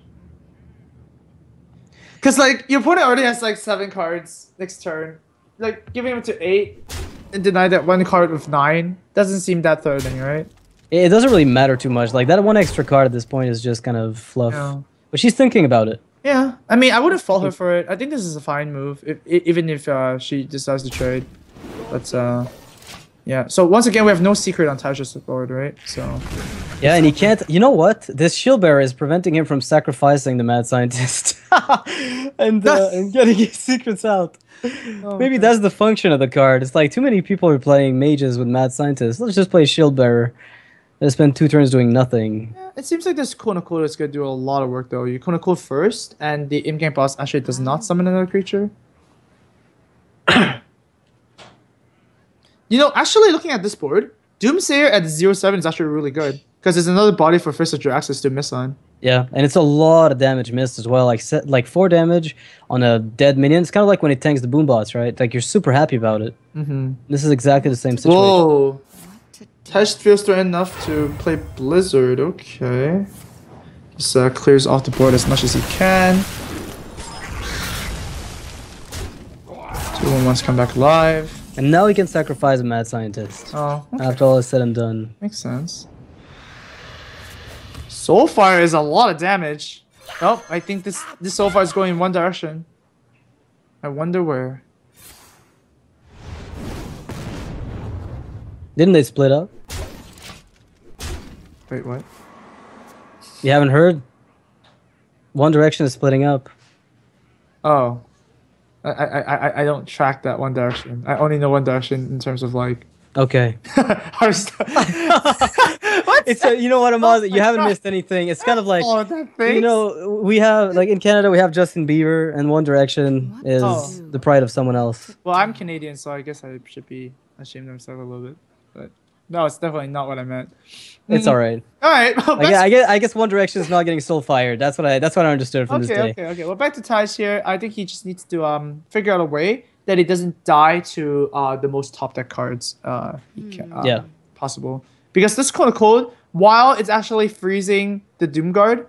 Because, like, your opponent already has, like, 7 cards next turn. Like, giving him to 8 and deny that 1 card with 9 doesn't seem that threatening, right? It doesn't really matter too much. Like, that 1 extra card at this point is just kind of fluff. Yeah. But she's thinking about it. Yeah, I mean, I wouldn't fault her for it. I think this is a fine move, even if she decides to trade. But yeah. So once again, we have no secret on Tasha's board, right? So. Yeah, and he can't. You know what? This shield bearer is preventing him from sacrificing the mad scientist and getting his secrets out. Oh, Maybe that's the function of the card. It's like too many people are playing mages with mad scientists. Let's just play shield bearer and spend 2 turns doing nothing. Yeah, it seems like this Kona Code is gonna do a lot of work though. You Kona Code first, and the in-game boss actually does not summon another creature. You know, actually looking at this board, Doomsayer at 0/7 is actually really good because there's another body for Fist of Jiraxis to miss on. Yeah, and it's a lot of damage missed as well. Like 4 damage on a dead minion. It's kind of like when it tanks the boom bots, right? Like you're super happy about it. Mm-hmm. This is exactly the same situation. Whoa! Tesh feels threatened enough to play Blizzard. Okay. Just clears off the board as much as he can. 2/1s come back live. And now he can sacrifice a mad scientist. Oh, okay. After all is said and done. Makes sense. Soulfire is a lot of damage. Oh, I think this Soulfire is going in one direction. I wonder where. Didn't they split up? Wait, what? You haven't heard? One Direction is splitting up. Oh. I don't track that one direction. I only know one direction in terms of like. Okay. Hearthstone. It's you know what, Amaz? You haven't missed anything. It's kind of like you know, we have like in Canada we have Justin Bieber, and One Direction is the pride of someone else. Well, I'm Canadian, so I guess I should be ashamed of myself a little bit. But no, it's definitely not what I meant. It's all right. All right. Well, I guess One Direction is not getting soul fired. That's what I understood from this day. Okay. Well, back to Ty's here. I think he just needs to figure out a way that he doesn't die to the most top deck cards possible. Because this code, while it's actually freezing the Doomguard,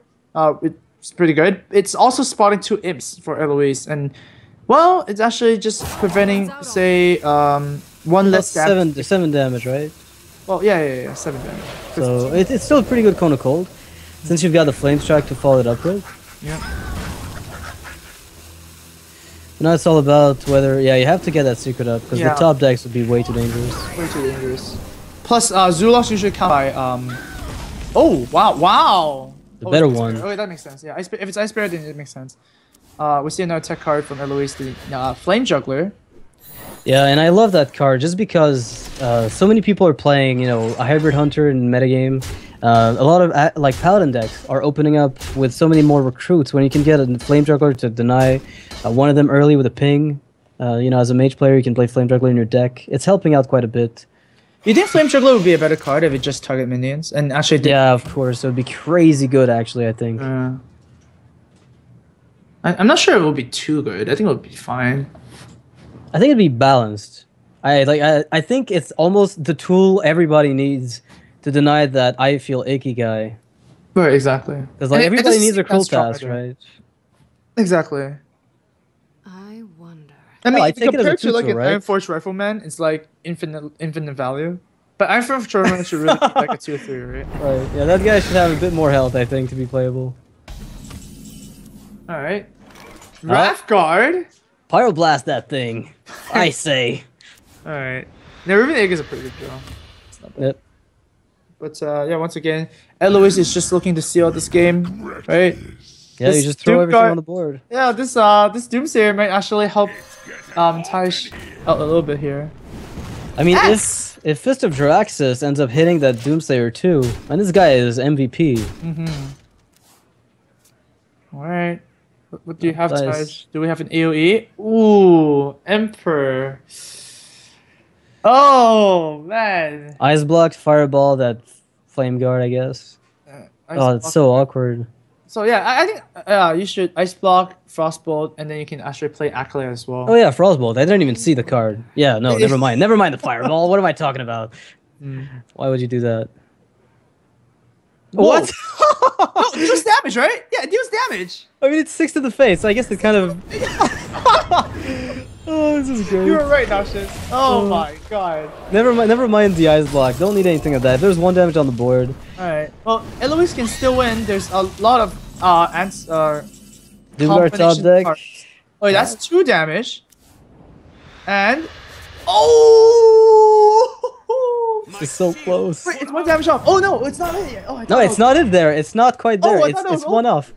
it's pretty good. It's also spotting 2 imps for Eloise, and well, it's actually just preventing, say, 1 less damage. 7 damage, right? Well, yeah, 7 damage. So it's still a pretty good Cone of Cold, since you've got the Flame Strike to follow it up with. Yeah. Now it's all about whether, you have to get that secret up, because the top decks would be way too dangerous. Way too dangerous. Plus, Zulux usually count by, oh, wow! The better one. Oh, that makes sense, yeah. If it's Ice Bear, then it makes sense. We see another tech card from Eloise, the Flame Juggler. Yeah, and I love that card just because so many people are playing, you know, a hybrid hunter in metagame. A lot of like paladin decks are opening up with so many more recruits when you can get a flame juggler to deny one of them early with a ping. You know, as a mage player, you can play flame juggler in your deck. It's helping out quite a bit. You think flame juggler would be a better card if it just target minions and actually? Yeah, of course, it would be crazy good. Actually, I think. I'm not sure it will be too good. I think it would be fine. I think it'd be balanced. I think it's almost the tool everybody needs to deny that I feel icky guy. Right, exactly. Because like everybody needs a cool task, right? Exactly. I wonder. I mean, I take compared it as a to like tutor, an Iron Forge Rifleman, it's like infinite value. But Iron Forge Rifleman should really be like a 2 or 3, right? Right. Yeah, that guy should have a bit more health, I think, to be playable. All right. Wrathguard. Pyroblast that thing, I say. All right. Now, Riven Egg is a pretty good draw. It's not bad. Yep. But yeah, once again, Eloise is just looking to seal this game, right? Yeah, you just throw everything on the board. Yeah, this Doomsayer might actually help Taish out a little bit here. I mean, if Fist of Jiraxis ends up hitting that Doomsayer too, and this guy is MVP. All right. What do you have, Taj? Do we have an AoE? Ooh, Emperor. Oh, man. Ice block, fireball, that flame guard, I guess. Oh, it's so awkward. So yeah, I think you should ice block, frostbolt, and then you can actually play Acolyte as well. Oh yeah, frostbolt. I didn't even see the card. Yeah, no, never mind. Never mind the fireball. What am I talking about? Why would you do that? Whoa. What? No, it deals damage, right? Yeah, it deals damage. I mean, it's 6 to the face, so I guess it kind of... Oh, this is great. You were right, Nashin. Oh my god. Never mind the ice block. Don't need anything of that. There's 1 damage on the board. Alright. Well, Eloise can still win. There's a lot of Doomguard top combination deck. cards. Oh, wait, that's 2 damage. And oh, This is so close. wait, it's 1 damage off. Oh no, it's not it yet. Oh, I No, thought it's not in there. It's not quite there. Oh, I it's thought it was one off.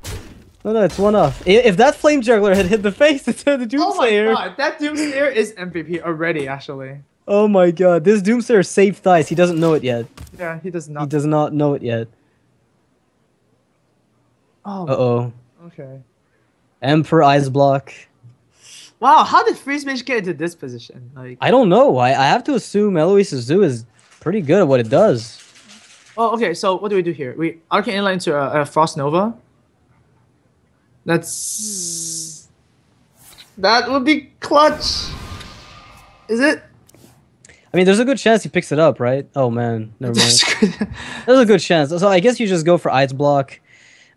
No, it's one off. If that flame juggler had hit the face instead of the Oh my Doomsayer. god, that Doomsayer is MVP already, actually. Oh my god, this Doomsayer saved Thais. He doesn't know it yet. Yeah, he does not. He does not know it yet. Oh. Uh-oh. Okay. Emperor Ice Block. Wow, how did Freeze Mage get into this position? Like, I don't know. I have to assume Eloise's Zoo is pretty good at what it does. oh, okay. So what do we do here? We Arcane Inlet into a Frost Nova. That's that would be clutch. Is it? I mean, there's a good chance he picks it up, right? Oh man, never mind. There's a good chance. So I guess you just go for Ice Block,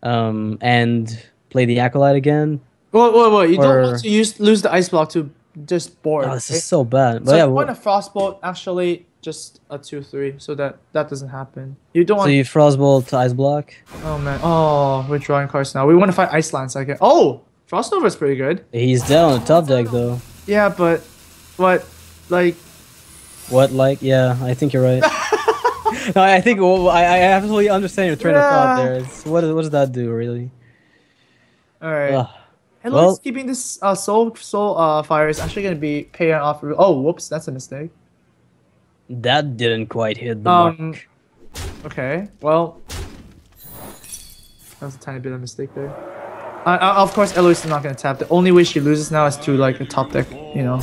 and play the Acolyte again. Wait. You Or- don't want to lose the Ice Block to just board. Oh, this right? is so bad. But So yeah, if you want a Frostbolt, actually just a 2/3, so that doesn't happen. You don't so want. you Frostbolt to Ice Block. Oh man. Oh, we're drawing cards now. We want to fight Ice Lance again. Oh, Frost Nova is pretty good. He's down on the top deck though. Yeah, but what, like? What, like? Yeah, I think you're right. No, I think I absolutely understand your train of thought there. It's, what does that do, really? All right. Ugh. And Well- let's keeping this soul fire is actually gonna be paying off. Oh, whoops, that's a mistake. That didn't quite hit the mark. Okay. Well, that was a tiny bit of a mistake there. Of course, Eloise is not gonna tap. The only way she loses now is to like a top deck, you know,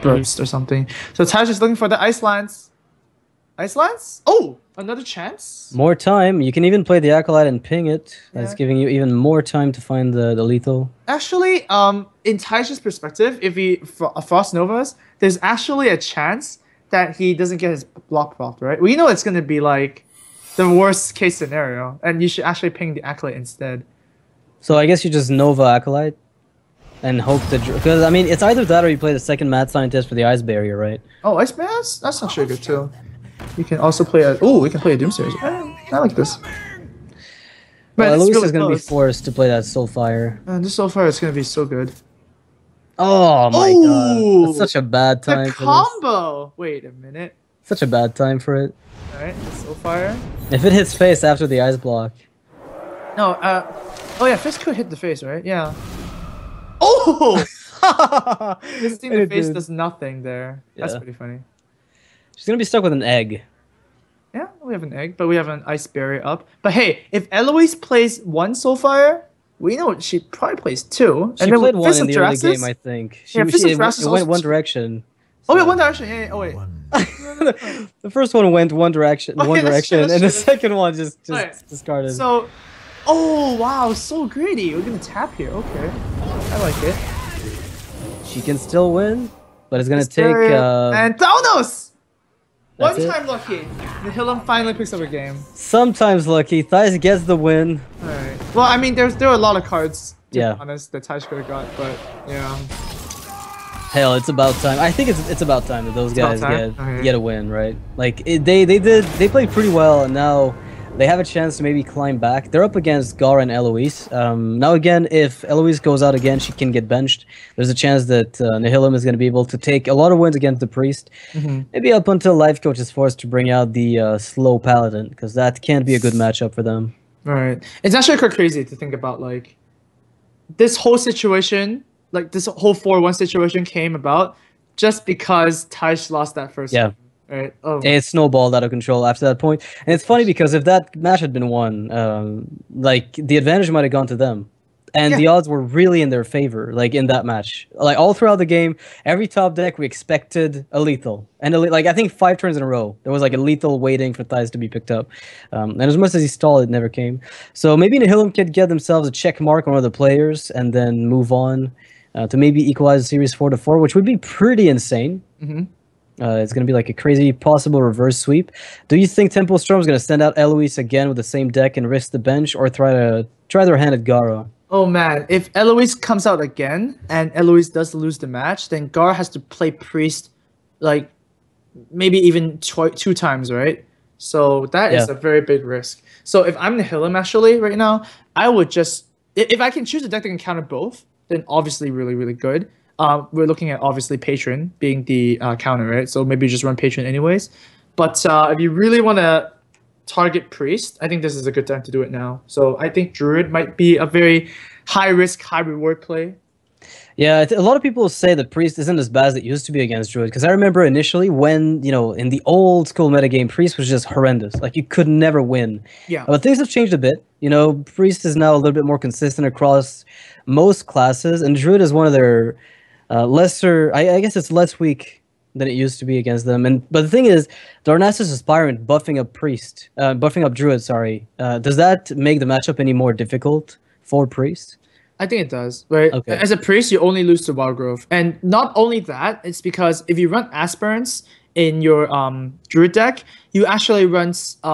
burst or something. So Taj is looking for the Ice Lance. Ice Lance? Oh, another chance. More time. You can even play the Acolyte and ping it. That's Yeah. giving you even more time to find the lethal. Actually, in Taj's perspective, if he Frost Novas, there's actually a chance that he doesn't get his block propped, right? We know it's gonna be like the worst case scenario, and you should actually ping the Acolyte instead. So I guess you just Nova Acolyte and hope that... Because, I mean, it's either that or you play the second Mad Scientist for the Ice Barrier, right? Oh, Ice Mass? That's actually good too. You can also play a... Oh, we can play a Doomsayer. I like this. Well, this Eloise really is going to be close. forced to play that Soulfire. This so far is gonna be so good. Oh my Ooh, god. That's such a bad time The for this. combo! Wait a minute. Such a bad time for it. Alright, Soulfire. If it hits face after the Ice Block. No, oh yeah, Fist could hit the face, right? Yeah. Oh! Visiting the It face did. does nothing there. That's Yeah. pretty funny. She's going to be stuck with an egg. Yeah, we have an egg, but we have an Ice Barrier up. But hey, if Eloise plays 1 Soulfire, we know she probably plays 2. She and then played with one Fist in of the early Jurassic- game, I think. Yeah, Fist of it Jurassic went also- one direction. Oh wait, 1 direction. Yeah. Oh wait. The first one went one direction, Okay, one that's true, direction, that's and the true. second one just Okay, discarded. So, oh wow, so greedy. We're gonna tap here. Okay, I like it. She can still win, but it's gonna take. Hysteria and Thanos. That's One it? time lucky. Nihilum finally picks up a game. Sometimes lucky. Thais gets the win. All right. Well, I mean, there are a lot of cards. To Yeah. be honest, that Taj could have got, but yeah. Hell, it's about time. I think it's about time that those about guys time? get Okay. get a win, right? Like they played pretty well, and now they have a chance to maybe climb back. They're up against Gara and Eloise. Now again, if Eloise goes out again, she can get benched. There's a chance that Nihilum is going to be able to take a lot of wins against the Priest. Maybe up until Life Coach is forced to bring out the slow Paladin, because that can't be a good matchup for them. Right. It's actually quite crazy to think about, like, this whole situation, like this whole 4-1 situation came about just because Taj lost that first Yeah. game, right? Oh, It snowballed out of control after that point. And it's funny because if that match had been won, like the advantage might have gone to them. And the odds were really in their favor, like in that match. Like all throughout the game, every top deck we expected a lethal. And like I think 5 turns in a row, there was like a lethal waiting for Thais to be picked up. And as much as he stalled, it never came. So maybe Nihilum could get themselves a check mark on one of the players and then move on to maybe equalize the series 4-4, which would be pretty insane. It's going to be like a crazy possible reverse sweep. Do you think Temple Storm's going to send out Eloise again with the same deck and risk the bench, or try their hand at Gara? Oh man, if Eloise comes out again and Eloise does lose the match, then Gar has to play Priest like maybe even 2 times, right? So that is a very big risk. So if I'm Nihilum actually right now, I would just if I can choose a deck that can counter both, then obviously really, really good. We're looking at obviously Patron being the counter, right? So maybe just run Patron anyways. But if you really want to target Priest, I think this is a good time to do it now. So I think Druid might be a very high risk, high reward play. Yeah, a lot of people say that Priest isn't as bad as it used to be against Druid, because I remember initially when, in the old school metagame, Priest was just horrendous. Like, you could never win. Yeah. But things have changed a bit. Priest is now a little bit more consistent across most classes, and Druid is one of their lesser, I guess it's less weak than it used to be against them. But the thing is, Darnassus Aspirant buffing up Druid, sorry. Does that make the matchup any more difficult for Priest? I think it does, right? Okay. As a priest, you only lose to Wild Growth. And not only that, it's because if you run Aspirants in your Druid deck, you actually run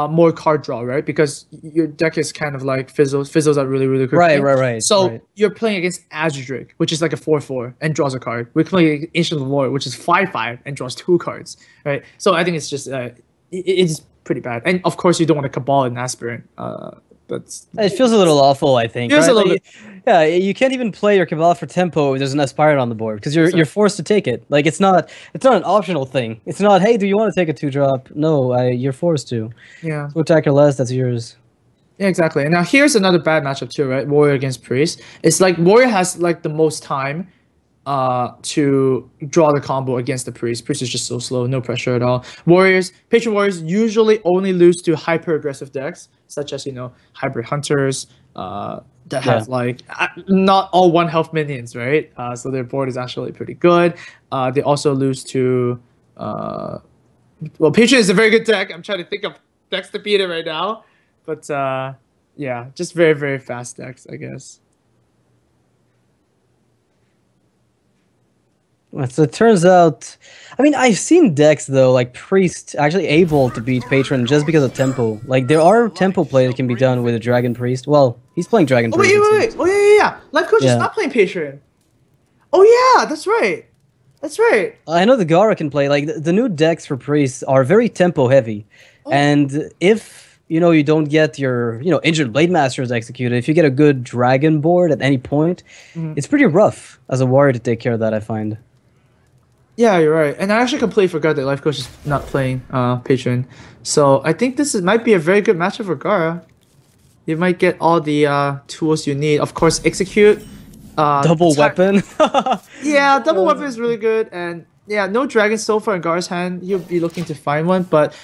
more card draw, right? Because your deck is kind of like fizzles out really, really quickly. Right. So you're playing against Azudric, which is like a 4/4 and draws a card. We're playing Ancient Lord, which is 5/5 and draws 2 cards, right? So I think it's just, it's pretty bad. And of course, you don't want to Cabal an Aspirant. It feels a little awful, I think. Feels a little bit. Yeah, you can't even play your Cabal for tempo if there's an Aspirant on the board, because you're forced to take it. Like, it's not an optional thing. It's not, hey, do you want to take a 2-drop? No, you're forced to. Yeah. So attack or less, that's yours. Yeah, exactly. And now here's another bad matchup too, right? Warrior against Priest. It's like Warrior has like the most time to draw the combo against the Priest. Priest is just so slow, no pressure at all. Patron Warriors usually only lose to hyper-aggressive decks, such as, Hybrid Hunters, that have like not all 1 health minions, right? So their board is actually pretty good. They also lose to Patron is a very good deck. I'm trying to think of decks to beat it right now. But yeah, just very, very fast decks, I guess. So it turns out, I've seen decks though, like Priest, actually able to beat Patron just because of tempo. Like, there are tempo play that can be done with a Dragon Priest. Well, he's playing Dragon Priest. Wait. Oh, yeah. Life Coach is not playing Patron. Oh, yeah, that's right. I know the Gara can play. Like, the new decks for Priests are very tempo heavy. Oh. And if, you don't get your, injured Blade Masters executed, if you get a good Dragon board at any point, it's pretty rough as a warrior to take care of that, I find. Yeah, you're right. And I actually completely forgot that Life Coach is not playing Patron. So I think this might be a very good matchup for Gara. You might get all the tools you need. Of course, Execute. Double weapon. Yeah, double weapon is really good. And yeah, no dragon so far in Gara's hand. You'll be looking to find one. But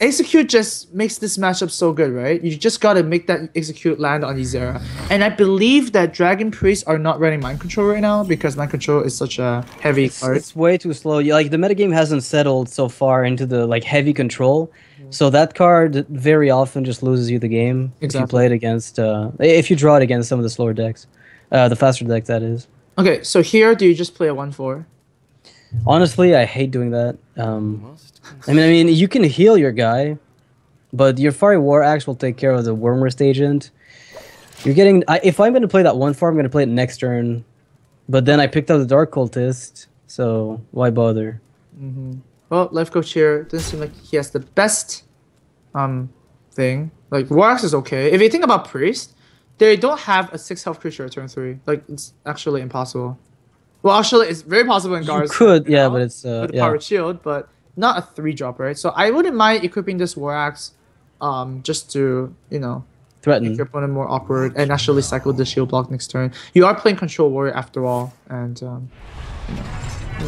Execute just makes this matchup so good, right? You just gotta make that Execute land on Ysera. And I believe that Dragon Priests are not running Mind Control right now because Mind Control is such a heavy card. It's way too slow. Like, the metagame hasn't settled so far into the heavy control. So that card very often just loses you the game if you play it against if you draw it against some of the slower decks. The faster deck, that is. Okay, so here do you just play a 1/4? Honestly, I hate doing that. You can heal your guy, but your Fiery War Axe will take care of the Wormrest Agent. You're getting... if I'm going to play that 1/4, I'm going to play it next turn. But then I picked up the Dark Cultist, so why bother? Well, Life Coach here doesn't seem like he has the best thing. Like, War Axe is okay. If you think about Priest, they don't have a 6 health creature at turn 3. Like, it's actually impossible. Well, actually, it's very possible in Gar's. You could, but it's with Powered Shield, but not a 3-drop, right? So I wouldn't mind equipping this War Axe, just to threaten make your opponent more awkward and actually cycle the shield block next turn. You are playing Control Warrior after all, and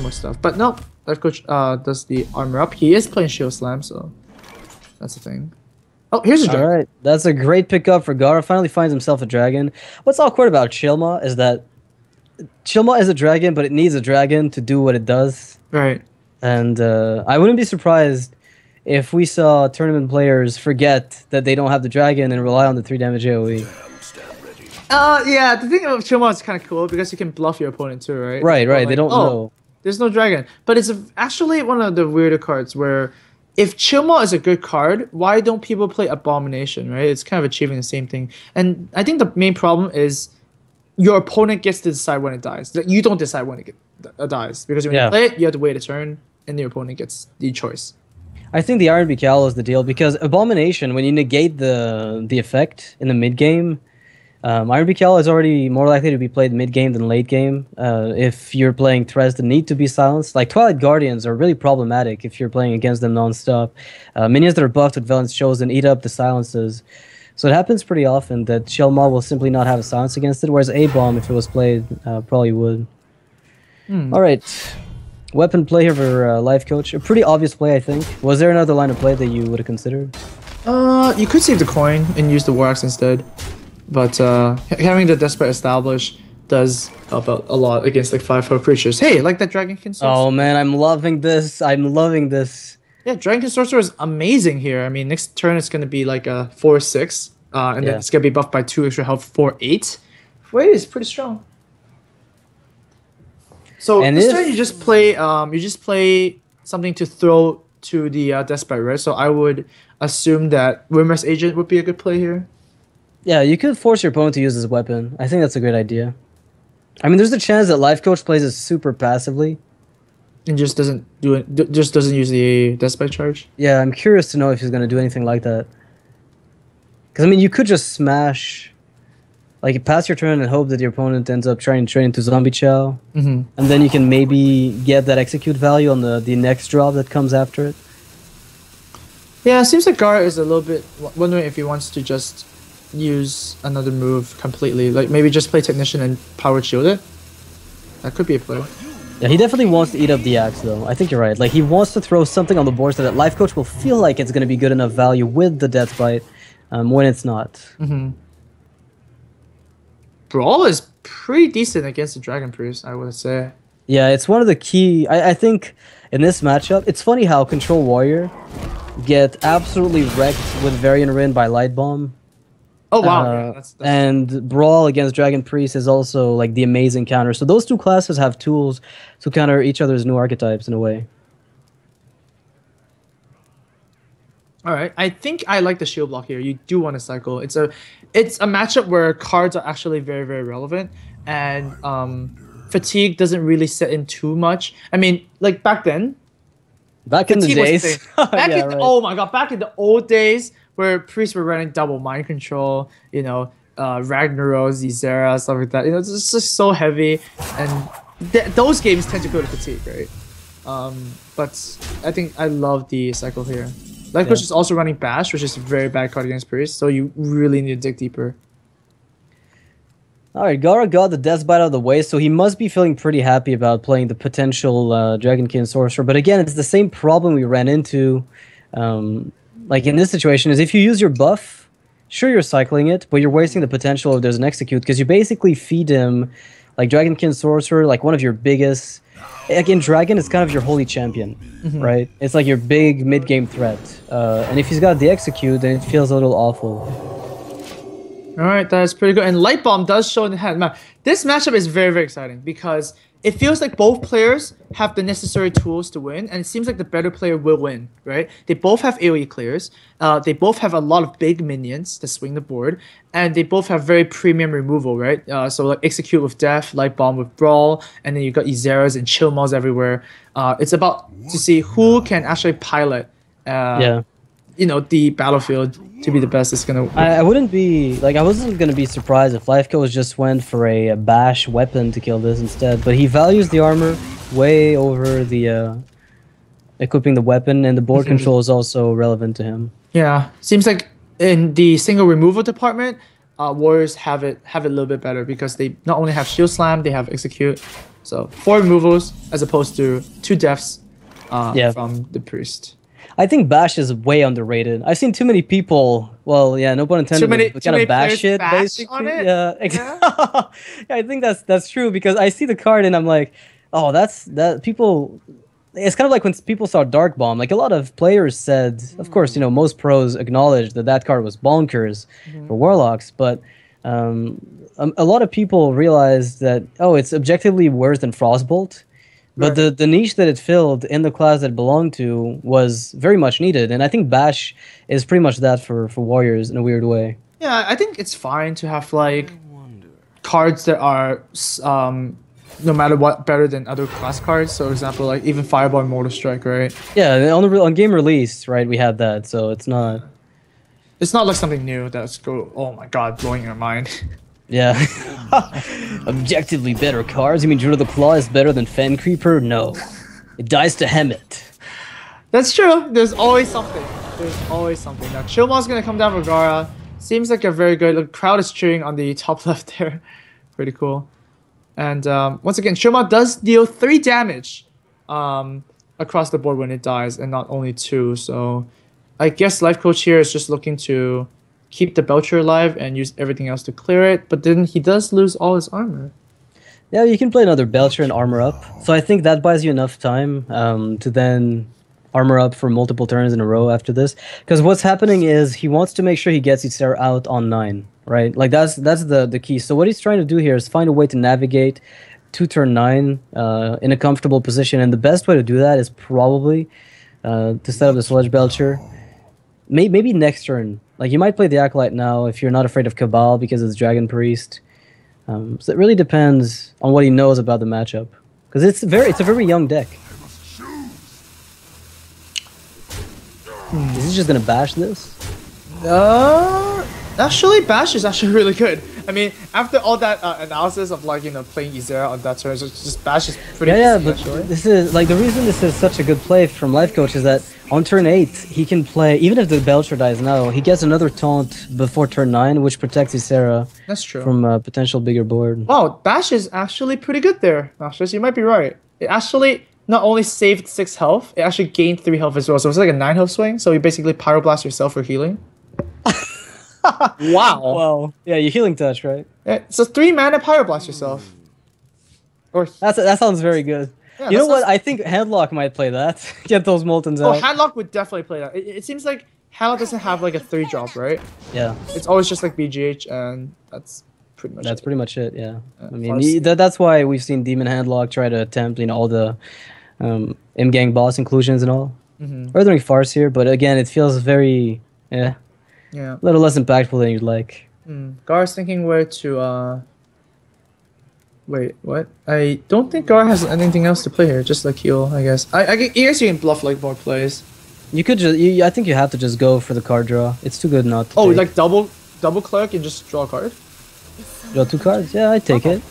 more stuff. But no, Life Coach does the armor up. He is playing Shield Slam, so that's the thing. Oh, here's a dragon. All right, that's a great pickup for Gara. Finally finds himself a dragon. What's awkward about Chilma is that Chilma is a dragon, but it needs a dragon to do what it does. Right. And I wouldn't be surprised if we saw tournament players forget that they don't have the dragon and rely on the 3 damage AoE. Yeah, the thing about Chilma is kind of cool because you can bluff your opponent too, right? Right. They don't know. There's no dragon. But it's actually one of the weirder cards where if Chilma is a good card, why don't people play Abomination, right? It's kind of achieving the same thing. And I think the main problem is your opponent gets to decide when it dies. You don't decide when it dies. Because when you play it, you have to wait a turn, and your opponent gets the choice. I think the Iron Becal is the deal, because Abomination, when you negate the effect in the mid-game, Iron BKL is already more likely to be played mid-game than late-game. If you're playing threats that need to be silenced, like Twilight Guardians are really problematic if you're playing against them non-stop. Minions that are buffed with Velen's Chosen eat up the silences. So it happens pretty often that Shell Maw will simply not have a silence against it, whereas A-Bomb, if it was played, probably would. All right. Weapon play here for Life Coach. A pretty obvious play, I think. Was there another line of play that you would have considered? You could save the coin and use the War Axe instead. But having the Despite established does help out a lot against like 5/4 creatures. Hey, like that Dragonkin Sorcerer. Oh man, I'm loving this. I'm loving this. Yeah, Dragonkin Sorcerer is amazing here. I mean, next turn it's going to be like a 4/6. And then it's going to be buffed by 2 extra health for 8. Wait, it's pretty strong. So and this turn you just play something to throw to the Despite, right? So I would assume that Wimmer's Agent would be a good play here. Yeah, you could force your opponent to use this weapon. I think that's a great idea. I mean, there's a chance that Life Coach plays it super passively. And just doesn't do it. Just doesn't use the Despite charge. Yeah, I'm curious to know if he's gonna do anything like that. Because I mean, you could just smash, like pass your turn and hope that your opponent ends up trying to train into Zombie Chow, and then you can maybe get that execute value on the next drop that comes after it. Yeah, it seems like Gar is a little bit wondering if he wants to just use another move completely, like maybe just play Technician and power shield it. That could be a play. Yeah, he definitely wants to eat up the axe, though. I think you're right. Like, he wants to throw something on the board so that Life Coach will feel like it's going to be good enough value with the Death Bite when it's not. Brawl is pretty decent against the Dragon Priest, I would say. Yeah, it's one of the key... I think in this matchup, it's funny how Control Warrior get absolutely wrecked with Varian Rin by Light Bomb. Oh wow! That's and Brawl against Dragon Priest is also like the amazing counter. So those two classes have tools to counter each other's new archetypes in a way. All right, I think I like the shield block here. You do want to cycle. It's a matchup where cards are actually very, very relevant, and fatigue doesn't really set in too much. I mean, like back then. Back in the days. Oh my god! Back in the old days, where priests were running double mind control, you know, Ragnaros, Zera, stuff like that. You know, it's just so heavy, and those games tend to go to fatigue, right? But I think I love the cycle here. Life Coach is also running Bash, which is a very bad card against priests, so you really need to dig deeper. Alright, Gara got the Death Bite out of the way, so he must be feeling pretty happy about playing the potential Dragonkin Sorcerer. But again, it's the same problem we ran into. Like in this situation, is if you use your buff, sure you're cycling it, but you're wasting the potential if there's an execute, because you basically feed him like Dragonkin Sorcerer, like one of your biggest. Like in Dragon, it's kind of your holy champion, right? It's like your big mid-game threat. And if he's got the execute, then it feels a little awful. All right, that's pretty good. And Light Bomb does show in the hand. Now, this matchup is very, very exciting because it feels like both players have the necessary tools to win, and it seems like the better player will win, right? They both have AoE clears, they both have a lot of big minions to swing the board, and they both have very premium removal, right? So like Execute with Death, Light Bomb with Brawl, and then you got Izeras and Chill Malls everywhere. It's about to see who can actually pilot you know, the battlefield to be the best. It's gonna. I wouldn't be like I wasn't gonna be surprised if Life Coach just went for a bash weapon to kill this instead. But he values the armor way over the equipping the weapon, and the board control is also relevant to him. Yeah, seems like in the single removal department, Warriors have it a little bit better because they not only have Shield Slam, they have Execute. So 4 removals as opposed to 2 deaths from the Priest. I think Bash is way underrated. I've seen too many people, well, yeah, no pun intended, but kind of bash it, basically. Yeah, I think that's true because I see the card and I'm like, oh, that people. It's kind of like when people saw Dark Bomb. Like a lot of players said, of course, you know, most pros acknowledged that card was bonkers for Warlocks, but a lot of people realized that it's objectively worse than Frostbolt. But the niche that it filled in the class that it belonged to was very much needed, and I think Bash is pretty much that for Warriors in a weird way. Yeah, I think it's fine to have like cards that are no matter what better than other class cards. So, for example, like even Fireball and Mortal Strike, right? Yeah, on game release, right? We had that, so it's not. It's not like something new that's oh my god, blowing your mind. Yeah. Objectively better cards? You mean Druid of the Claw is better than Fen Creeper? No. It dies to Hemet. That's true. There's always something. There's always something. Now, Chillmaw's gonna come down for Gara. Seems like a very good. The crowd is cheering on the top left there. Pretty cool. And once again, Chillmaw does deal 3 damage across the board when it dies, and not only 2. So I guess Life Coach here is just looking to keep the Belcher alive and use everything else to clear it. But then he does lose all his armor. Yeah, you can play another Belcher and armor up. So I think that buys you enough time to then armor up for multiple turns in a row after this. Because what's happening is he wants to make sure he gets Ysera out on 9, right? Like that's the key. So what he's trying to do here is find a way to navigate to turn 9 in a comfortable position. And the best way to do that is probably to set up the Sludge Belcher. Maybe next turn. Like you might play the Acolyte now if you're not afraid of Cabal because it's Dragon Priest. So it really depends on what he knows about the matchup. Because it's a very young deck. Is he just gonna bash this? Actually, bash is actually really good. I mean, after all that analysis of like playing Ysera on that turn, just bash is pretty. Yeah, but this is like the reason this is such a good play from Life Coach is that on turn 8 he can play even if the Belcher dies now, he gets another taunt before turn 9, which protects Ysera. That's true. From a potential bigger board. Wow, bash is actually pretty good there, Masters. You might be right. It actually not only saved 6 health, it actually gained 3 health as well. So it's like a 9 health swing. So you basically Pyroblast yourself for healing. Wow. Well, yeah, you healing touch, right? Yeah, so 3 mana Pyroblast yourself. Or that sounds very good. Yeah, you know what? I think Handlock might play that. Get those Moltons out. Oh, Handlock would definitely play that. It seems like Handlock doesn't have like a 3-drop, right? Yeah. It's always just like BGH, and that's pretty much That's it. pretty much it, yeah. I mean, that's why we've seen Demon Handlock try to attempt, all the M-Gang boss inclusions and all. We're doing Farce here, but again, it feels very, a little less impactful than you'd like. Gar's thinking where to, wait, what? I don't think Gar has anything else to play here, just like heal, I guess. I guess you can bluff like more plays. You could just, I think you have to just go for the card draw. It's too good not to take. Like double clerk and just draw a card? Draw 2 cards? Yeah, I'd take it.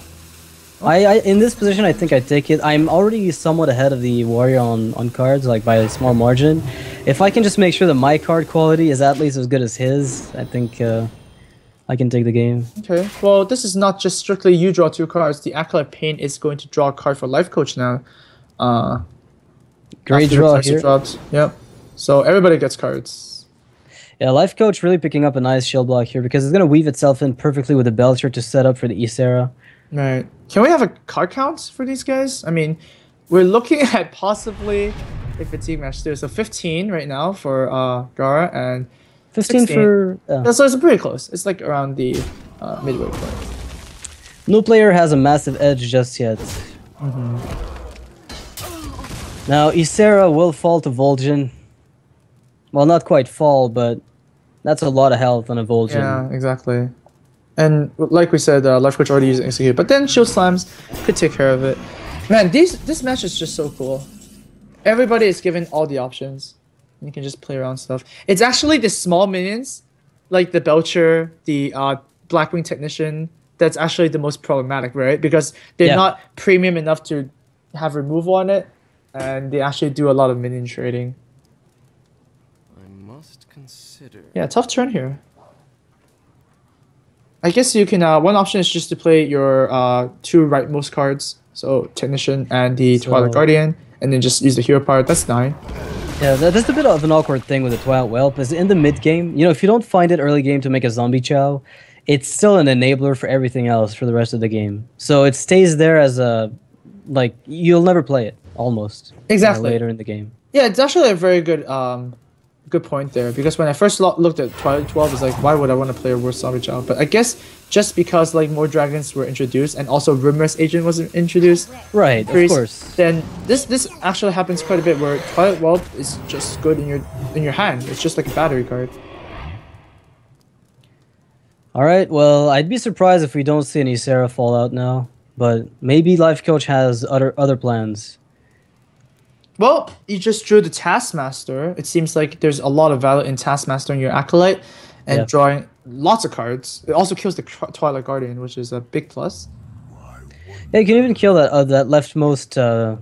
In this position, I think I'd take it. I'm already somewhat ahead of the Warrior on cards, like by a small margin. If I can just make sure that my card quality is at least as good as his, I think I can take the game. Okay, well, this is not just strictly you draw 2 cards. The Acolyte Pain is going to draw a card for Life Coach now. Great draw here. Yep. So everybody gets cards. Yeah, Life Coach really picking up a nice shield block here because it's going to weave itself in perfectly with the Belcher to set up for the Ysera. Right. Can we have a card count for these guys? I mean, we're looking at possibly a fatigue match too. So 15 right now for Gara and 15 16. for... So it's pretty close. It's like around the midway point. No player has a massive edge just yet. Now, Ysera will fall to Vol'jin. Well, not quite fall, but that's a lot of health on a Vol'jin. Yeah, exactly. And like we said, Life Coach already used Execute, but then Shield Slams could take care of it. Man, this match is just so cool. Everybody is given all the options. You can just play around stuff. It's actually the small minions, like the Belcher, the Blackwing Technician, that's actually the most problematic, right? Because they're not premium enough to have removal on it, and they actually do a lot of minion trading. I must consider. Yeah, tough turn here. I guess you can, one option is just to play your 2 rightmost cards, so Technician and the Twilight Guardian, and then just use the hero part. That's 9. Yeah, that's a bit of an awkward thing with the Twilight Whelp, is in the mid-game, if you don't find it early game to make a Zombie Chow, it's still an enabler for everything else for the rest of the game. So it stays there as a, like, you'll never play it, almost. Exactly. Later in the game. Yeah, it's actually a very good good point there, because when I first looked at Twilight 12, it's like, why would I want to play a worse Zombie Chow? But I guess just because like more dragons were introduced and also Rimmer's Agent was introduced, right? Of course. Then this actually happens quite a bit, where Twilight Whelp is just good in your hand. It's just like a battery card. All right. Well, I'd be surprised if we don't see any Ysera Fallout now, but maybe Life Coach has other plans. Well, you just drew the Taskmaster. It seems like there's a lot of value in Taskmaster and your Acolyte. and drawing lots of cards. It also kills the Twilight Guardian, which is a big plus. Yeah, you can even kill that that leftmost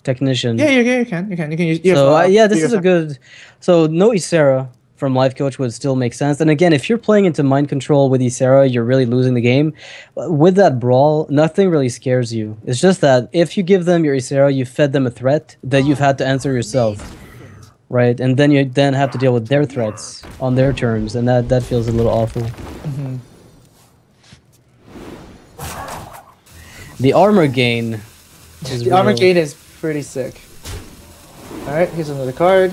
technician. Yeah, you can. You can use. So yeah, this is a good. So no Ysera from Life Coach would still make sense. And again, if you're playing into mind control with Ysera, you're really losing the game. With that brawl, nothing really scares you. It's just that if you give them your Ysera, you fed them a threat that you've had to answer yourself, right? And then you have to deal with their threats on their terms, and that feels a little awful. Mm-hmm. The armor gain. Armor gain is pretty sick. All right, here's another card.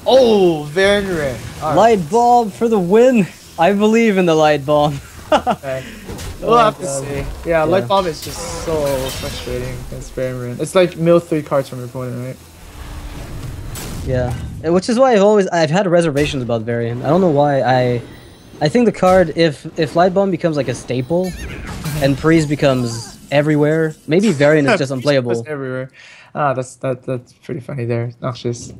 Oh, Varian. Light Bomb for the win. I believe in the Light Bomb. Okay. We'll have to see. Yeah, Light Bomb is just so frustrating against Varian. It's like mill 3 cards from your opponent, right? Yeah, which is why I've had reservations about Varian. I don't know why. I think the card, if Light Bomb becomes like a staple, and Freeze becomes everywhere, maybe Varian is just unplayable. Everywhere. Ah, that's pretty funny there. Noxious.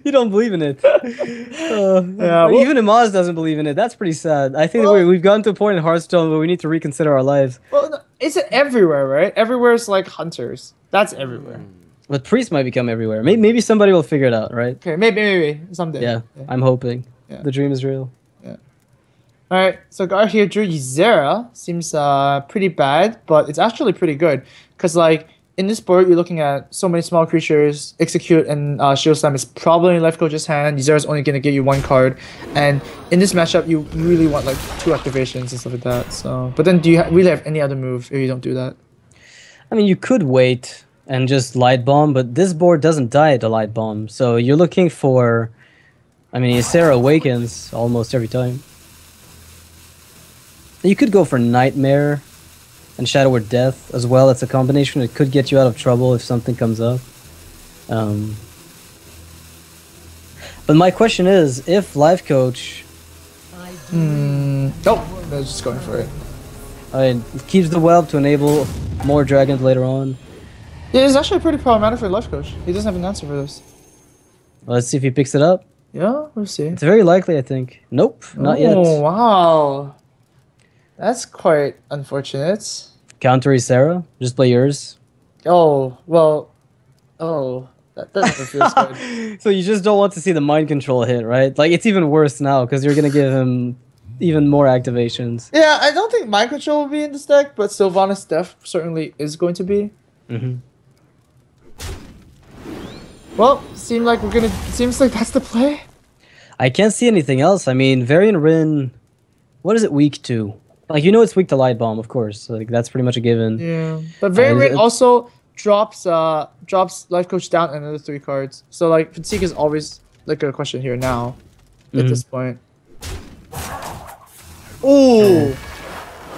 You don't believe in it. Yeah, well, even Imaz doesn't believe in it. That's pretty sad. I think we've gotten to a point in Hearthstone where we need to reconsider our lives. Well, no, it's everywhere, right? Everywhere is like hunters. That's everywhere. But Priest might become everywhere. Maybe somebody will figure it out, right? Okay, maybe someday. Yeah, I'm hoping. Yeah. The dream is real. Yeah. All right, so Gar here drew Ysera. Seems pretty bad, but it's actually pretty good because like in this board you're looking at so many small creatures. Execute and Shield Slam is probably in Life Coach's hand. Ysera is only gonna get you 1 card, and in this matchup you really want like 2 activations and stuff like that. So, but then do you really have any other move if you don't do that? I mean, you could wait and just Light Bomb, but this board doesn't die to Light Bomb, so you're looking for. I mean, Ysera awakens almost every time. You could go for Nightmare and Shadow or Death as well. It's a combination that could get you out of trouble if something comes up. But my question is, if Life Coach... Nope, they're just going for it. I mean, it keeps the web to enable more dragons later on. Yeah, it's actually pretty problematic for Life Coach. He doesn't have an answer for this. Well, let's see if he picks it up. Yeah, we'll see. It's very likely, I think. Nope, not yet. Oh, wow. That's quite unfortunate. Counter Ysera, just play yours. Oh, well. Oh, that doesn't feel good. So you just don't want to see the mind control hit, right? Like, it's even worse now, because you're going to give him even more activations. Yeah, I don't think mind control will be in this deck, but Sylvanas Death certainly is going to be. Mm-hmm. Well, seems like that's the play. I can't see anything else. I mean, Varian Rin, what is it weak to? Like, you know it's weak to Light Bomb, of course. Like, that's pretty much a given. Yeah. But Varian Rin also drops Life Coach down another 3 cards. So, like, Fatigue is always, like, a question here now at this point. Ooh!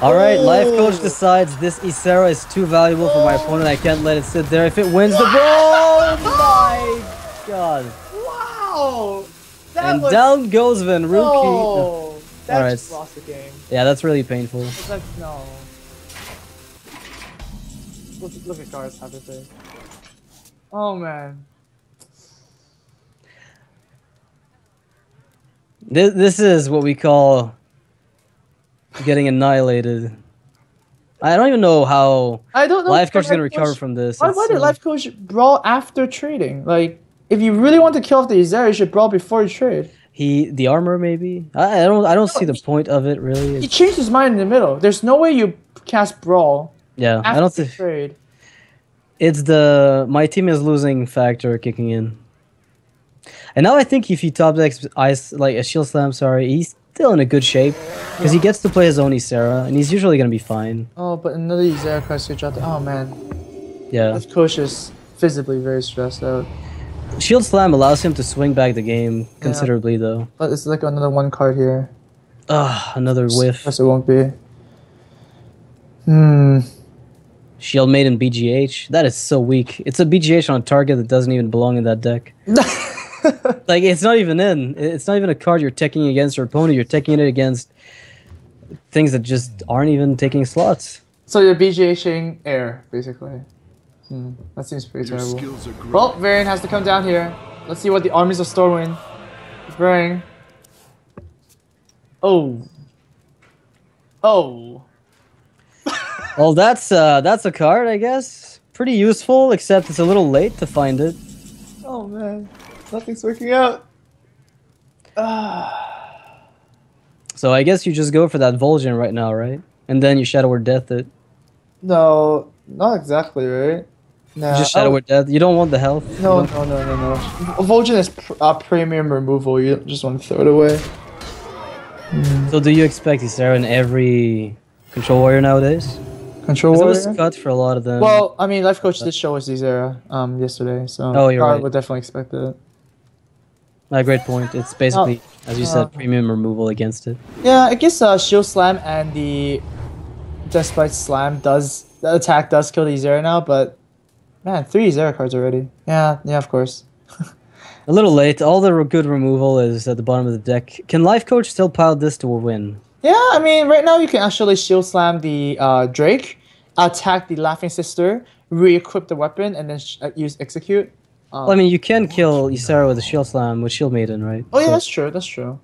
Alright, Life Coach decides this Ysera is too valuable for my opponent. I can't let it sit there. If it wins the Oh my god. Wow! And down goes Van Rookie. No! That just lost the game. Yeah, that's really painful. It's like, no. Look at Gar's happy face. Oh man. This is what we call getting annihilated. I don't even know how Life Coach is going to recover from this. Why did Life Coach brawl after trading? Like, if you really want to kill off the Ysera, you should brawl before you trade. The armor maybe. I don't see the point of it really. He changed his mind in the middle. There's no way you cast brawl. Yeah, after I don't think trade. It's the my team is losing factor kicking in. And now I think if he top decks ice like a shield slam, he's still in a good shape because he gets to play his own Ysera and he's usually gonna be fine. Oh, but another Ysera card switch out there. Oh man. Yeah. Life Coach is visibly very stressed out. Shield Slam allows him to swing back the game considerably, though. But it's like another 1 card here. Another whiff. Yes, it won't be. Shield Maiden BGH. That is so weak. It's a BGH on a target that doesn't even belong in that deck. Like, it's not even in. It's not even a card you're taking against your opponent. You're taking it against things that just aren't even taking slots. So you're BGHing air, basically. That seems pretty terrible. Well, Varian has to come down here. Let's see what the armies of Stormwind bring. Oh. Oh. Well, that's a card, I guess. Pretty useful, except it's a little late to find it. Oh man, nothing's working out. So I guess you just go for that Vol'jin right now, right? And then you Shadow Word Death it. No, not exactly, right? Nah, You just Shadow Word Death. You don't want the health. No. Vol'jin is premium removal. You just want to throw it away. So do you expect Ysera in every Control Warrior nowadays? Control It Warrior? was cut for a lot of them. Well, I mean, Life Coach did show us Ysera yesterday, so Oh, you're I right. would definitely expect it. Great point. It's basically, as you said, premium removal against it. Yeah, I guess Shield Slam and the Despite Slam the attack does kill the Ysera now, but man, 3 Ysera cards already. Yeah, of course. A little late. All the good removal is at the bottom of the deck. Can Life Coach still pile this to a win? Yeah, I mean, right now you can actually Shield Slam the Drake, attack the Laughing Sister, re-equip the weapon, and then use Execute. Well, I mean, you can kill Ysera with a Shield Slam with Shield Maiden, right? Oh yeah, So- that's true.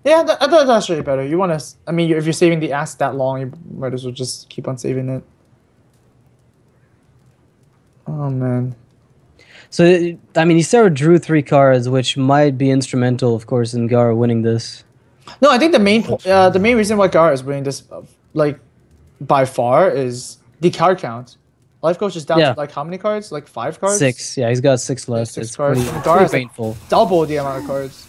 Yeah, that's really better. You want to, I mean, if you're saving the ass that long, you might as well just keep on saving it. Oh man. So, I mean, Ysera drew 3 cards, which might be instrumental, of course, in Gara winning this. No, I think the main reason why Gara is winning this, like, by far, is the card count. Life Coach is down to like how many cards? Like 5 cards? 6. Yeah, he's got 6 left. 6 it's cards. pretty, And Gara has, pretty like, painful. double the amount of cards.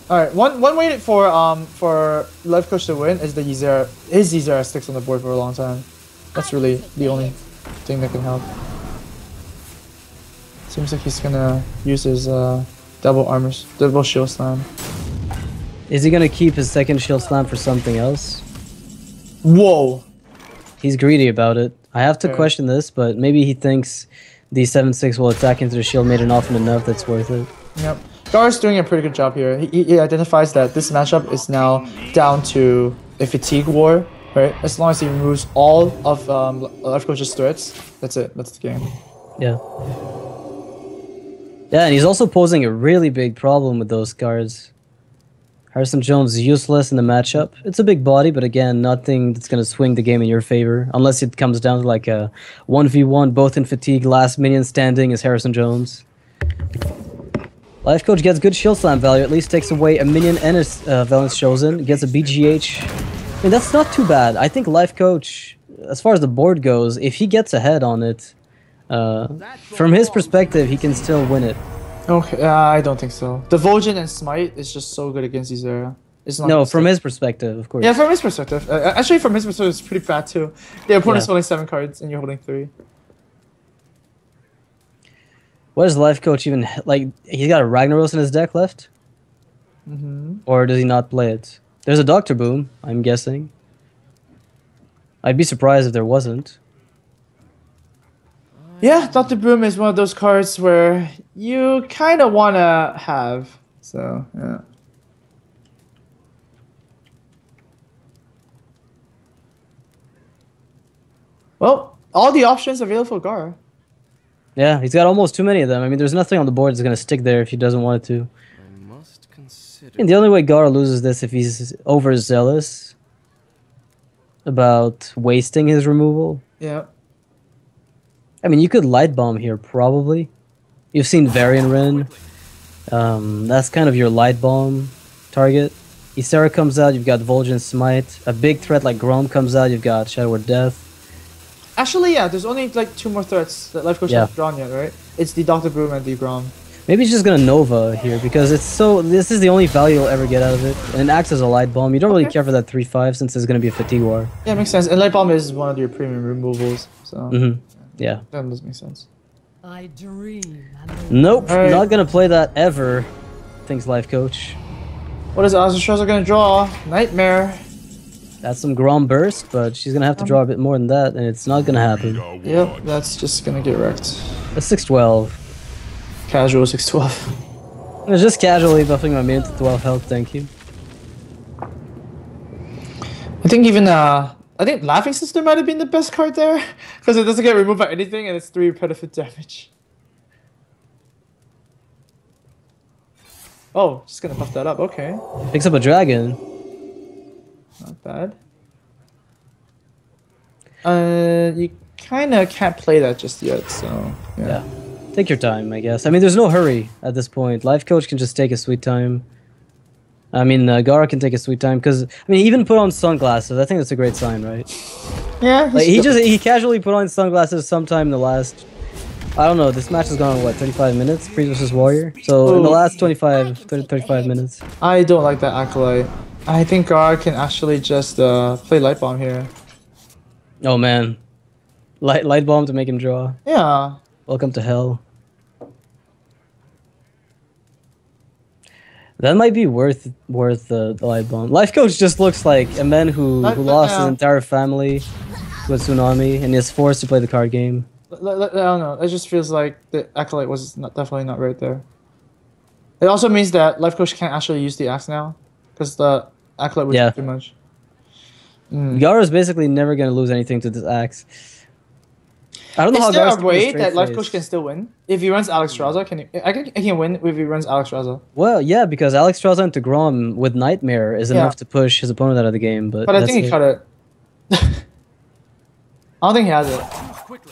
All right, one way for Life Coach to win is the Ysera. His Ysera sticks on the board for a long time. That's really the only thing that can help. Seems like he's gonna use his double Shield Slam. Is he going to keep his second Shield Slam for something else? Whoa! He's greedy about it. I have to Yeah. question this, but maybe he thinks the 7/6 will attack into the Shield Maiden often enough that's worth it. Yep. Gara's doing a pretty good job here. He identifies that this matchup is now down to a fatigue war, right? As long as he removes all of Life Coach's threats, that's it. That's the game. Yeah. Yeah, and he's also posing a really big problem with those cards. Hearthstone Jones is useless in the matchup. It's a big body, but again, nothing that's going to swing the game in your favor. Unless it comes down to like a 1v1, both in fatigue, last minion standing is Harrison Jones. Life Coach gets good Shield Slam value, at least takes away a minion and his Valence Chosen, gets a BGH. I mean, that's not too bad. I think Life Coach, as far as the board goes, if he gets ahead on it, from his perspective, he can still win it. Okay, I don't think so. The Vol'jin and Smite is just so good against Ysera. It's not No, just from his perspective, of course. Yeah, from his perspective. Actually, from his perspective, it's pretty bad too. The opponent's Yeah. holding 7 cards and you're holding 3. What does Life Coach even like? He's got a Ragnaros in his deck left, or does he not play it? There's a Doctor Boom, I'm guessing. I'd be surprised if there wasn't. Yeah, Dr. Boom is one of those cards where you kind of want to have. So, yeah. Well, all the options available for Gara. Yeah, he's got almost too many of them. I mean, there's nothing on the board that's going to stick there if he doesn't want it to. I must consider. And the only way Gara loses this if he's overzealous about wasting his removal. Yeah. I mean, you could Light Bomb here, probably. You've seen Varian Rin. That's kind of your Light Bomb target. Ysera comes out, you've got Vol'jin Smite. A big threat like Grom comes out, you've got Shadow Word Death. Actually, yeah, there's only like 2 more threats that Life Coach hasn't drawn yet, right? It's the Dr. Boom and the Grom. Maybe he's just gonna Nova here because it's so. This is the only value you'll ever get out of it, and it acts as a Light Bomb. You don't really care for that 3/5 since it's gonna be a Fatigue War. Yeah, makes sense. And Light Bomb is one of your premium removals, so Yeah. that does make sense. I dream. Nope, Alright. not gonna play that ever. Thinks Life Coach. What is Azra's gonna draw? Nightmare. That's some Grom Burst, but she's gonna have to draw a bit more than that, and it's not gonna happen. Yep, that's just gonna get wrecked. A 6/12. Casual 6/12. I was just casually buffing my minion to 12 health, thank you. I think even I think Laughing Sister might have been the best card there because it doesn't get removed by anything and it's 3 repetitive damage. Oh, just gonna buff that up. Okay, Picks up a dragon. not bad. You kind of can't play that just yet, so Yeah. Take your time, I guess. I mean, there's no hurry at this point. Life Coach can just take a sweet time. I mean, Gara can take a sweet time because I mean, he even put on sunglasses. I think that's a great sign, right? Yeah. Like he casually put on sunglasses sometime in the last. I don't know. This match has gone on what 35 minutes. Priest versus Warrior. So in the last 35 minutes. I don't like that Acolyte. I think Gara can actually just play Light Bomb here. Oh man, light bomb to make him draw. Yeah. Welcome to hell. That might be worth the light bomb. Life Coach just looks like a man who lost his entire family to a tsunami and is forced to play the card game. I don't know. It just feels like the Acolyte was definitely not right there. It also means that Life Coach can't actually use the axe now because the Acolyte would do too much. Gara is basically never gonna lose anything to this axe. I don't know how. Is there a way that Life Coach can still win if he runs Alex Straza? Can he? I can win if he runs Alex Straza. Well, yeah, because Alex Straza into Grom with Nightmare is enough to push his opponent out of the game. But I think he cut it. I don't think he has it.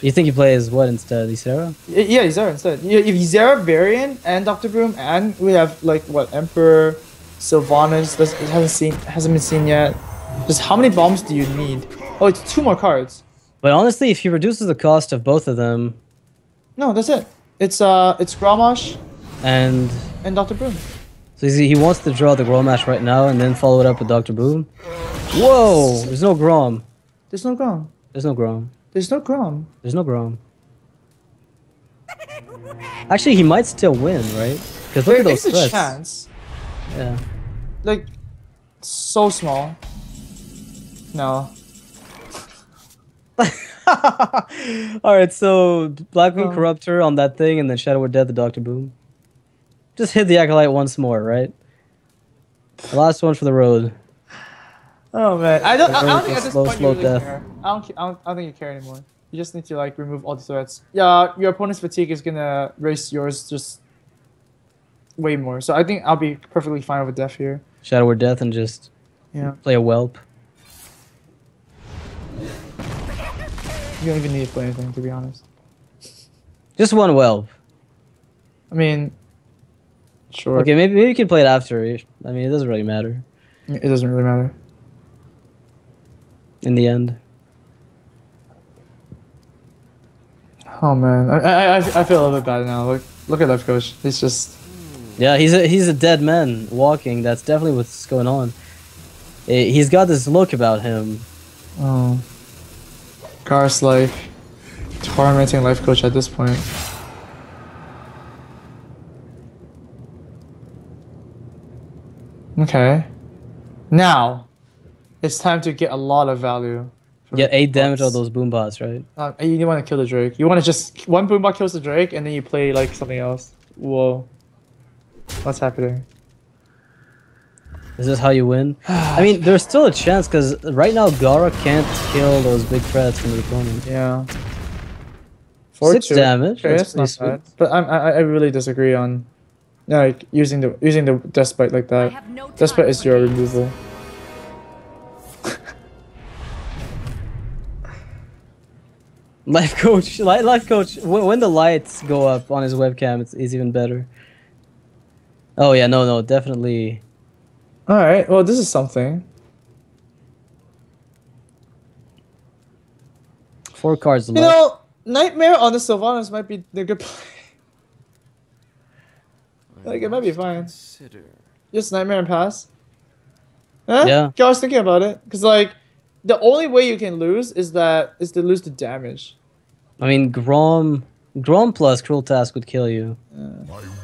You think he plays what instead? Ysera? Yeah, Ysera instead. If Ysera, Varian, and Dr. Boom, and we have like what Emperor, Sylvanas hasn't been seen yet. Just how many bombs do you need? Oh, it's 2 more cards. But honestly, if he reduces the cost of both of them, no, that's it. It's Grommash and Dr. Boom. So he wants to draw the Gromash right now and then follow it up with Dr. Boom. Whoa! There's no Grom. There's no Grom. There's no Grom. There's no Grom. There's no Grom. Actually, he might still win, right? Because look at those threats. There's a chance. Yeah. Like, so small. No. Alright, so Blackwing Corruptor on that thing and then Shadow Word Death the Dr. Boom. Just hit the Acolyte once more, right? The last one for the road. Oh man, I don't think at this point you really death. care. I don't think you care anymore. You just need to like remove all the threats. Yeah, your opponent's fatigue is gonna raise yours just way more. So I think I'll be perfectly fine with death here. Shadow Word Death and just play a whelp. You don't even need to play anything, to be honest. Just one whelp. I mean, sure. Okay, maybe you can play it after. I mean, it doesn't really matter. It doesn't really matter. In the end. Oh man, I feel a little bit bad now. Look at Life Coach. He's just. Yeah, he's a dead man walking. That's definitely what's going on. He's got this look about him. Oh. Gar's like tormenting Life Coach at this point. Okay. Now, it's time to get a lot of value. Get 8 damage on those boombots, right? You want to kill the Drake. You want to just one boombot kills the Drake and then you play like something else. Whoa. What's happening? Is this how you win? I mean, there's still a chance because right now Gara can't kill those big threats from the opponent. Yeah. 6 damage. Okay, that's not bad. But I really disagree on like using the Despite like that. Despite is your removal. Life Coach, when the lights go up on his webcam, it's even better. Oh yeah, no, definitely. All right, well this is something. 4 cards left. You know, Nightmare on the Sylvanas might be the good play. Like it might be fine. Just Nightmare and pass. Huh? Yeah. I was thinking about it because like the only way you can lose is to lose the damage. I mean, Grom plus Cruel Task would kill you.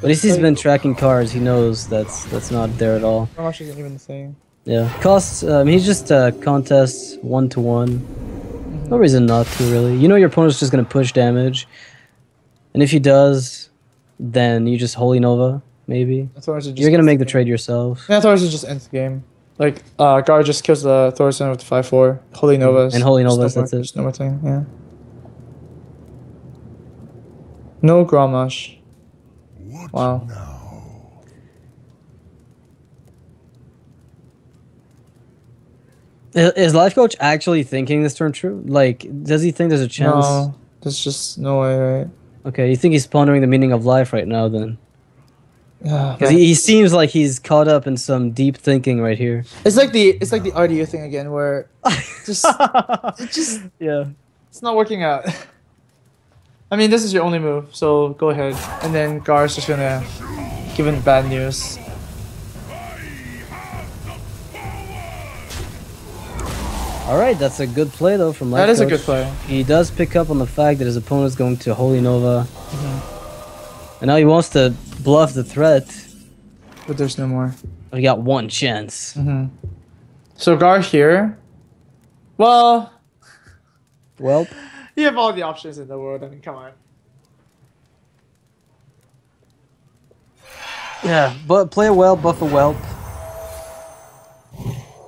But if he's been tracking cards, he knows that's not there at all. How much isn't even the same. Yeah, costs. He's just contests 1-1. No reason not to really. You know your opponent's just gonna push damage, and if he does, then you just Holy Nova maybe. You're gonna make the trade yourself. Yeah, I thought it should just end the game. Like Gar just kills the Thorson with the 5/4. Holy Novas. And Holy Novas, that's it. Just no more thing. Yeah. No Grommash. Wow. Is life coach actually thinking this turn true? Like, does he think there's a chance? No, there's just no way, right? Okay, you think he's pondering the meaning of life right now, then? Yeah, Because he seems like he's caught up in some deep thinking right here. it's like the RDU thing again, where just Yeah. it's not working out. I mean, this is your only move, so go ahead. And then Gar's just gonna give him bad news. All right, that's a good play though from life That is a coach. good play. He does pick up on the fact that his opponent's going to Holy Nova. And now he wants to bluff the threat. But there's no more. We got one chance. So Gar here. Well, Well, you have all the options in the world. I mean, come on. yeah, but play a whelp, buff a whelp.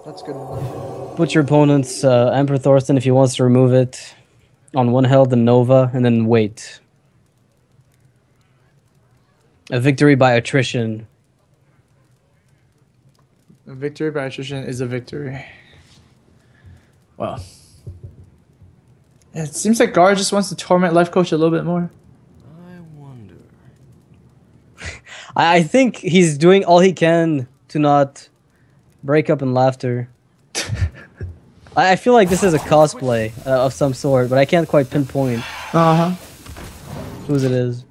That's good enough. Put your opponent's Emperor Thorsten if he wants to remove it on one health and Nova, and then wait. A victory by attrition. A victory by attrition is a victory. Well. It seems like Gar just wants to torment life coach a little bit more. I wonder. I think he's doing all he can to not break up in laughter. I feel like this is a cosplay of some sort, but I can't quite pinpoint whose it is.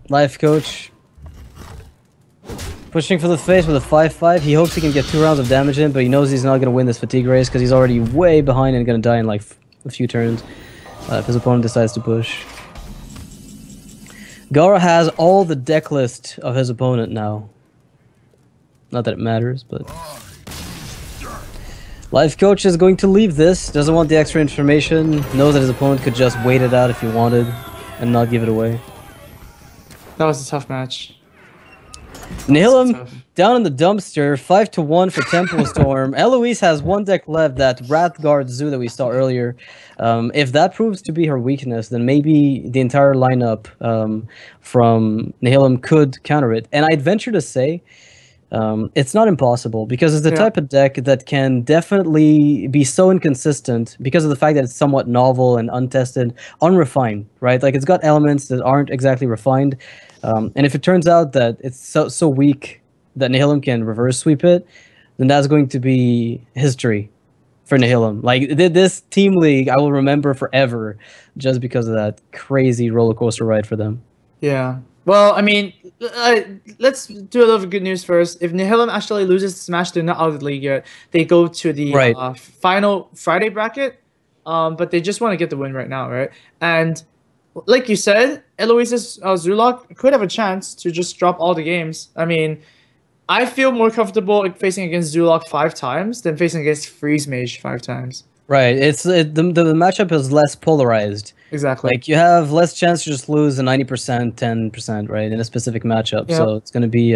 Life coach. Pushing for the face with a 5-5. He hopes he can get 2 rounds of damage in, but he knows he's not going to win this fatigue race because he's already way behind and going to die in like a few turns if his opponent decides to push. Gara has all the deck list of his opponent now. Not that it matters, but... Life coach is going to leave this, doesn't want the extra information, knows that his opponent could just wait it out if he wanted and not give it away. That was a tough match. Nihilum down in the dumpster, 5-1 for Temple Storm. Eloise has one deck left, that Wrathguard Zoo that we saw earlier. If that proves to be her weakness, then maybe the entire lineup from Nihilum could counter it. And I'd venture to say it's not impossible, because it's the type of deck that can definitely be so inconsistent because of the fact that it's somewhat novel and untested, unrefined, right? Like, it's got elements that aren't exactly refined. And if it turns out that it's so weak that Nihilum can reverse sweep it, then that's going to be history for Nihilum. Like, this team league, I will remember forever just because of that crazy roller coaster ride for them. Yeah. Well, I mean, let's do a little good news first. If Nihilum actually loses Smash, they're not out of the league yet. They go to the final Friday bracket, but they just want to get the win right now, right? And like you said, Eloise's Zulok could have a chance to just drop all the games. I mean, I feel more comfortable facing against Zulok 5 times than facing against Freeze Mage 5 times. Right. The matchup is less polarized. Exactly. Like, you have less chance to just lose a 90%, 10%, right, in a specific matchup. Yep. So it's going to be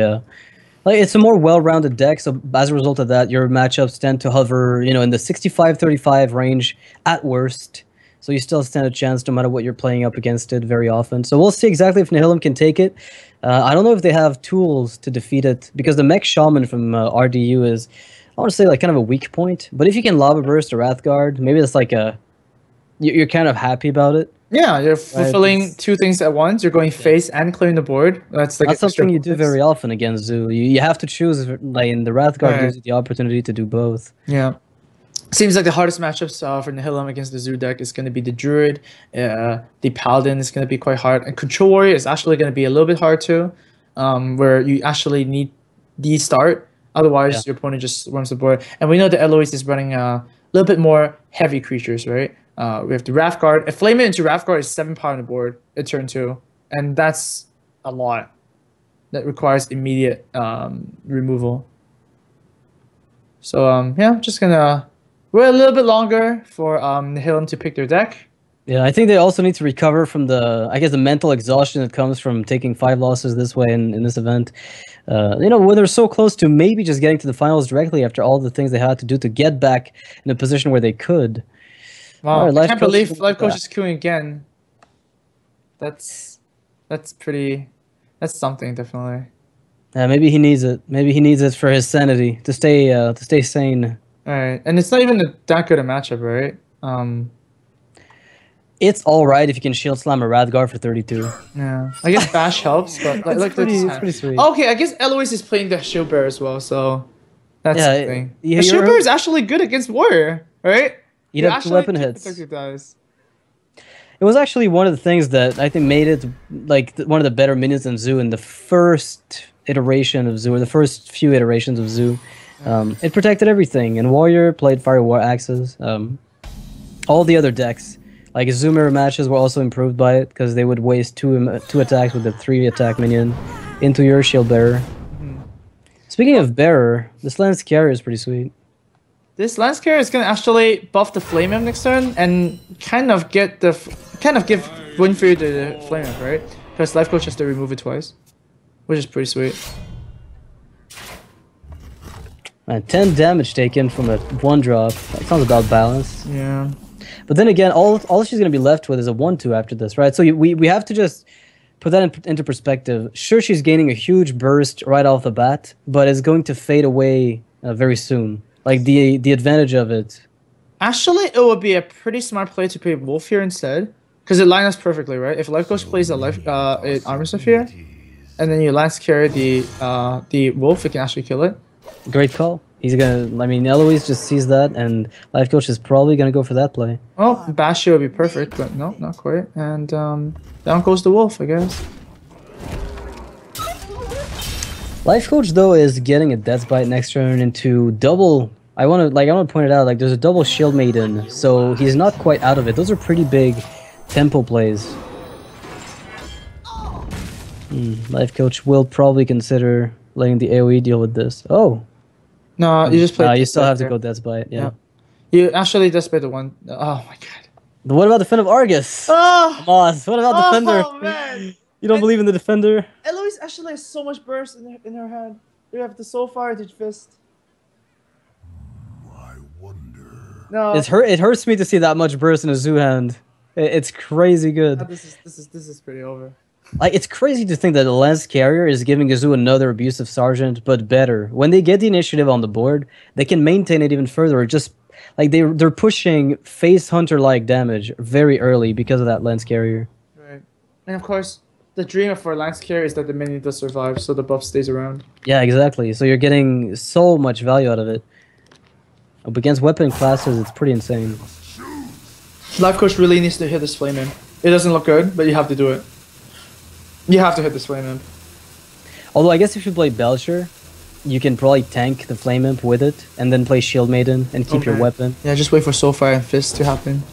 like, it's a more well-rounded deck. So as a result of that, your matchups tend to hover, you know, in the 65-35 range at worst. So you still stand a chance no matter what you're playing up against it very often. So we'll see exactly if Nihilum can take it. I don't know if they have tools to defeat it, because the Mech Shaman from RDU is, I want to say, like, kind of a weak point. But if you can Lava Burst or Wrathguard, maybe that's like a... You're kind of happy about it. Yeah, you're fulfilling 2 things at once. You're going face and clearing the board. That's like something you do very often against Zoo. You have to choose, like, and the Wrathguard gives you the opportunity to do both. Yeah. Seems like the hardest matchups for Nihilum against the Zoo deck is going to be the Druid. The Paladin is going to be quite hard. And Control Warrior is actually going to be a little bit hard too, where you actually need the start. Otherwise, your opponent just runs the board. And we know that Eloise is running a little bit more heavy creatures, right? We have the Wrathguard. A Flame It into Wrathguard is 7 power on the board at turn 2. And that's a lot. That requires immediate removal. So, yeah, I'm just going to wait a little bit longer for Nihilum to pick their deck. Yeah, I think they also need to recover from the, I guess, the mental exhaustion that comes from taking 5 losses this way in this event. You know, when they're so close to maybe just getting to the finals directly after all the things they had to do to get back in a position where they could. Wow, Alright, I life can't coach believe is life coach back. is queuing again. That's pretty. That's something definitely. Yeah, maybe he needs it. Maybe he needs it for his sanity to stay sane. All right, and it's not even that good a matchup, right? It's all right if you can shield slam a Radgar for 32. Yeah, I guess Bash helps, but like, It's pretty sweet. Okay, I guess Eloise is playing the Shield Bear as well, so that's Yeah, something. yeah, The Shield you're- Bear is actually good against Warrior, right? He'd You have two actually weapon do hits. protective dice. It was actually one of the things that I think made it like one of the better minions than Zoo in the first iteration of Zoo, or the first few iterations of Zoo. It protected everything, and Warrior played Fire War Axes. All the other decks, like Zoo mirror matches, were also improved by it because they would waste two attacks with the 3 attack minion into your Shield Bearer. Speaking of Bearer, this Lance Carrier is pretty sweet. This Lance Carrier is gonna actually buff the Flame Imp next turn and kind of get the give win for you the Flame Imp, right? Because Life Coach has to remove it twice, which is pretty sweet. And 10 damage taken from a 1-drop. That sounds about balanced. Yeah. But then again, all she's going to be left with is a 1-2 after this, right? So we have to just put that into perspective. Sure, she's gaining a huge burst right off the bat, but it's going to fade away very soon. Like, the advantage of it. Actually, it would be a pretty smart play to play Wolf here instead, because it lines us perfectly, right? If Life Coach plays a Armor Sphere, and then you Lance carry the Wolf, it can actually kill it. Great call. He's gonna. I mean, Eloise just sees that, and Life Coach is probably gonna go for that play. Oh, Bash would be perfect, but no, not quite. And down goes the Wolf, I guess. Life Coach though is getting a Death Bite next turn into double. I want to point it out. Like, there's a double Shield Maiden, so he's not quite out of it. Those are pretty big tempo plays. Life Coach will probably consider letting the AoE deal with this. Oh. No, you just play. You still have to go Death Bite. Yeah. You actually just play the one. Oh my god. But what about Defend of Argus? Oh, Moss, what about Defender? Oh man. You don't believe in the Defender? Eloise actually has so much burst in her hand. You have the Soul Fire Fist. I wonder. No. It hurts me to see that much burst in a Zoo hand. It's crazy good. This is pretty over. Like, it's crazy to think that the Lance Carrier is giving Zoo another Abusive Sergeant, but better. When they get the initiative on the board, they can maintain it even further. Just like they're pushing Face Hunter-like damage very early because of that Lance Carrier. Right, and of course, the dream for Lance Carrier is that the minion does survive, so the buff stays around. Yeah, exactly. So you're getting so much value out of it. But against weapon classes, it's pretty insane. Life Coach really needs to hit this Flame Imp. It doesn't look good, but you have to do it. You have to hit this Flame Imp. Although I guess if you play Belcher, you can probably tank the Flame Imp with it, and then play Shield Maiden and keep your weapon. Yeah, just wait for Soulfire and Fist to happen.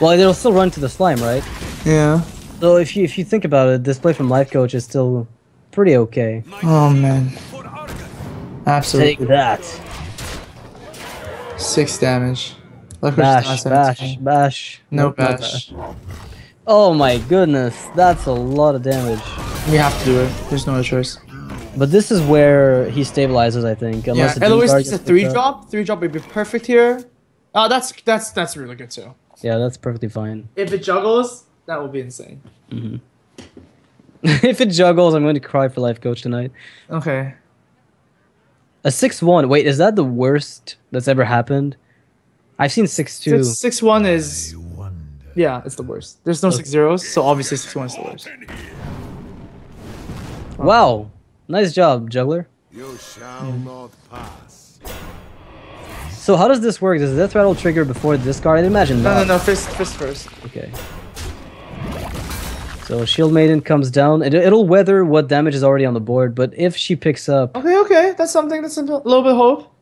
Well, it'll still run to the slime, right? Yeah. So if you think about it, this play from Life Coach is still pretty okay. Oh man. Absolutely. Take that. 6 damage. Bash. No bash. Oh my goodness, that's a lot of damage. We have to do it. There's no other choice. But this is where he stabilizes, I think. Unless Yeah, Eloise is a 3-drop. 3-drop would be perfect here. That's really good too. Yeah, that's perfectly fine. If it juggles, that will be insane. If it juggles, I'm going to cry for Life Coach tonight. Okay. A 6-1. Wait, is that the worst that's ever happened? I've seen 6-2. 6-1 is... Yeah, it's the worst. There's no 6-0s, so obviously 6-1 is the worst. Wow. Nice job, Juggler. You shall not pass. So how does this work? Does Death Rattle trigger before the discard? I'd imagine not. No, fist first. Okay. So Shield Maiden comes down. It'll weather what damage is already on the board, but if she picks up... Okay. That's something. That's a little bit of hope.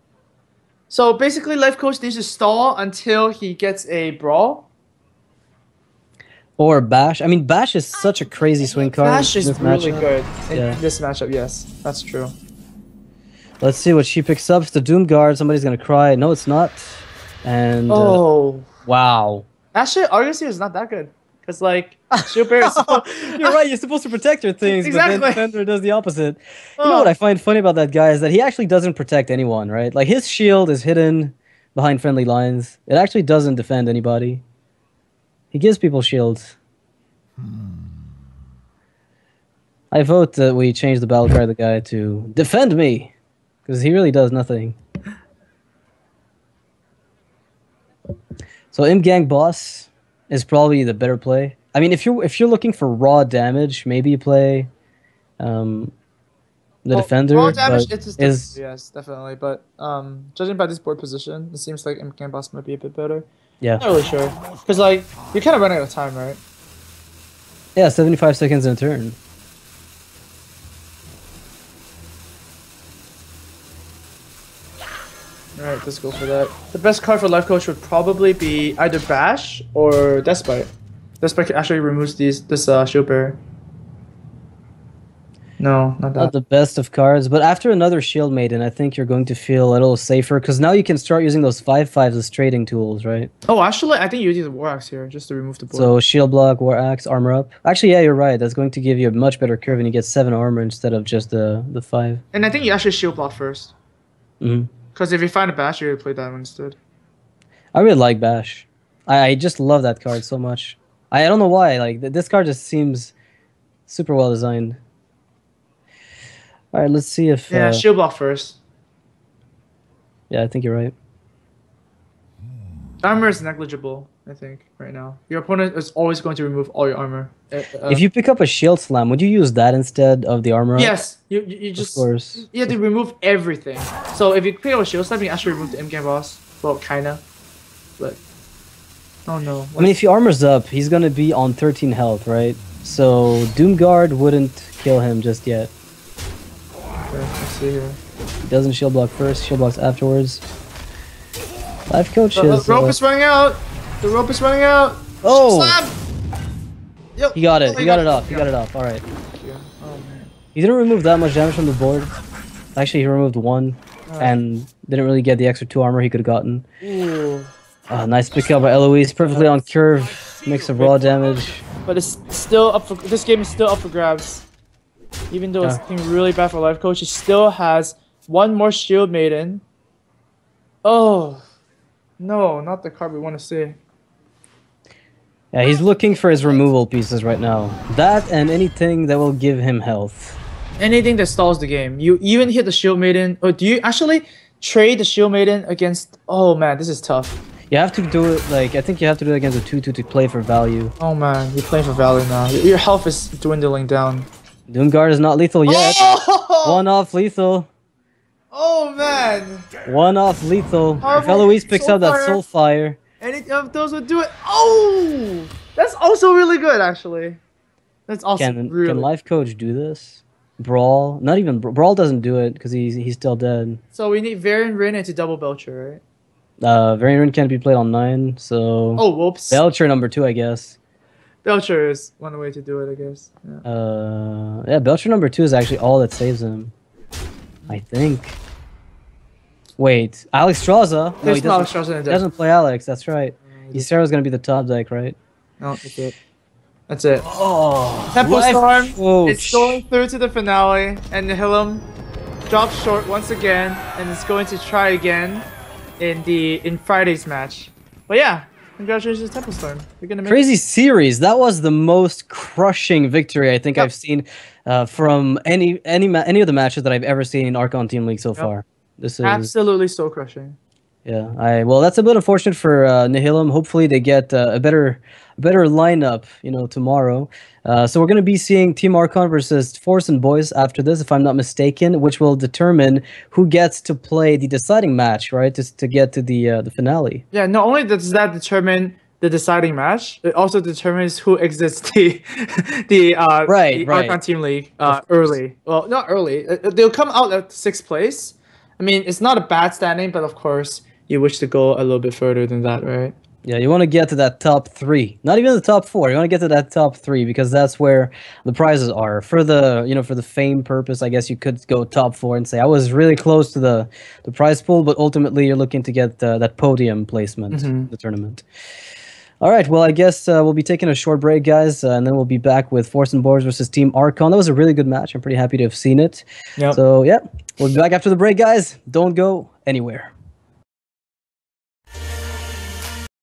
So basically, Life Coach needs to stall until he gets a Brawl. Or Bash. I mean, Bash is such a crazy swing card. Bash is really good Yeah. in this matchup, yes. That's true. Let's see what she picks up. It's the Doom Guard. Somebody's going to cry. No, it's not. And... Oh. Wow. Actually, Argus here is not that good. Because, like, Shield Bear is... You're right, you're supposed to protect your things, Exactly. but then Defender does the opposite. You know what I find funny about that guy is that he actually doesn't protect anyone, right? Like, his shield is hidden behind friendly lines. It actually doesn't defend anybody. He gives people shields. I vote that we change the battle cry of the guy to defend me, because he really does nothing. So Gang Boss is probably the better play. I mean, if you're looking for raw damage, maybe you play the defender. Raw damage, is yes, definitely. But judging by this board position, it seems like Gang Boss might be a bit better. Yeah. Not really sure, because like you're kind of running out of time, right? Yeah, 75 seconds in a turn. Alright, let's go for that. The best card for Life Coach would probably be either Bash or Despite. Despite actually removes this shield bearer. No, not that. Not the best of cards, but after another Shield Maiden, I think you're going to feel a little safer, because now you can start using those 5/5s as trading tools, right? Oh, actually, I think you use the War Axe here, just to remove the board. So Shield Block, War Axe, Armor Up. Actually, yeah, you're right. That's going to give you a much better curve, and you get 7 armor instead of just the 5. And I think you actually Shield Block first. Mm-hmm. Because if you find a Bash, you would play that one instead. I really like Bash. I just love that card so much. I don't know why. Like this card just seems super well designed. All right, let's see if. Yeah, Shield Block first. Yeah, I think you're right. Armor is negligible, I think, right now. Your opponent is always going to remove all your armor. If you pick up a Shield Slam, would you use that instead of the armor? Yes, you just. Of course. You have to remove everything. So if you pick up a Shield Slam, you actually remove the Game Boss. Well, kinda. But. Oh no. I mean, if he armors up, he's gonna be on 13 health, right? So Doomguard wouldn't kill him just yet. Okay, let's see here. He doesn't Shield Block first, Shield Blocks afterwards. Life Coach is... The rope is running out! The rope is running out! Oh! Slam! Yep. He got it. He got it off. He got it off. All right. Oh man. He didn't remove that much damage from the board. Actually, he removed 1 and didn't really get the extra 2 armor he could have gotten. Ooh. Nice pick up by Eloise. Perfectly on curve. Mix of raw damage. But it's still up for... This game is still up for grabs. Even though it's looking really bad for Life Coach, he still has 1 more Shield Maiden. Oh. No, not the card we want to see. Yeah, he's looking for his removal pieces right now. That and anything that will give him health. Anything that stalls the game. You even hit the Shield Maiden. Or do you actually trade the Shield Maiden against... Oh man, this is tough. You have to do it, like, I think you have to do it against a 2/2 to play for value. Oh man, you're playing for value now. Your health is dwindling down. Doomguard is not lethal yet. Oh! 1 off lethal. Oh man! 1 off lethal. If Eloise picks up that Soulfire. Any of those would do it. Oh! That's also really good, actually. That's also really... Can Life Coach do this? Brawl? Not even... Brawl doesn't do it, because he's still dead. So we need Varian Rin to double Belcher, right? Varian Rin can't be played on 9, so... Oh, whoops. Belcher number 2, I guess. Belcher is one way to do it, I guess. Yeah. Yeah, Belcher number 2 is actually all that saves him. I think. Wait, Alex Straza? No, he doesn't play Alex, that's right. Ysera's gonna be the top deck, right? No, that's it. That's it. Oh, Tempo Storm, it's going through to the finale, and Nihilum drops short once again, and it's going to try again in Friday's match. But yeah, congratulations, Tempo Storm. You're gonna make crazy series. That was the most crushing victory I think I've seen from any of the matches that I've ever seen in Archon Team League so far. This is absolutely so crushing. Yeah, well, that's a bit unfortunate for Nihilum. Hopefully, they get a better lineup, tomorrow. So we're going to be seeing Team Archon versus Force and Boys after this, if I'm not mistaken, which will determine who gets to play the deciding match, right? To get to the finale. Yeah, not only does that determine the deciding match, it also determines who exits the Archon Team League early. Well, not early. They'll come out at 6th place. I mean, it's not a bad standing, but of course, you wish to go a little bit further than that, right? Yeah, you want to get to that top 3. Not even the top 4. You want to get to that top 3 because that's where the prizes are. For the, for the fame purpose, I guess you could go top 4 and say I was really close to the prize pool, but ultimately you're looking to get that podium placement in the tournament. All right, well, I guess we'll be taking a short break, guys, and then we'll be back with Force and Boars versus Team Archon. That was a really good match. I'm pretty happy to have seen it. Yep. So, yeah, we'll be back after the break, guys. Don't go anywhere.